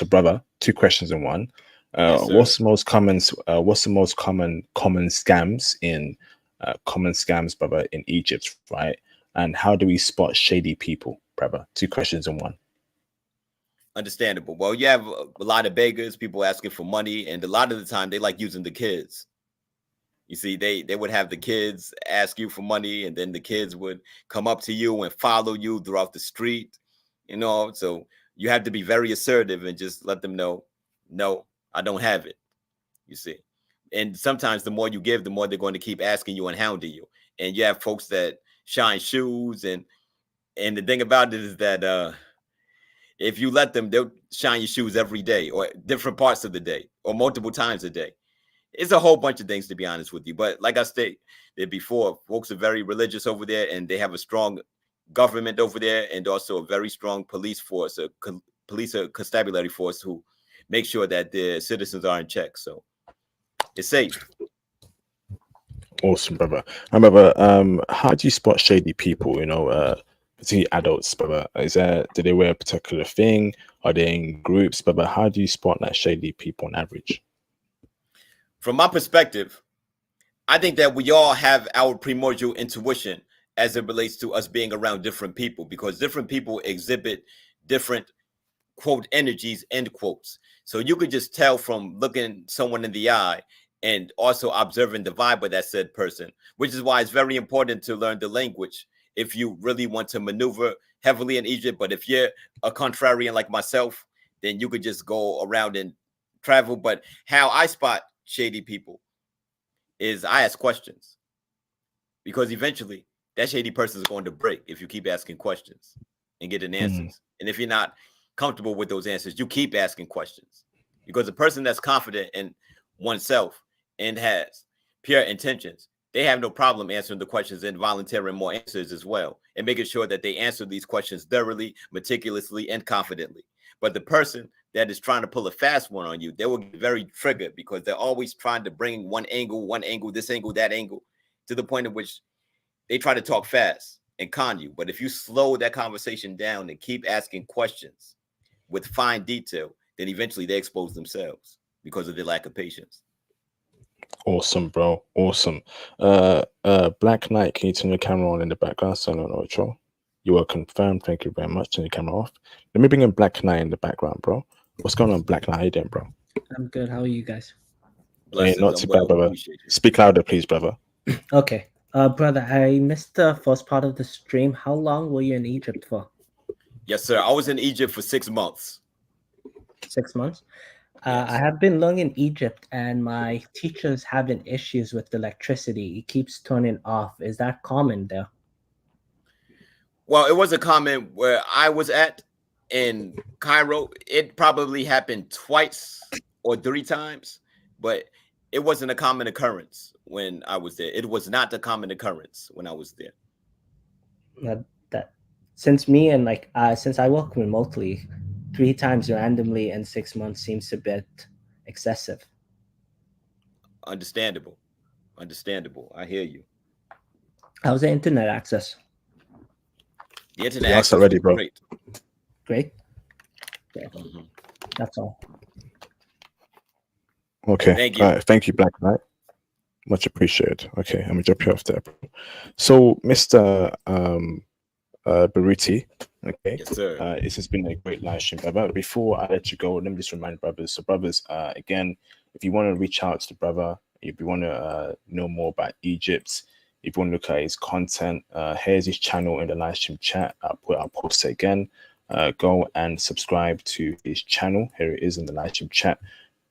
brother, 2 questions in one. Yes, what's the most common? What's the most common scams brother, in Egypt, right? And how do we spot shady people, brother? 2 questions in one. Understandable. Well, you have a lot of beggars, people asking for money, and a lot of the time they like using the kids. You see, they would have the kids ask you for money, and then the kids would come up to you and follow you throughout the street, so you have to be very assertive and just let them know, no, I don't have it, you see. And sometimes the more you give, the more they're going to keep asking you and hounding you. And you have folks that shine shoes, and the thing about it is that if you let them, they'll shine your shoes every day or different parts of the day or multiple times a day. It's a whole bunch of things, to be honest with you. But like I stated before, folks are very religious over there, and they have a strong government over there, and also a very strong police force, a constabulary force who make sure that their citizens are in check. So it's safe. Awesome, brother. And brother, how do you spot shady people? Particularly adults, brother. Do they wear a particular thing? Are they in groups, brother? How do you spot like shady people on average? From my perspective, I think that we all have our primordial intuition as it relates to us being around different people, because different people exhibit different quote energies, end quotes. So you could just tell from looking someone in the eye and also observing the vibe of that said person, which is why it's very important to learn the language if you really want to maneuver heavily in Egypt. But if you're a contrarian like myself, then you could just go around and travel. But how I spot shady people is I ask questions, because eventually that shady person is going to break if you keep asking questions and getting answers. And if you're not comfortable with those answers, you keep asking questions, because a person that's confident in oneself and has pure intentions, they have no problem answering the questions and volunteering more answers as well, and making sure that they answer these questions thoroughly, meticulously, and confidently. But the person that is trying to pull a fast one on you, they will get very triggered, because they're always trying to bring one angle, this angle, that angle, to the point at which they try to talk fast and con you. But if you slow that conversation down and keep asking questions with fine detail, then eventually they expose themselves because of their lack of patience. Awesome, bro. Awesome. Black Knight, can you turn your camera on in the background? So no, Ocho. You are confirmed. Thank you very much. Turn your camera off. Let me bring in Black Knight in the background, bro. What's going on, Black Knight? How you doing, bro? I'm good. How are you guys? Blessings. Not too bad, brother. Speak louder, please, brother. Okay. Brother, I missed the first part of the stream. How long were you in Egypt for? Yes, sir. I was in Egypt for 6 months. 6 months? Yes. I have been learning in Egypt, and my teacher's having issues with the electricity. It keeps turning off. Is that common there? Well, it wasn't common where I was at in Cairo. It probably happened twice or 3 times, but it wasn't a common occurrence when I was there. It was not a common occurrence when I was there. Since I work remotely, 3 times randomly in 6 months seems a bit excessive. Understandable. I hear you. How's the internet access? The internet access already, was bro. Great. Yeah. That's all. Okay. Thank you. All right. Thank you, Black Knight. Much appreciated. Okay, I'm gonna drop you off there. So, Mr. Baruti, okay. Yes, sir. This has been a great live stream, brother. Before I let you go, let me just remind brothers. So, brothers, again, if you want to reach out to the brother, if you want to know more about Egypt, if you want to look at his content, here's his channel in the live stream chat. I'll post it again. Go and subscribe to his channel. Here it is in the live stream chat.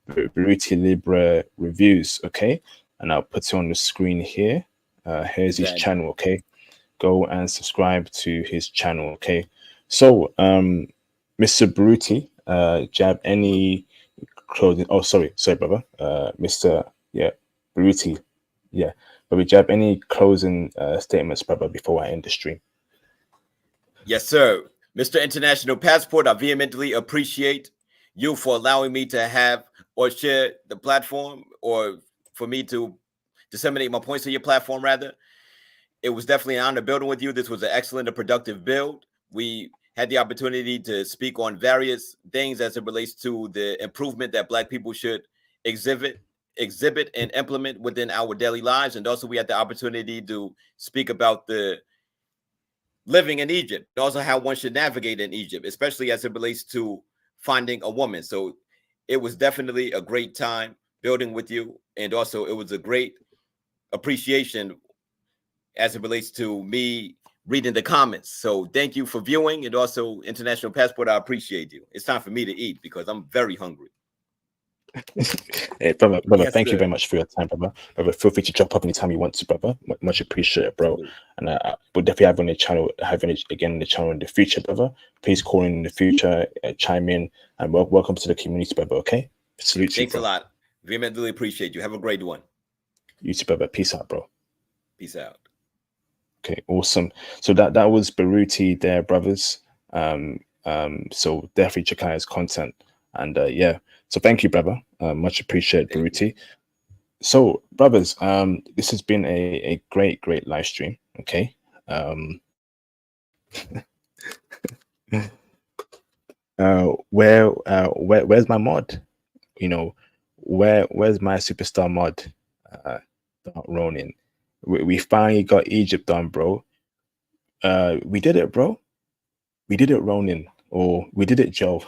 Baruti Libre Reviews, okay? And I'll put it on the screen here. Here's his channel, okay? Go and subscribe to his channel, okay? So, Mr. Baruti, do you have any closing? Oh, sorry, brother. Mr. Baruti, but do you have any closing statements, brother, before I end the stream? Yes, sir. Mr. International Passport, I vehemently appreciate you for allowing me to have or share the platform, or for me to disseminate my points on your platform, rather. It was definitely an honor building with you. This was an excellent and productive build. We had the opportunity to speak on various things as it relates to the improvement that Black people should exhibit and implement within our daily lives. And also we had the opportunity to speak about the living in Egypt, also how one should navigate in Egypt, especially as it relates to finding a woman. So it was definitely a great time building with you. And also it was a great appreciation as it relates to me reading the comments. So thank you for viewing, and also International Passport, I appreciate you. It's time for me to eat because I'm very hungry. Hey, brother, Yes, thank you sir. very much for your time, brother. Brother, feel free to drop up anytime you want to, brother. Much appreciated, bro. Absolutely. And we'll definitely have on the channel, again in the channel in the future, brother. Please call in the future, chime in, and welcome to the community, brother. Okay, salute you, Thanks a bro. lot. Vehemently appreciate you. Have a great one. You too, brother. Peace out, bro. Peace out. Okay, awesome. So that was Baruti there, brothers. So definitely check out his content, and yeah. So thank you, brother. Much appreciated, Thank you. Baruti. So, brothers, this has been a great live stream. Okay. Where's my mod? You know, where's my superstar mod? Dark Ronin. We finally got Egypt done, bro. We did it, bro. We did it, Ronin, or we did it, Joe.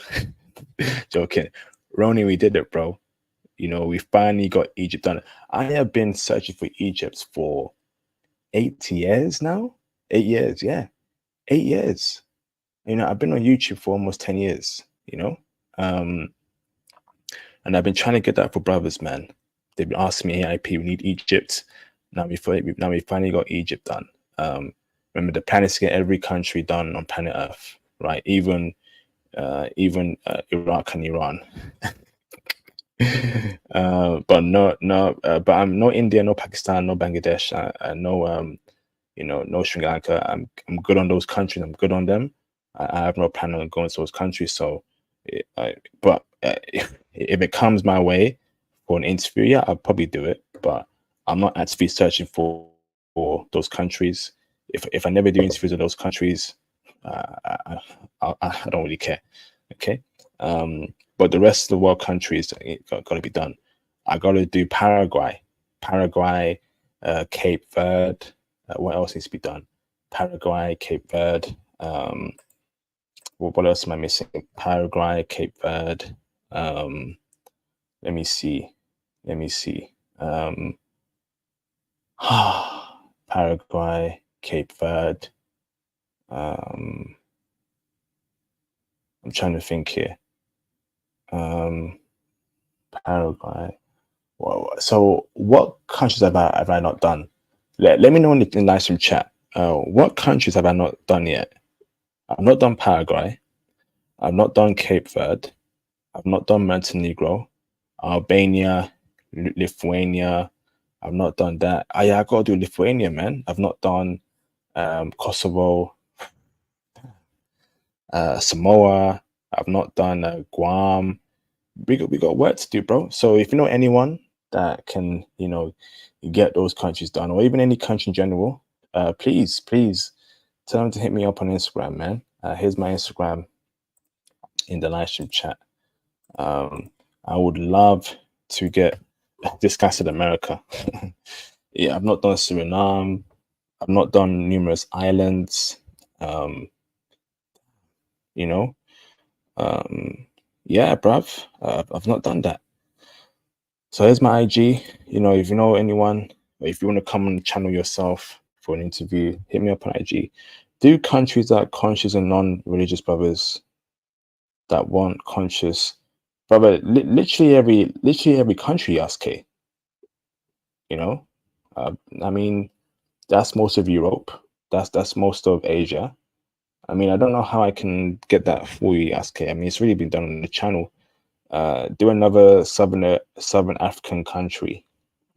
Joking, Ronin. We did it, bro. You know, we finally got Egypt done. I have been searching for Egypt for 8 years now. 8 years, yeah, 8 years. You know, I've been on YouTube for almost 10 years, you know. And I've been trying to get that for brothers, man. They've been asking me, AIP, we need Egypt. Now we finally got Egypt done. Remember, the plan is to get every country done on planet Earth, right? Even Iraq and Iran. But but I'm no India, no Pakistan, no Bangladesh, no no Sri Lanka. I'm good on those countries. I'm good on them. I have no plan on going to those countries. So, but if it comes my way for an interview, yeah, I'll probably do it. But I'm not actively searching for those countries. If I never do interviews in those countries, I don't really care. Okay. But the rest of the world countries got to be done. I got to do Paraguay, Cape Verde. What else needs to be done? Paraguay, Cape Verde. What else am I missing? Paraguay, Cape Verde. Let me see. Paraguay, Cape Verde. I'm trying to think here. Paraguay. Well, so what countries have I not done? Let me know in the live stream chat. What countries have I not done yet? I've not done Paraguay. I've not done Cape Verde. I've not done Montenegro, Albania, Lithuania. I've not done that. Oh, yeah, I gotta do Lithuania, man. I've not done Kosovo, Samoa. I've not done Guam. We got work to do, bro. So if you know anyone that can, get those countries done, or even any country in general, please tell them to hit me up on Instagram, man. Here's my Instagram in the live stream chat. I would love to get this guy to America. Yeah, I've not done Suriname. I've not done numerous islands. Yeah, bruv. I've not done that. So here's my IG. If you know anyone, or if you want to come on the channel yourself for an interview, hit me up on IG. Do countries that are conscious and non-religious brothers that want conscious, brother. Literally every country, SK. I mean, that's most of Europe. That's most of Asia. I mean, I don't know how I can get that for you, SK. I mean, it's really been done on the channel. Do another southern African country.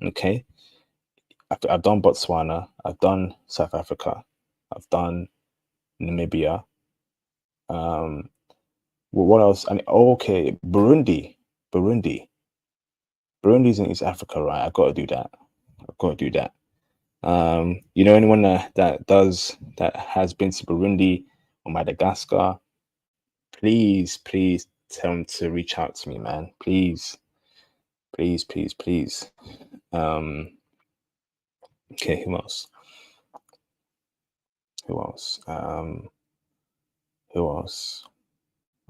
Okay. I've done Botswana. I've done South Africa. I've done Namibia. What else? Okay, Burundi. Burundi's in East Africa, right? I've got to do that. Anyone that has been to Burundi or Madagascar, please tell them to reach out to me, man. Please. Okay, who else?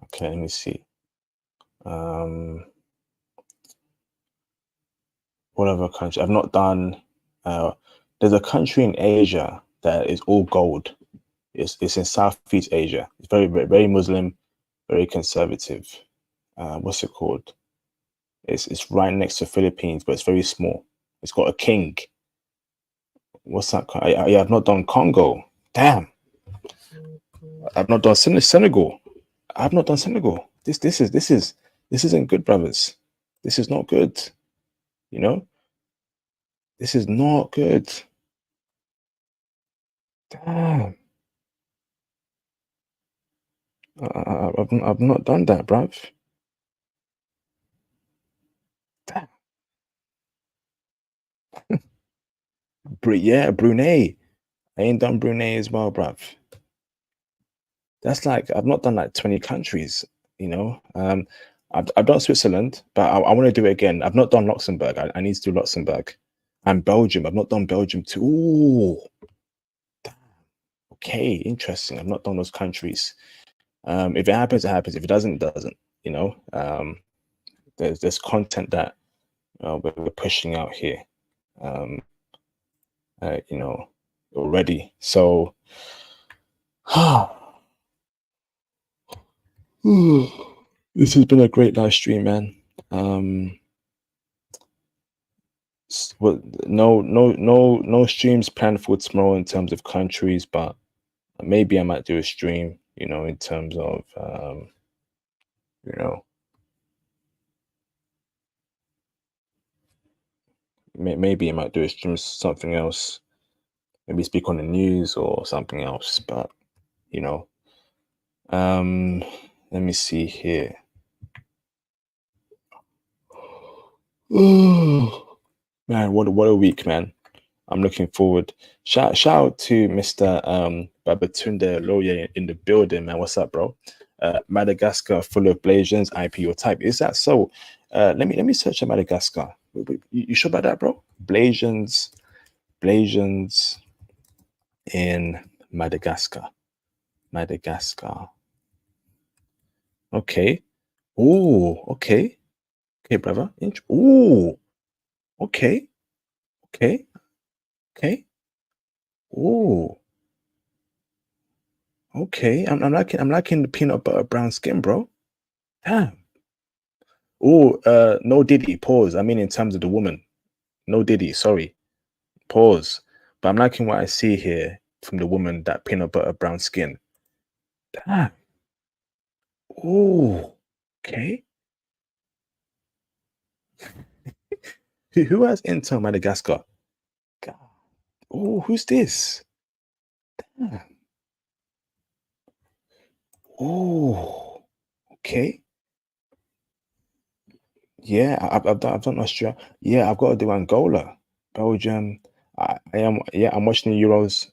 Okay, let me see. What other country? I've not done. There's a country in Asia that is all gold. It's in Southeast Asia. It's very Muslim, very conservative. What's it called? It's right next to Philippines, but it's very small. It's got a king. What's that? I have not done Congo. Damn. I've not done Senegal. I've not done Senegal. This isn't good, brothers. This is not good. You know, this is not good. Damn. I've not done that, bruv. Damn. Yeah, Brunei. I ain't done Brunei as well, bruv. That's like I've not done like 20 countries, you know. I've done Switzerland, but I want to do it again. I've not done Luxembourg. I need to do Luxembourg. And Belgium. I've not done Belgium too. Ooh. Damn. Okay, interesting. I've not done those countries. If it happens, it happens. If it doesn't, it doesn't. You know, there's content that we're pushing out here. You know, already. So, this has been a great live stream, man. Well, no streams planned for tomorrow in terms of countries, but maybe I might do a stream, you know, in terms of you know, maybe I might do a stream something else, maybe speak on the news or something else, but you know, let me see here. Man, what a week, man. I'm looking forward. Shout out to Mr. Babatunde Loye in the building, man. What's up, bro? Madagascar full of Blasians, IP or type. Is that so? Let me search Madagascar. You sure about that, bro? Blasians in Madagascar. Okay. Oh, okay. Okay, brother. Oh, okay. Okay. Oh, okay. I'm liking the peanut butter brown skin, bro. Damn. Oh, no Diddy. Pause. I mean, in terms of the woman, no Diddy. Sorry. Pause. But I'm liking what I see here from the woman. That peanut butter brown skin. Damn. Oh, okay. Who has Intel Madagascar? God. Oh, who's this? Damn. Oh, okay. Yeah, I've done Australia. Yeah, I've got to do Angola, Belgium. I'm watching the Euros.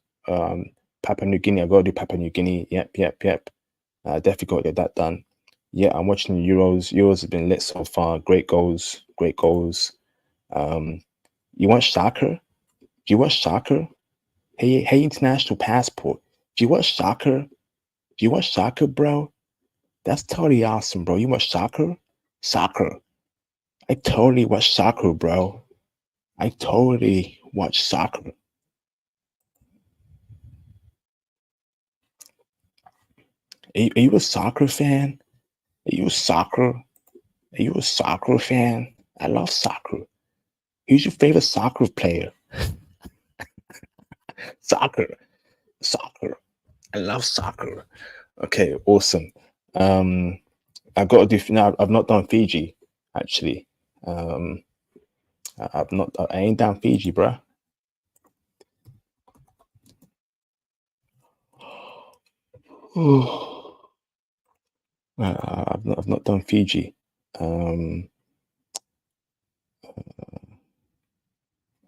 Papua New Guinea. I got to do Papua New Guinea. Yep. Definitely got to get that done. Yeah, I'm watching the Euros. Euros have been lit so far. Great goals. You watch soccer? Do you watch soccer? Hey, international passport. Do you watch soccer? Do you watch soccer, bro? That's totally awesome, bro. You watch soccer? Soccer. I totally watch soccer, bro. I totally watch soccer. Are you a soccer fan? Are you a soccer fan? I love soccer. Who's your favorite soccer player? Soccer. I love soccer. Okay, awesome. I've got to do now. I've not done Fiji actually. I ain't down Fiji, bruh. I've not done Fiji.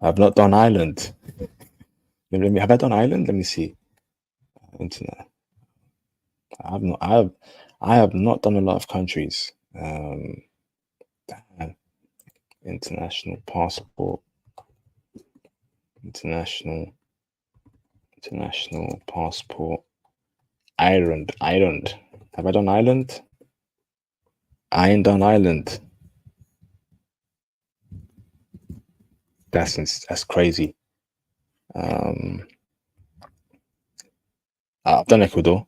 I've not done Ireland. Have I done Ireland? Let me see. Internet. I have not done a lot of countries. International passport. International passport. Ireland. Have I done Ireland? I ain't done Ireland. That's crazy. I've done Ecuador.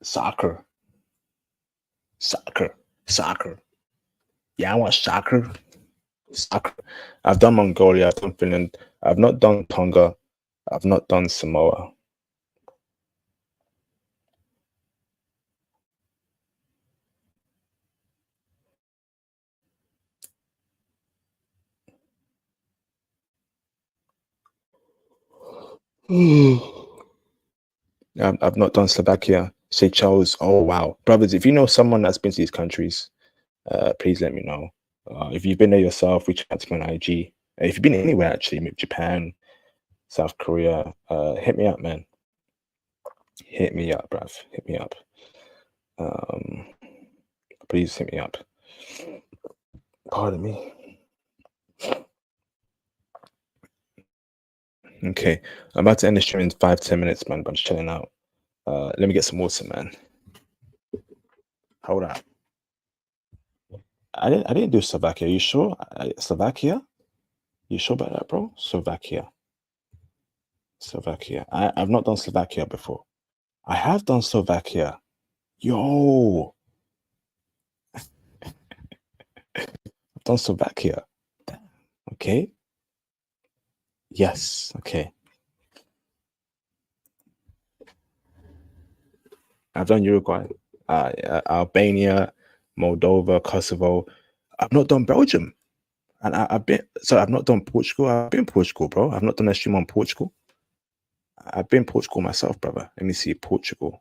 Soccer. Yeah, I want soccer. Soccer. I've done Mongolia. I've done Finland. I've not done Tonga. I've not done Samoa. I've not done Slovakia, Seychelles. Oh wow, brothers! If you know someone that's been to these countries, please let me know. If you've been there yourself, reach out to me on IG. If you've been anywhere actually, maybe Japan, South Korea, hit me up, man. Hit me up, bruv. Hit me up. Please hit me up. Pardon me. Okay, I'm about to end the stream in 5-10 minutes, man. But I'm just chilling out. Let me get some water, man. Hold up. I didn't do Slovakia. Are you sure? Slovakia? You sure about that, bro? Slovakia. I've not done Slovakia before. I have done Slovakia. Yo, I've done Slovakia. Okay. Yes. Okay. I've done Uruguay, Albania, Moldova, Kosovo. I've not done Belgium, and I've not done Portugal. I've been Portugal, bro. I've not done a stream on Portugal. I've been Portugal myself, brother. Let me see Portugal,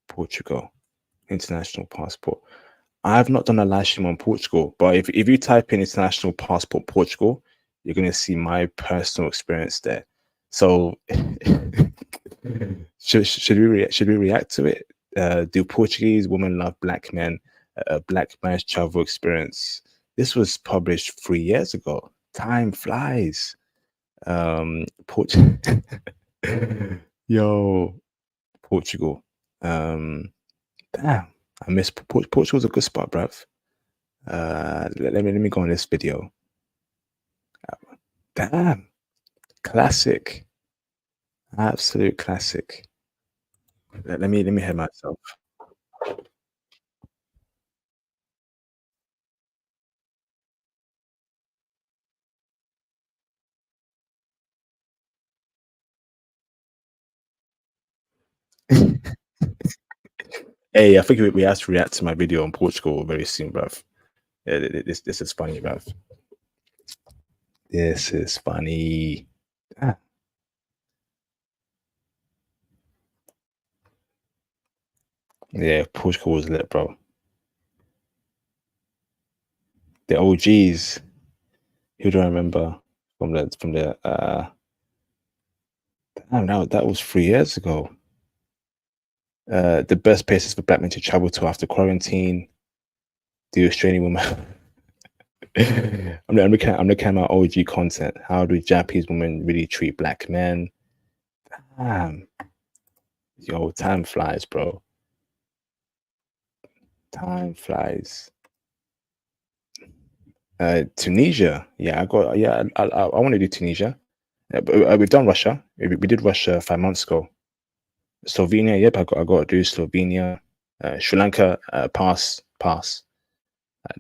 Portugal, international passport. I've not done a live stream on Portugal, but if you type in international passport Portugal, you're gonna see my personal experience there. So should we react to it? Do Portuguese women love black men? A black man's travel experience. This was published 3 years ago. Time flies. Yo, Portugal. Damn, I miss Portugal's a good spot, bruv. Let me go on this video. Damn, classic, absolute classic. Let me hear myself. Hey, I think we have to react to my video on Portugal very soon, bruv. This is funny, bruv. This is funny. Ah. Yeah, Portugal was lit, bro. The OGs. Who do I remember from the damn, that was 3 years ago. The best places for black men to travel to after quarantine. The Australian woman. I'm looking at my OG content. How do Japanese women really treat black men? Damn. Yo, time flies, bro. Time flies. Tunisia. Yeah, I want to do Tunisia. But we've done Russia. We did Russia 5 months ago. Slovenia. Yep, I got to do Slovenia. Sri Lanka. Pass.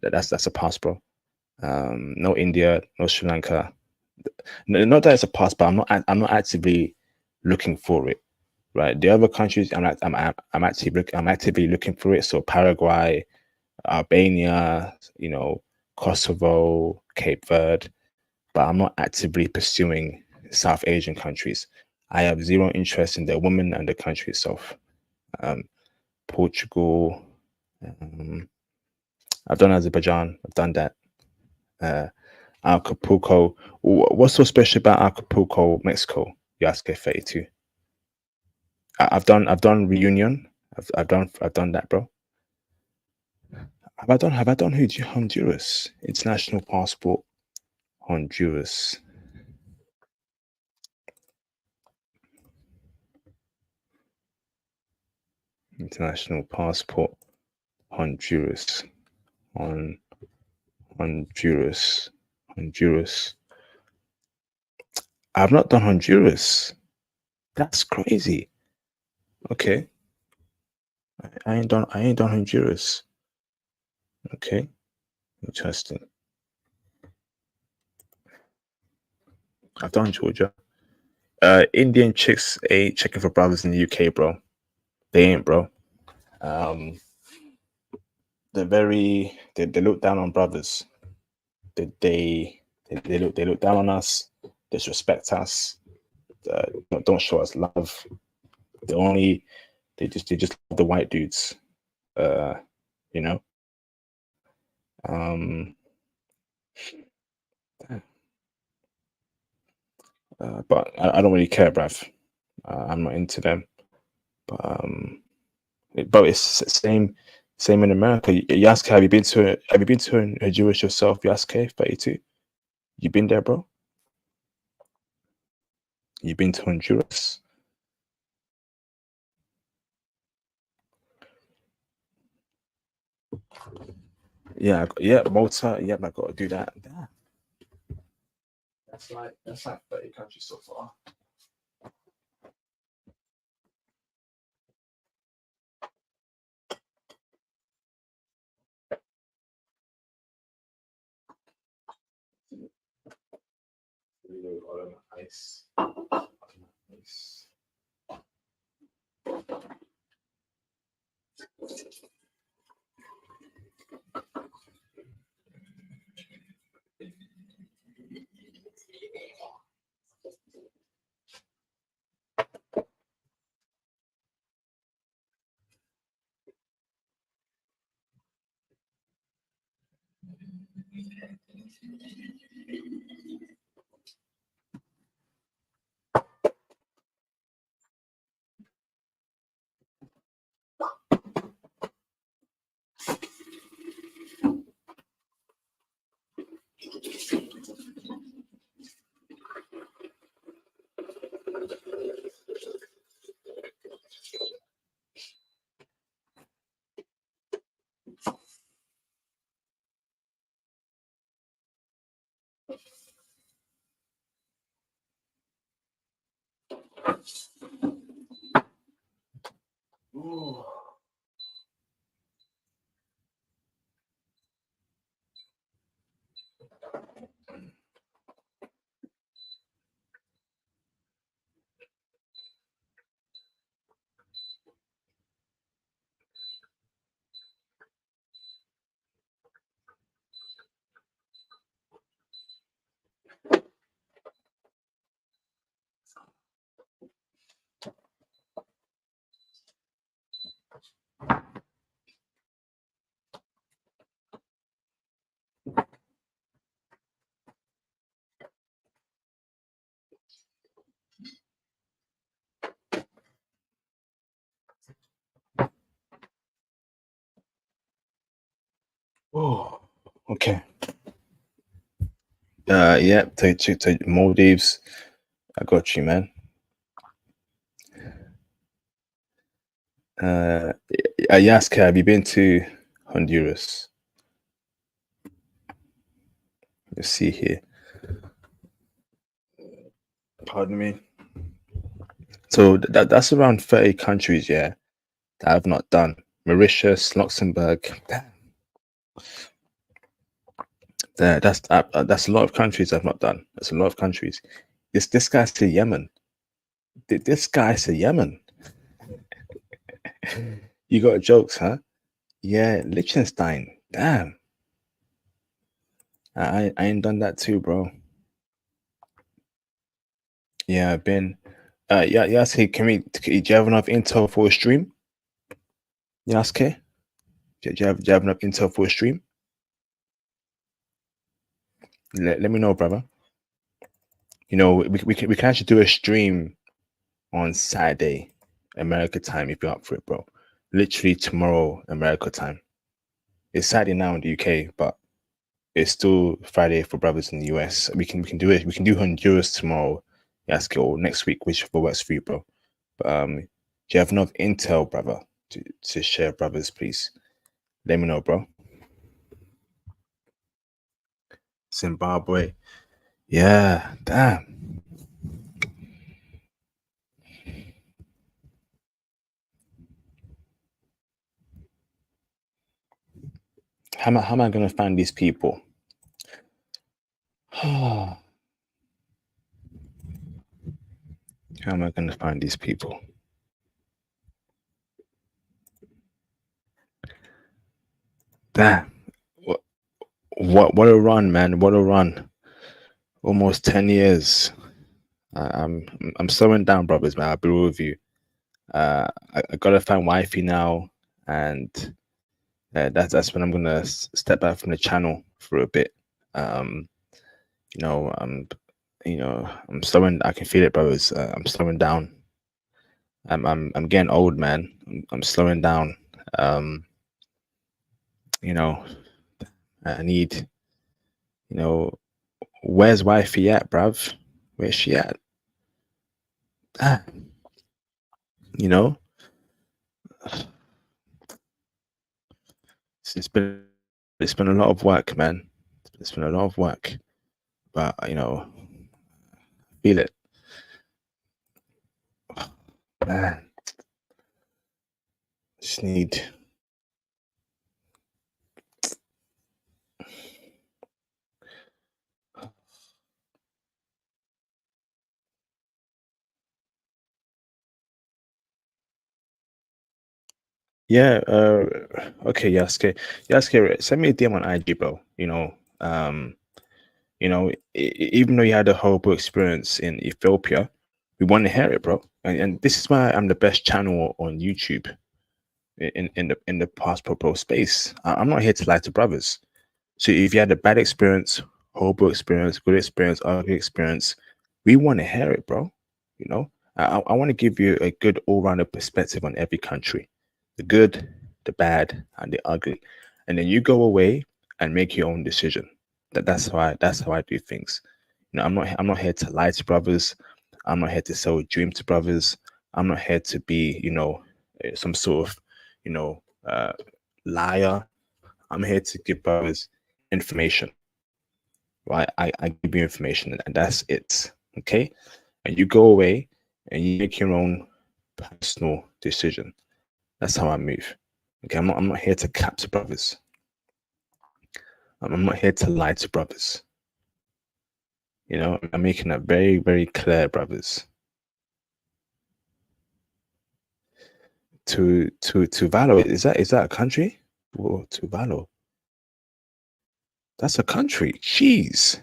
That's a pass, bro. No India. No Sri Lanka. Not that it's a pass, but I'm not actively looking for it. Right. The other countries, I'm actively looking for it. So Paraguay, Albania, Kosovo, Cape Verde, but I'm not actively pursuing South Asian countries. I have zero interest in the women and the country itself. Portugal, I've done Azerbaijan, I've done that. Acapulco. What's so special about Acapulco, Mexico? You ask F32. I've done Reunion. I've done that, bro. Have I done Honduras? International passport, Honduras. International passport, Honduras. Honduras. I've not done Honduras. That's crazy. Okay. I ain't done Honduras. Okay, interesting. I've done Georgia. Indian chicks ain't checking for brothers in the UK, bro. They ain't, bro. They look down on brothers. They look down on us, disrespect us, don't show us love. They just love the white dudes. You know. Um, but I don't really care, bruv. I'm not into them. But it's same in America. Yaske, have you been to a Jewish yourself? Yaske 32. You been there, bro? You been to Honduras? Yeah, Malta. Yeah, I got to do that. Damn. That's like 30 countries so far. Ice. Ooh. Oh, okay. Yeah, to Maldives. I got you, man. Yaska, have you been to Honduras? Let's see here. Pardon me. So that's around 30 countries, yeah, that I've not done. Mauritius, Luxembourg. That's a lot of countries I've not done. That's a lot of countries. This guy's to Yemen. This guy's to Yemen. You got jokes, huh? Yeah, Liechtenstein. Damn. I ain't done that too, bro. Yeah, I've been. Yeah. Say, do you have enough intel for a stream? Yaske? Do you have enough intel for a stream? Let me know, brother. You know, we can actually do a stream on Saturday, America time, if you're up for it, bro. Literally tomorrow, America time. It's Saturday now in the UK, but it's still Friday for brothers in the US. We can do it. We can do Honduras tomorrow, Yaske, or next week, whichever works for you, bro. But do you have enough intel, brother, to share, brothers, please? Let me know, bro. Zimbabwe. Yeah, damn. how am I gonna find these people? How am I gonna find these people? Damn. What a run, man. What a run. Almost 10 years. I'm slowing down, brothers, man. I'll be real with you. I gotta find wifey now, and that's when I'm gonna step back from the channel for a bit. You know, I'm slowing. I can feel it, brothers. I'm slowing down. I'm getting old, man. I'm slowing down. You know, I need. You know, where's wifey at, bruv? Where's she at? Ah, you know, it's been a lot of work, man. It's been a lot of work, but feel it, man. Just need. Yeah. Okay. Yasuke. Send me a DM on IG, bro. Even though you had a horrible experience in Ethiopia, we want to hear it, bro. And this is why I'm the best channel on YouTube in the passport pro space. I'm not here to lie to brothers. So if you had a bad experience, horrible experience, good experience, ugly experience, we want to hear it, bro. I want to give you a good all-rounded perspective on every country, the good, the bad, and the ugly, and then you go away and make your own decision. That's how I do things. I'm not here to lie to brothers. I'm not here to sell a dream to brothers. I'm not here to be some sort of liar. I'm here to give brothers information, right? I give you information, and that's it. Okay, and you go away and you make your own personal decision. That's how I move. Okay, I'm not here to capture brothers. I'm not here to lie to brothers. I'm making that very, very clear, brothers. Tuvalu, is that a country? Whoa, Tuvalu. That's a country. Jeez.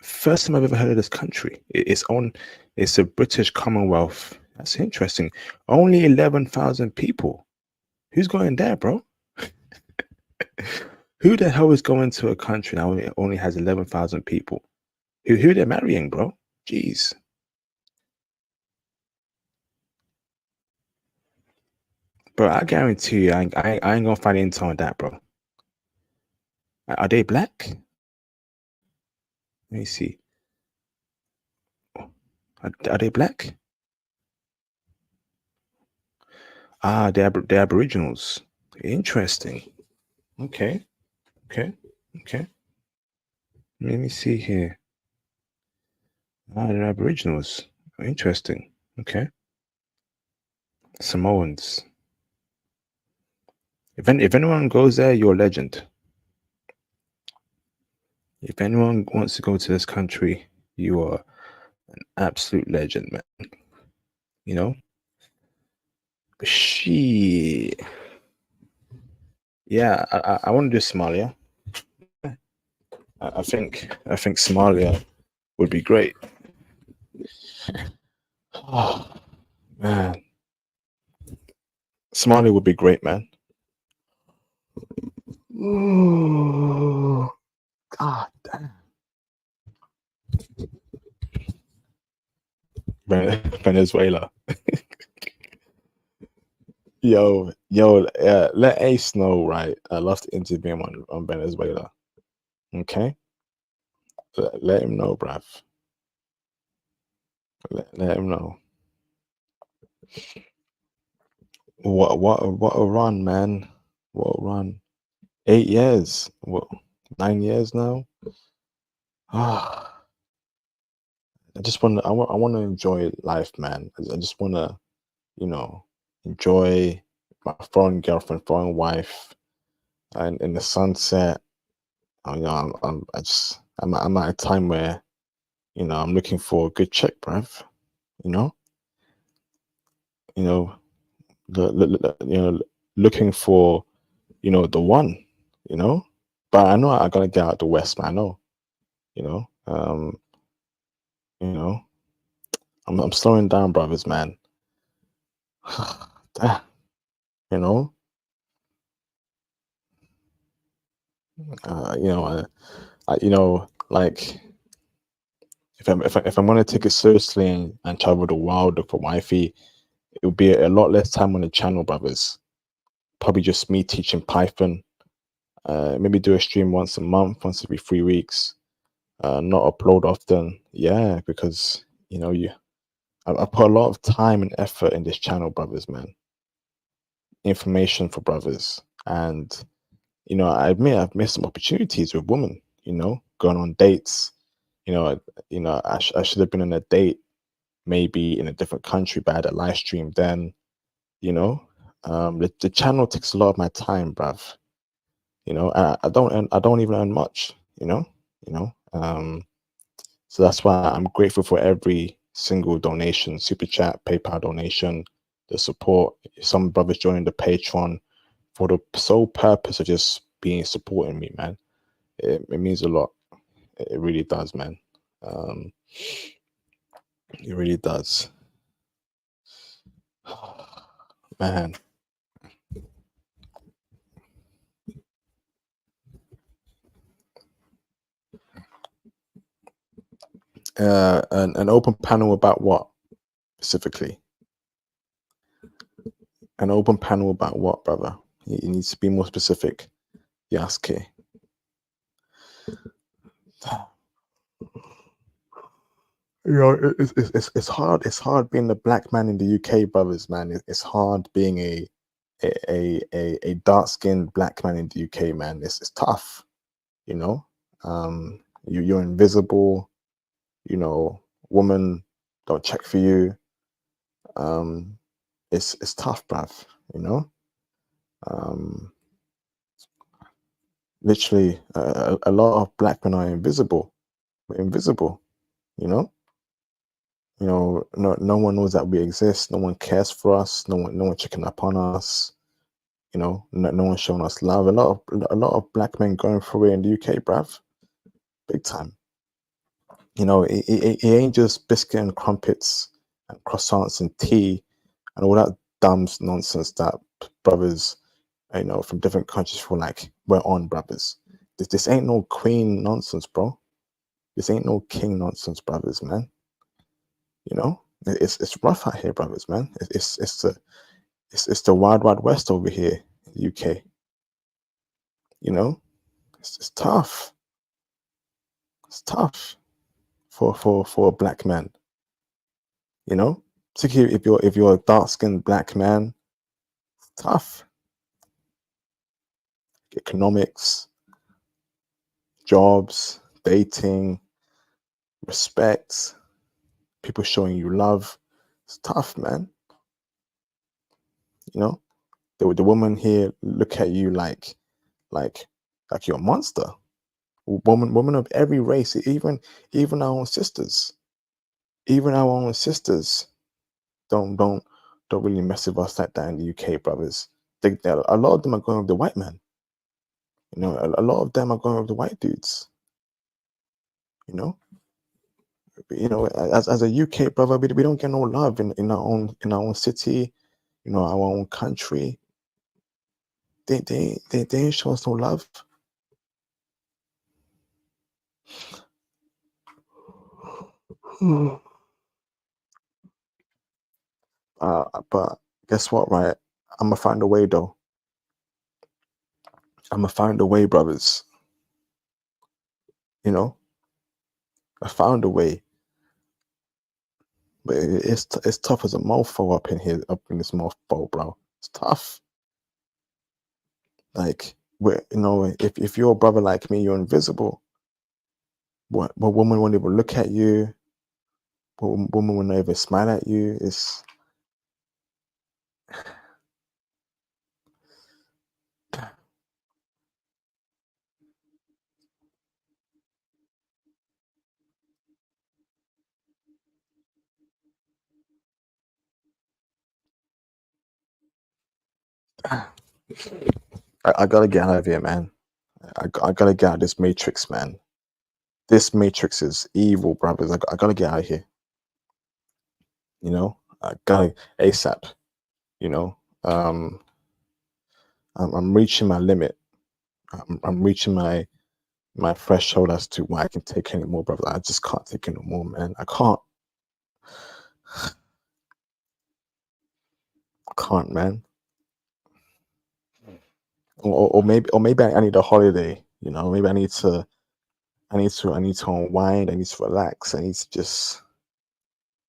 First time I've ever heard of this country. It's a British Commonwealth. That's interesting. Only 11,000 people. Who's going there, bro? Who the hell is going to a country that only has 11,000 people? Who they're marrying, bro? Jeez. Bro, I guarantee you, I ain't gonna find intel on that, bro. Are they black? Let me see. Are they black? Ah, they're Aboriginals. Interesting. Okay. Let me see here. Ah, they're Aboriginals. Interesting. Okay. Samoans. If anyone goes there, you're a legend. If anyone wants to go to this country, you are an absolute legend, man. But yeah, I want to do Somalia. I think Somalia would be great. Oh man, Somalia would be great, man. Oh, God damn. Venezuela. Yo, let Ace know, right? I'd love to interview him on Venezuela. Okay? Let him know, bruv. Let him know. What a run, man. What a run. 8 years. What, 9 years now? Ah. I want to enjoy life, man. I just want to, enjoy foreign girlfriend, foreign wife, and in the sunset. You know, I'm at a time where, you know, I'm looking for a good chick, bruv. You know, you know, you know, looking for, you know, the one. You know, but I know I gotta get out the West, man. I know, you know, you know, I'm slowing down, brothers, man. Ah, you know, you know, you know, like if I'm gonna take it seriously and travel the world for wifey, it would be a lot less time on the channel, brothers. Probably just me teaching Python. Maybe do a stream once a month, once every 3 weeks. Not upload often. Yeah, because you know I put a lot of time and effort in this channel, brothers, man. Information for brothers, and you know, I admit I've missed some opportunities with women. You know, going on dates. You know, I should have been on a date maybe in a different country, but I had a live stream then. You know, the channel takes a lot of my time, bruv. You know, I don't even earn much. You know, so that's why I'm grateful for every single donation, super chat, PayPal donation, the support. Some brothers joining the Patreon for the sole purpose of just being supporting me, man. It means a lot. It really does, man. It really does. Man. An open panel about what specifically? An open panel about what, brother? You need to be more specific. Yasuke. You know, it's hard. It's hard being a black man in the UK, brothers. Man, it's hard being a dark skinned black man in the UK, man. It's tough. You know, you're invisible. You know, women don't check for you. It's tough, bruv. You know, literally, a lot of black men are invisible. We're invisible. You know. You know, no one knows that we exist. No one cares for us. No one checking up on us. You know, no one showing us love. A lot of black men going through it in the UK, bruv, big time. You know, it ain't just biscuit and crumpets and croissants and tea and all that dumb nonsense that brothers, you know, from different countries feel like we're on, brothers. This ain't no queen nonsense, bro. This ain't no king nonsense, brothers, man. You know, it's rough out here, brothers, man. It's the wild west over here in the UK. You know, it's tough. It's tough for a black man. You know, particularly if you're a dark skinned black man, it's tough. Economics, jobs, dating, respect, people showing you love. It's tough, man. You know, the woman here look at you like you're a monster. Women of every race, even our own sisters, don't really mess with us like that in the UK, brothers. A lot of them are going with the white man. You know, a lot of them are going with the white dudes. You know, as a UK brother, we don't get no love in our own city, you know, our own country. They ain't show us no love. But guess what, right? I'm gonna find a way, though. I'm gonna find a way, brothers. You know, I found a way, but it's tough as a mofo up in here, up in this mofo, bro. It's tough. Like, you know, if you're a brother like me, you're invisible. What woman won't even look at you? What woman will not even smile at you? I gotta get out of here, man. I gotta get out of this matrix, man. This matrix is evil, brothers. I gotta get out of here. You know, I gotta ASAP. You know, I'm reaching my limit. I'm reaching my threshold as to why I can take any more, brother. I just can't take any more, man. I can't. I can't, man. Or maybe I need a holiday. You know, maybe I need to unwind. I need to relax. I need to just,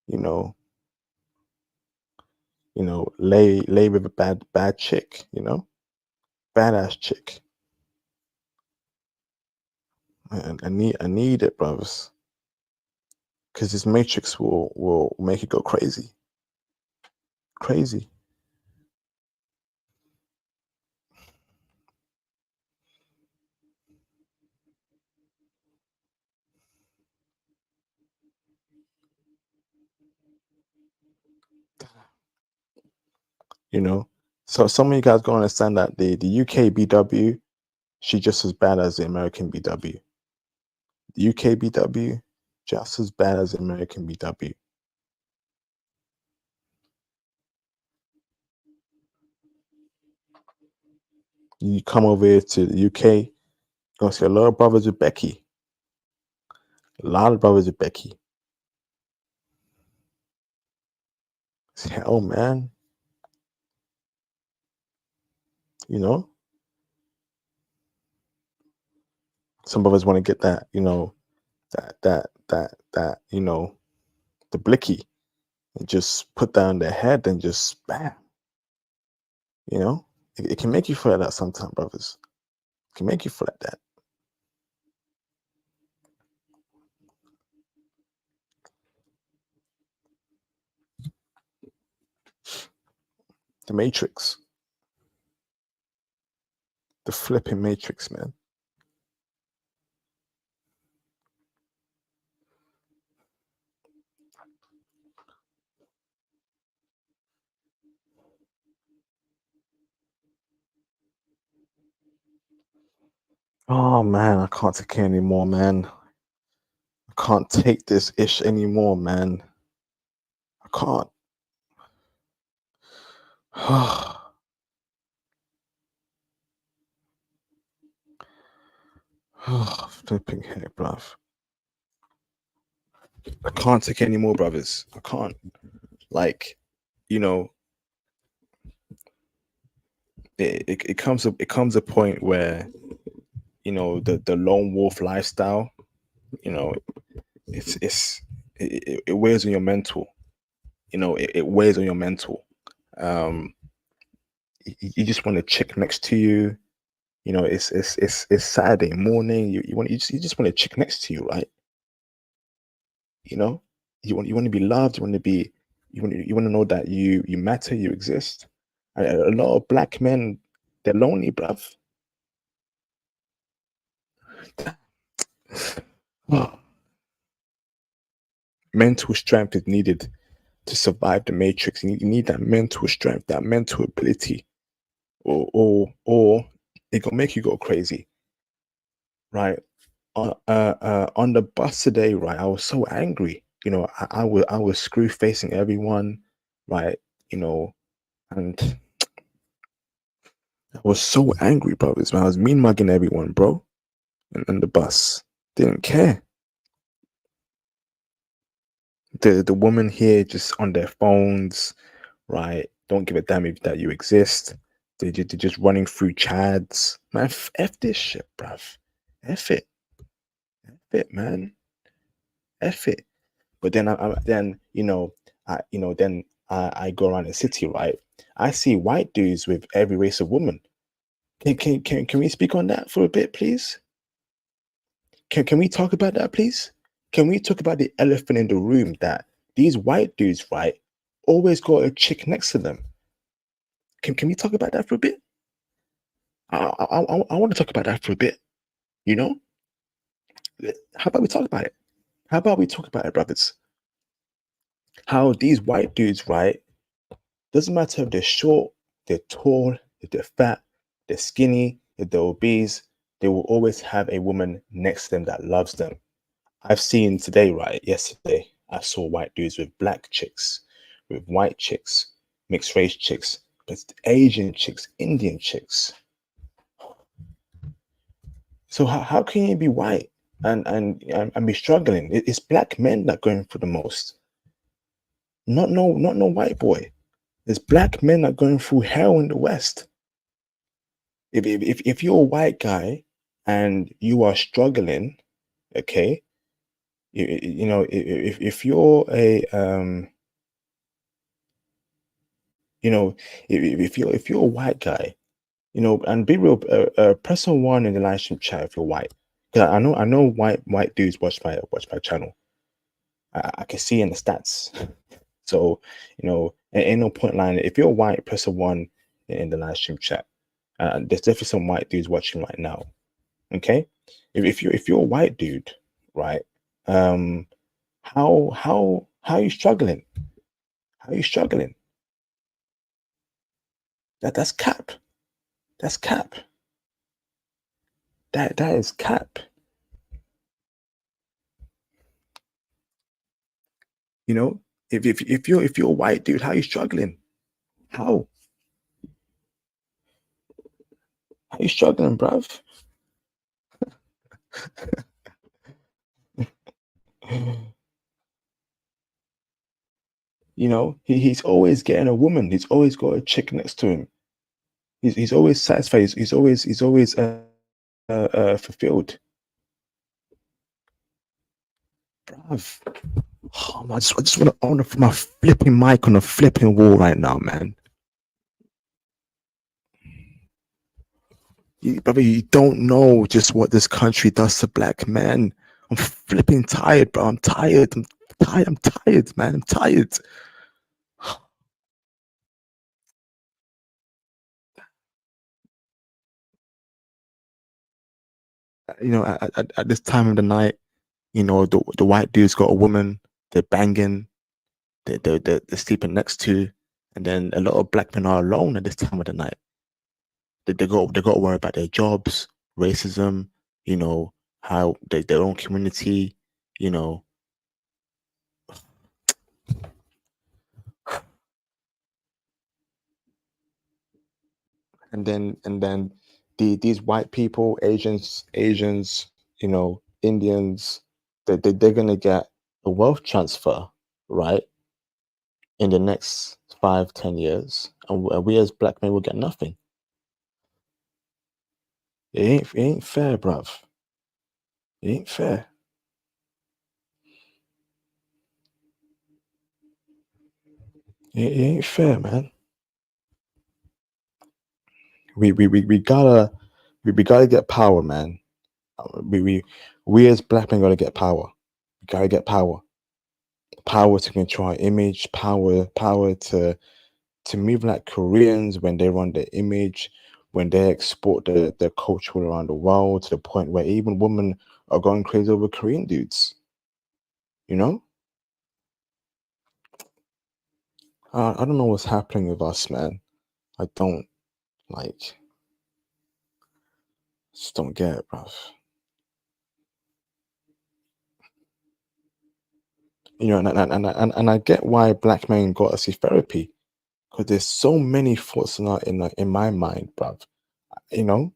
you know, lay with a bad chick. You know, badass chick. And I need it, brothers, because this matrix will make it go crazy, crazy. You know, so some of you guys gonna understand that the UK BW, she just as bad as the American BW. The UK BW, just as bad as the American BW. You come over here to the UK, you're gonna see a lot of brothers with Becky. A lot of brothers with Becky. Hell, man. You know, some brothers want to get that, you know, that, you know, the blicky, and just put that on their head and just bam. You know, it can make you feel like that sometimes, brothers. It can make you feel like that. The Matrix. The flipping Matrix, man. Oh man, I can't take it anymore, man. I can't take this ish anymore, man. I can't. Flipping heck, bruv. I can't take any more, brothers. I can't. Like, you know, it comes a point where, you know, the lone wolf lifestyle, you know, it weighs on your mental. You know, it weighs on your mental. You just want a chick next to you. You know, it's Saturday morning. You just want a chick next to you, right? You know, you want to be loved. You want to know that you matter. You exist. A lot of black men, they're lonely, bruv. Mental strength is needed to survive the matrix. You need that mental strength, that mental ability, or it gonna make you go crazy, right? On the bus today, right? I was so angry. You know, I was screw facing everyone, right? You know, and I was so angry, brothers. Man, I was mean mugging everyone, bro, and the bus didn't care. The woman here just on their phones, right? Don't give a damn if that you exist. They're just running through chads. Man, F this shit, bruv. F it. F it, man. F it. But then then you know, I go around the city, right? I see white dudes with every race of woman. Can we speak on that for a bit, please? Can we talk about that, please? Can we talk about the elephant in the room that these white dudes, right, always got a chick next to them? Can we talk about that for a bit? I want to talk about that for a bit. You know, how about we talk about it? How about we talk about it, brothers? how these white dudes, right? Doesn't matter if they're short, they're tall, if they're fat, they're skinny, if they're obese, they will always have a woman next to them that loves them. I've seen today, right? Yesterday, I saw white dudes with black chicks, with white chicks, mixed race chicks, but Asian chicks, Indian chicks. So how can you be white and be struggling? It's black men that going through the most. Not no white boy. It's black men that going through hell in the West. If you're a white guy and you are struggling, okay, you know, if you're a you know, if you're a white guy, you know, and be real, press on one in the live stream chat if you're white. Because I know white dudes watch my channel. I can see in the stats. So, you know, ain't no point lying. If you're white, press a one in the live stream chat. There's definitely some white dudes watching right now. Okay, if you're a white dude, right? How are you struggling? How are you struggling? That's cap. That's cap. That is cap. You know, if you're a white dude, how are you struggling? How are you struggling, bruv? You know, he's always getting a woman. He's always got a chick next to him. He's always satisfied. He's always fulfilled. Bruv. Oh, man, I just want to own my flipping mic on a flipping wall right now, man. Brother, you don't know just what this country does to black men. I'm flipping tired, bro. I'm tired. I'm tired. I'm tired, man. I'm tired. You know, at this time of the night, you know, the white dude's got a woman, they're banging, they're sleeping next to, and then a lot of black men are alone at this time of the night. They got to worry about their jobs, racism, you know, how their own community, you know. And then these white people, Asians, you know, Indians, they're gonna get a wealth transfer, right, in the next 5-10 years, and we as black men will get nothing. It ain't fair, bruv. It ain't fair. It ain't fair, man. We gotta get power, man. We as black men gotta get power. We gotta get power. Power to control our image. Power to move like Koreans when they run their image, when they export their culture all around the world to the point where even women are going crazy over Korean dudes. You know? I don't know what's happening with us, man. I don't just don't get it, bruv. You know, and I get why black men got to see therapy, because there's so many thoughts in my mind, bruv. You know,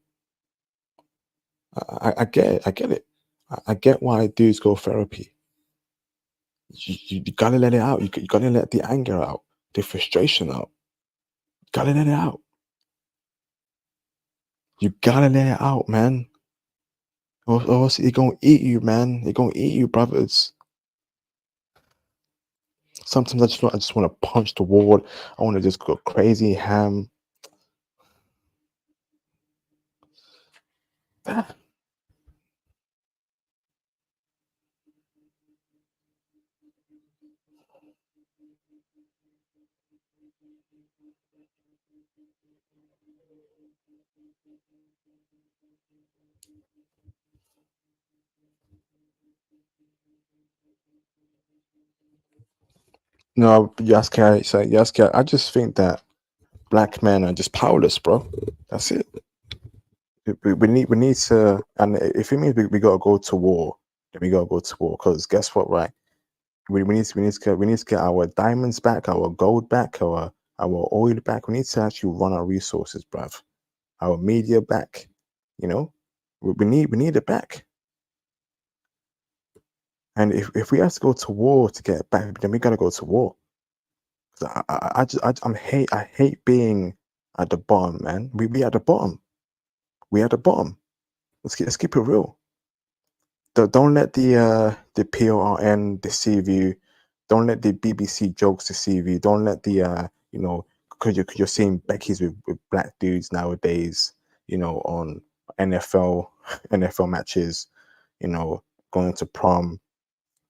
I get it. I get it. I get why dudes go therapy. You gotta let it out. You gotta let the anger out, the frustration out. You gotta let it out. You gotta let it out, man. Or else it gonna eat you, man. It gonna eat you, brothers. Sometimes I just want to punch the wall. I want to just go crazy ham. No, Yaskia, I just think that black men are just powerless, bro. That's it. We need to, and if it means we gotta go to war, then we gotta go to war. Because guess what, right? We need to get our diamonds back, our gold back, our oil back. We need to actually run our resources, bruv. Our media back. You know, we need it back. And if we have to go to war to get it back, then we gotta go to war. 'Cause I hate being at the bottom, man. We at the bottom. We at the bottom. Let's keep it real. Don't let the PORN deceive you. Don't let the BBC jokes deceive you. Don't let the you know, because you're seeing Becky's with black dudes nowadays, you know, on NFL matches, you know, going to prom.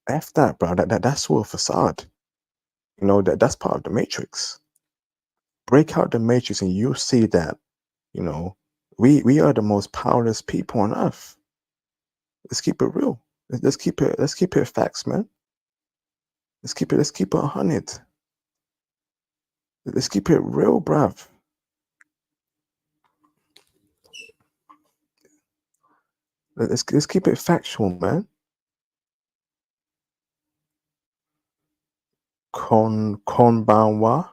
F that, bro. That's all a facade. You know, that's part of the matrix. Break out the matrix and you'll see that, you know, we are the most powerless people on earth. Let's keep it real. Let's keep it facts, man. Let's keep it 100. Let's keep it real, bruv. Let's keep it factual, man. Konbanwa.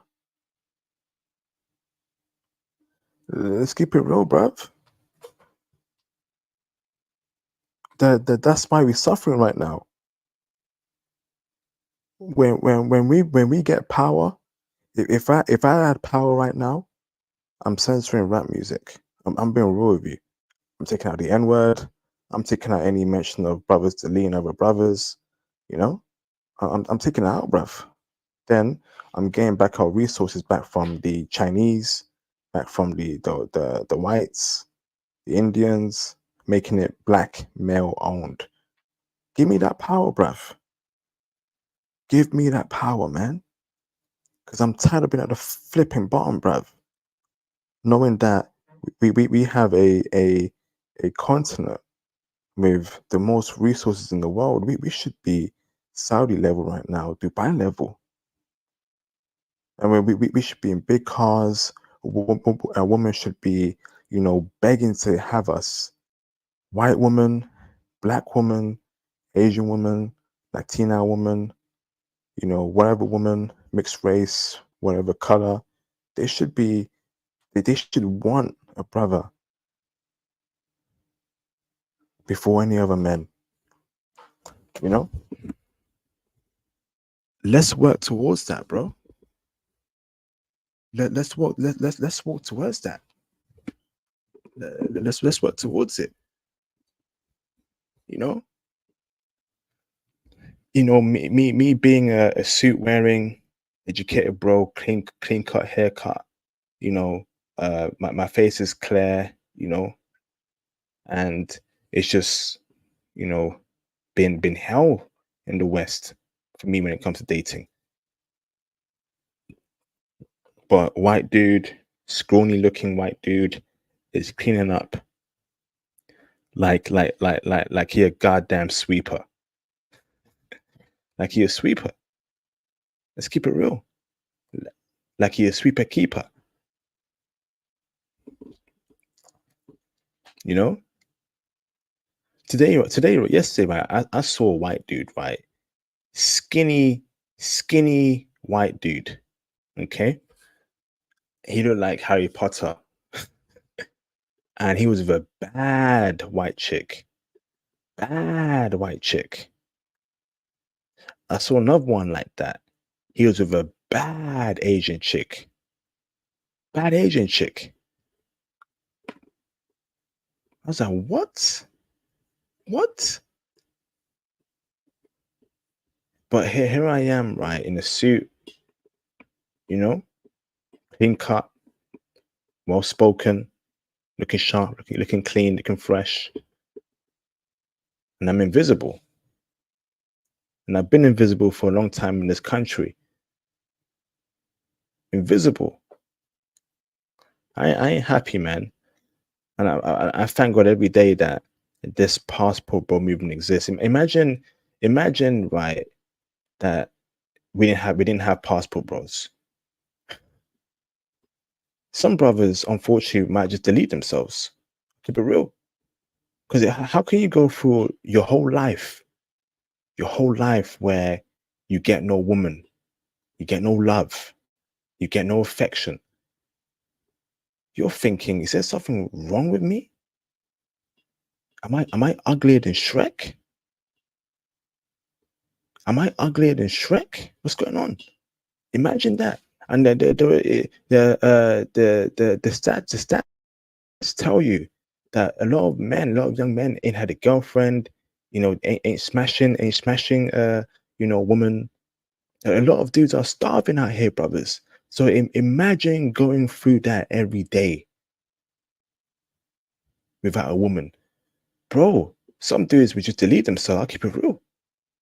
Let's keep it real, bruv. That's why we're suffering right now. When we get power, if I had power right now, I'm censoring rap music. I'm being real with you. I'm taking out the N word. I'm taking out any mention of brothers to lean over brothers. You know, I'm taking it out, bruv. Then I'm getting back our resources back from the Chinese, back from the whites, the Indians, making it black male owned. Give me that power, bruv. Give me that power, man. Because I'm tired of being at the flipping bottom, bruv. Knowing that we have a continent with the most resources in the world. We should be Saudi level right now, Dubai level. And we should be in big cars. A woman should be, you know, begging to have us. White woman, black woman, Asian woman, Latina woman, you know, whatever woman, mixed race, whatever color, they should want a brother before any other men. You know? Let's work towards that, bro. Let's walk towards that. Let's work towards it. You know? You know, me being a suit wearing, educated bro, clean cut haircut, you know, my face is clear, you know, and it's just, you know, been hell in the West for me when it comes to dating. But white dude, scrawny looking white dude is cleaning up like he a goddamn sweeper. Like he a sweeper. Let's keep it real. Like he a sweeper keeper. You know? Yesterday, right, I saw a white dude, right? Skinny white dude. Okay? He looked like Harry Potter. And he was with a bad white chick. Bad white chick. I saw another one like that. He was with a bad Asian chick. Bad Asian chick. I was like, what? What? But here I am, right, in a suit, you know, clean cut, well spoken, looking sharp, looking clean, looking fresh. And I'm invisible. And I've been invisible for a long time in this country. Invisible. I ain't happy, man. And I thank God every day that this passport bro movement exists. Imagine, right, that we didn't have passport bros. Some brothers, unfortunately, might just delete themselves. Keep it real. Because how can you go through your whole life where you get no woman, you get no love, you get no affection? You're thinking, is there something wrong with me? Am I uglier than Shrek? Am I uglier than Shrek? What's going on? Imagine that. And the stats tell you that a lot of young men ain't had a girlfriend, ain't smashing, woman. A lot of dudes are starving out here, brothers. So imagine going through that every day without a woman, bro. Some dudes would just delete themselves. I'll keep it real.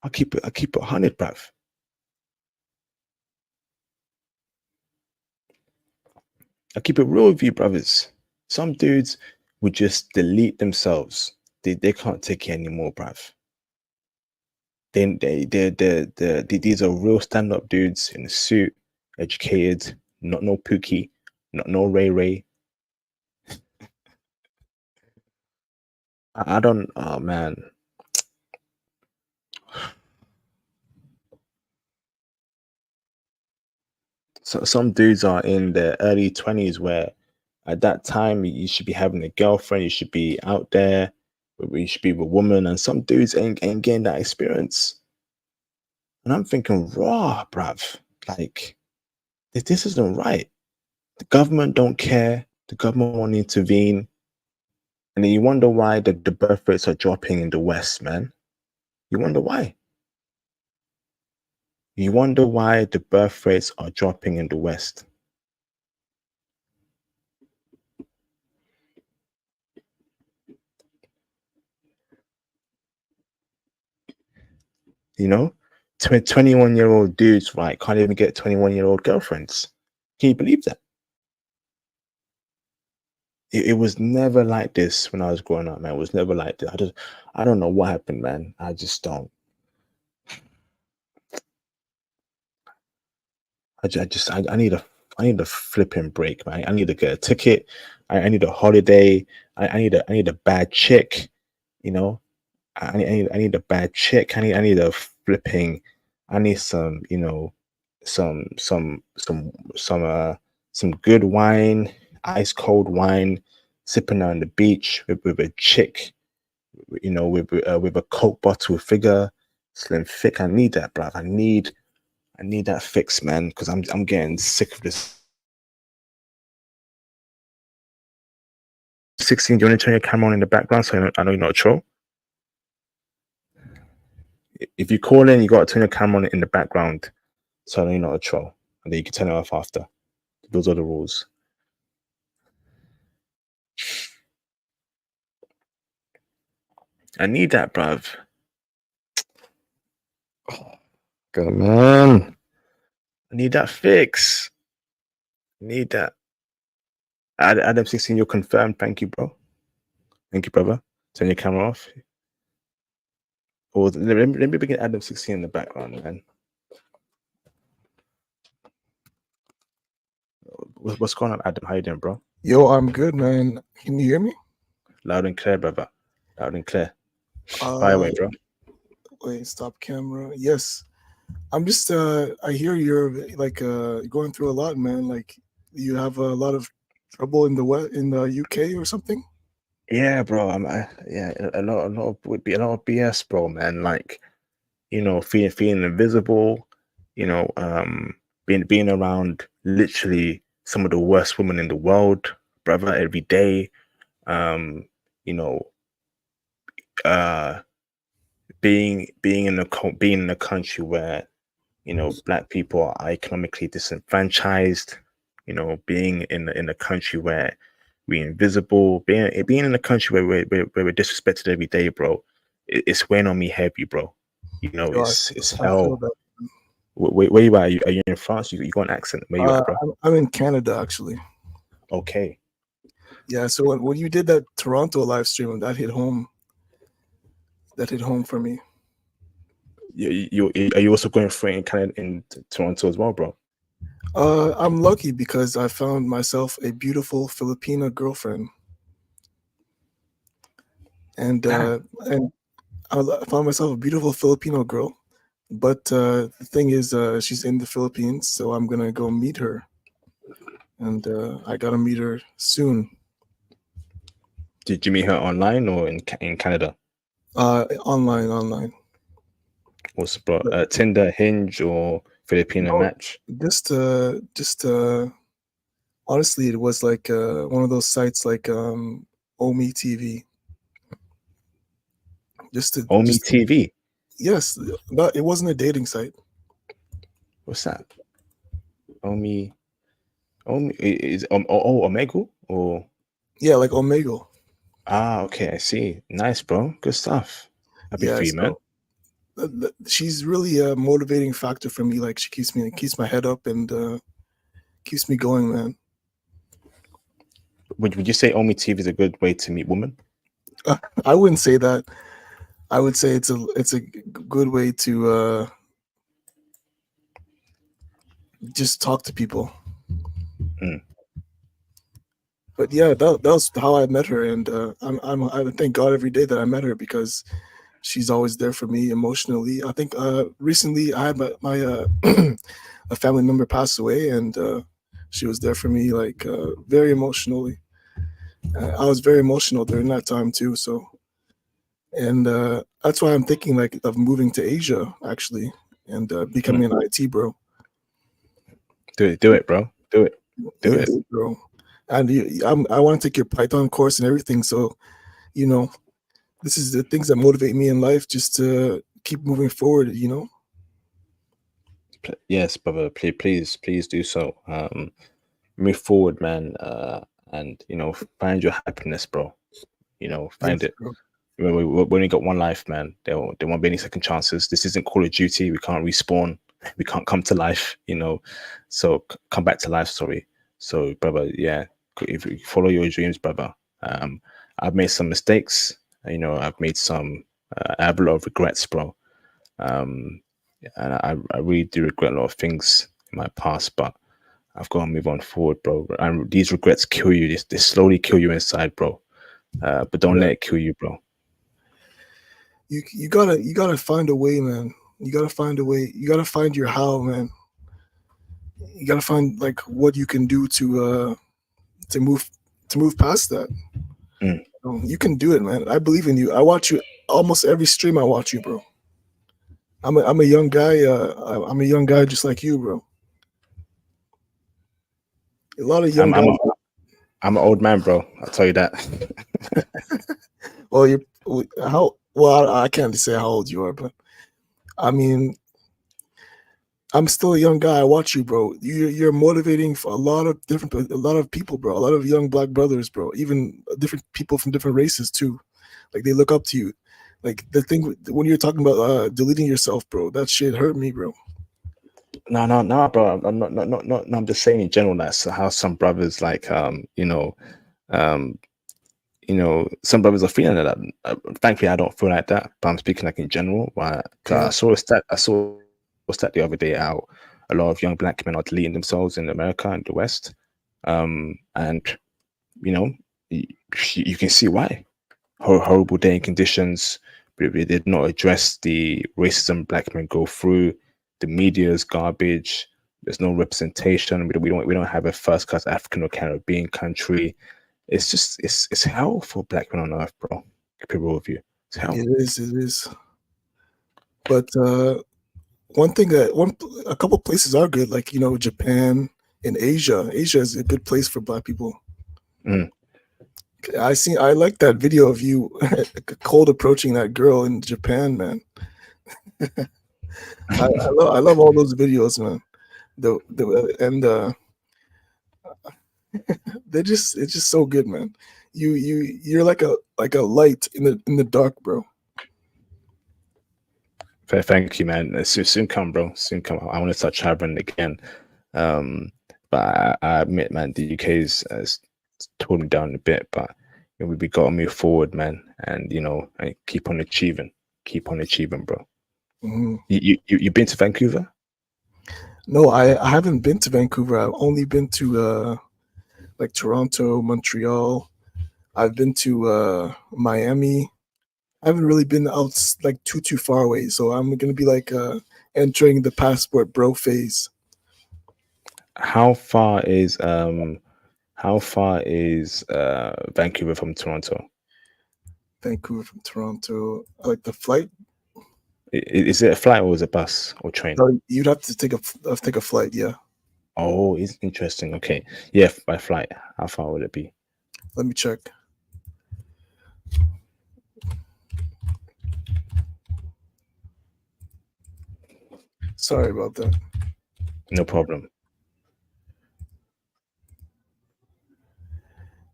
I'll keep it 100, bruv. I'll keep it real with you, brothers. Some dudes would just delete themselves. They can't take it anymore, bruv. These are real stand-up dudes in a suit, educated, not no Pookie, not no Ray Ray. I don't. Oh man. So some dudes are in their early 20s where at that time you should be having a girlfriend, you should be out there, you should be with a woman, and some dudes ain't getting that experience. And I'm thinking, raw, bruv, like this isn't right. The government don't care, the government won't intervene. And then you wonder why the birth rates are dropping in the West, man. You wonder why. You wonder why the birth rates are dropping in the West. You know, 21-year-old dudes, right, can't even get 21-year-old girlfriends. Can you believe that? It was never like this when I was growing up, man. It was never like this. I don't know what happened, man. I just don't. I need a flipping break, man. I need to get a ticket. I need a holiday. I need a bad chick, you know. I need a bad chick. I need a flipping. I need some, some good wine, ice cold wine, sipping on the beach with a chick, with a Coke bottle figure, slim thick. I need that, bruv. I need that fix, man, because I'm getting sick of this. 16, do you want to turn your camera on in the background so I know you're not a troll? If you call in, you got to turn your camera on in the background so I know you're not a troll. And then you can turn it off after. Those are the rules. I need that, bruv. Oh, God, man. I need that fix. I need that. Adam 16, you're confirmed. Thank you, bro. Thank you, brother. Turn your camera off. Or let me begin Adam 16 in the background, man. What's going on, Adam? How you doing, bro? Yo, I'm good, man. Can you hear me? Loud and clear, brother. Loud and clear. Fire away, bro. Wait, stop camera. Yes. I'm just I hear you're like going through a lot, man. Like you have a lot of trouble in the UK or something? Yeah, bro. Yeah, a lot of BS, bro, man. Like, feeling invisible, being around literally some of the worst women in the world, brother, every day. You know, being in a country where black people are economically disenfranchised, being in a country where we're invisible, being in a country where we're disrespected every day, bro. It's weighing on me heavy, bro. Yo, It's I feel hell. that. Where you at? Are you in France? You got an accent. Where you at, bro? I'm in Canada actually. Okay. Yeah, so when you did that Toronto live stream, that hit home. That hit home for me. Are you also going for it in Canada, in Toronto as well, bro? I'm lucky because I found myself a beautiful Filipina girlfriend, and I found myself a beautiful Filipino girl. But the thing is, she's in the Philippines, so I'm gonna go meet her, and I gotta meet her soon. Did you meet her online or in Canada? Online. What's bro? But Tinder, Hinge, or Filipino no, Match? just honestly, it was like one of those sites like Omi TV. Omi Just TV. yes, not it wasn't a dating site. What's that? Omi is Omegle or Yeah, like Omegle. okay, I see. Nice, bro. Good stuff. Happy Yeah, for you, man. so she's really a motivating factor for me. Like she keeps my head up and keeps me going, man. Would you say Omi TV is a good way to meet women? I wouldn't say that. I would say it's a good way to just talk to people. Mm. But yeah, that was how I met her, and I thank God every day that I met her because she's always there for me emotionally. I think recently I had my a family member pass away, and she was there for me like very emotionally. I was very emotional during that time too. So, and that's why I'm thinking like of moving to Asia actually, and becoming an IT bro. Do it, bro. Do it. Do Yes, it. bro. And I want to take your Python course and everything. So, you know, this is the things that motivate me in life, just to keep moving forward. You know. Yes, brother. Please do so. Move forward, man. And find your happiness, bro. Find Yes, it. bro. We only got one life, man. There won't be any second chances. This isn't Call of Duty. We can't respawn. We can't come to life. So come back to life. Sorry. So, brother, yeah. If you follow your dreams, brother. I've made some mistakes. I've made some. I have a lot of regrets, bro. And I really do regret a lot of things in my past, but I've got to move on forward, bro. And these regrets kill you. They slowly kill you inside, bro. But don't Yeah. let it kill you, bro. You gotta find a way, man. You gotta find a way. You gotta find your how, man. You gotta find like what you can do to move past that. Mm. You can do it, man. I believe in you. I watch you almost every stream. I watch you, bro. I'm a young guy. I'm a young guy just like you, bro. A lot of young I'm guys. I'm an old man, bro. I'll tell you that. Well, you're how well. I can't say how old you are, but I mean, I'm still a young guy. I watch you, bro. You're motivating for a lot of people, bro. A lot of young black brothers, bro. Even different people from different races too. Like they look up to you. Like the thing when you're talking about deleting yourself, bro. That shit hurt me, bro. No, bro. I'm not. No, I'm just saying in general. That's how some brothers like, some brothers are feeling that. Thankfully, I don't feel like that. But I'm speaking like in general. I saw a stat. I saw a stat the other day out. A lot of young black men are deleting themselves in America and the West. And you can see why. Horrible day conditions. We did not address the racism black men go through. The media's garbage. There's no representation. We don't have a first class African or Caribbean country. It's just it's hell for black men on earth, bro. Keep it real with you. It's hell. It is. But a couple places are good, like Japan and Asia. Asia is a good place for black people. Mm. I like that video of you cold approaching that girl in Japan, man. I love all those videos, man. It's just so good, man. You're like a light in the dark, bro. Thank you, man. Soon come, bro. Soon come. I want to start traveling again. But I admit, man, the UK has torn me down a bit. But we got to move forward, man, and and keep on achieving, bro. You've been to Vancouver? No, I haven't been to Vancouver. I've only been to like Toronto, Montreal. I've been to Miami. I haven't really been out like too far away. So I'm gonna be like entering the passport bro phase. How far is Vancouver from Toronto? Vancouver from Toronto. Like the flight. Is it a flight or is it a bus or train? No, you'd have to take a flight. Yeah. Oh, it's interesting. Okay, yeah, by flight. How far would it be? Let me check. Sorry about that. No problem.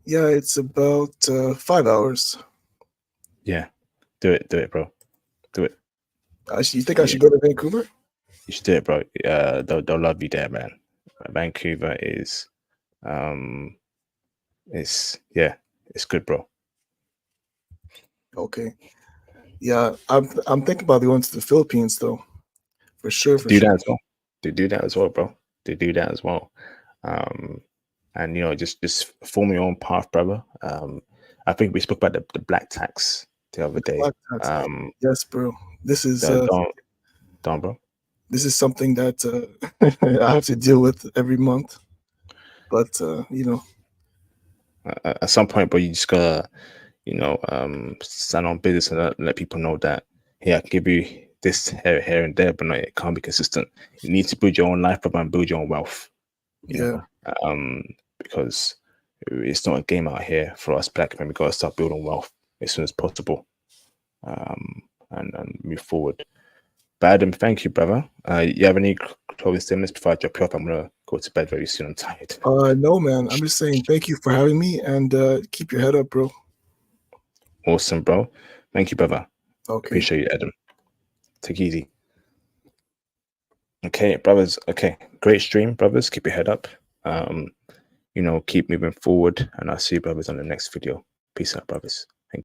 Yeah, it's about 5 hours. Yeah, do it, bro. Do it. You think I should go to Vancouver? You should do it, bro. They'll love you there, man. Vancouver is, it's good, bro. Okay. Yeah, I'm thinking about going to the Philippines though. For sure. Do that as well. Do that as well, bro. Do that as well. And just form your own path, brother. I think we spoke about the black tax the other day. Yes, bro. This is don't, bro. This is something that I have to deal with every month. But at some point, bro, you just gotta, stand on business and let people know that, hey, I can give you this here and there, but no, it can't be consistent. You need to build your own life, brother, and build your own wealth. Yeah. Because it's not a game out here for us black men. We gotta start building wealth as soon as possible, and move forward. But Adam, thank you, brother. You have any closing statements before I drop you off? I'm gonna go to bed very soon. I'm tired. No, man. I'm just saying thank you for having me, and keep your head up, bro. Awesome, bro. Thank you, brother. Okay. Appreciate you, Adam. Take it easy. Okay, brothers. Okay, great stream, brothers. Keep your head up. Keep moving forward, and I'll see you, brothers, on the next video. Peace out, brothers.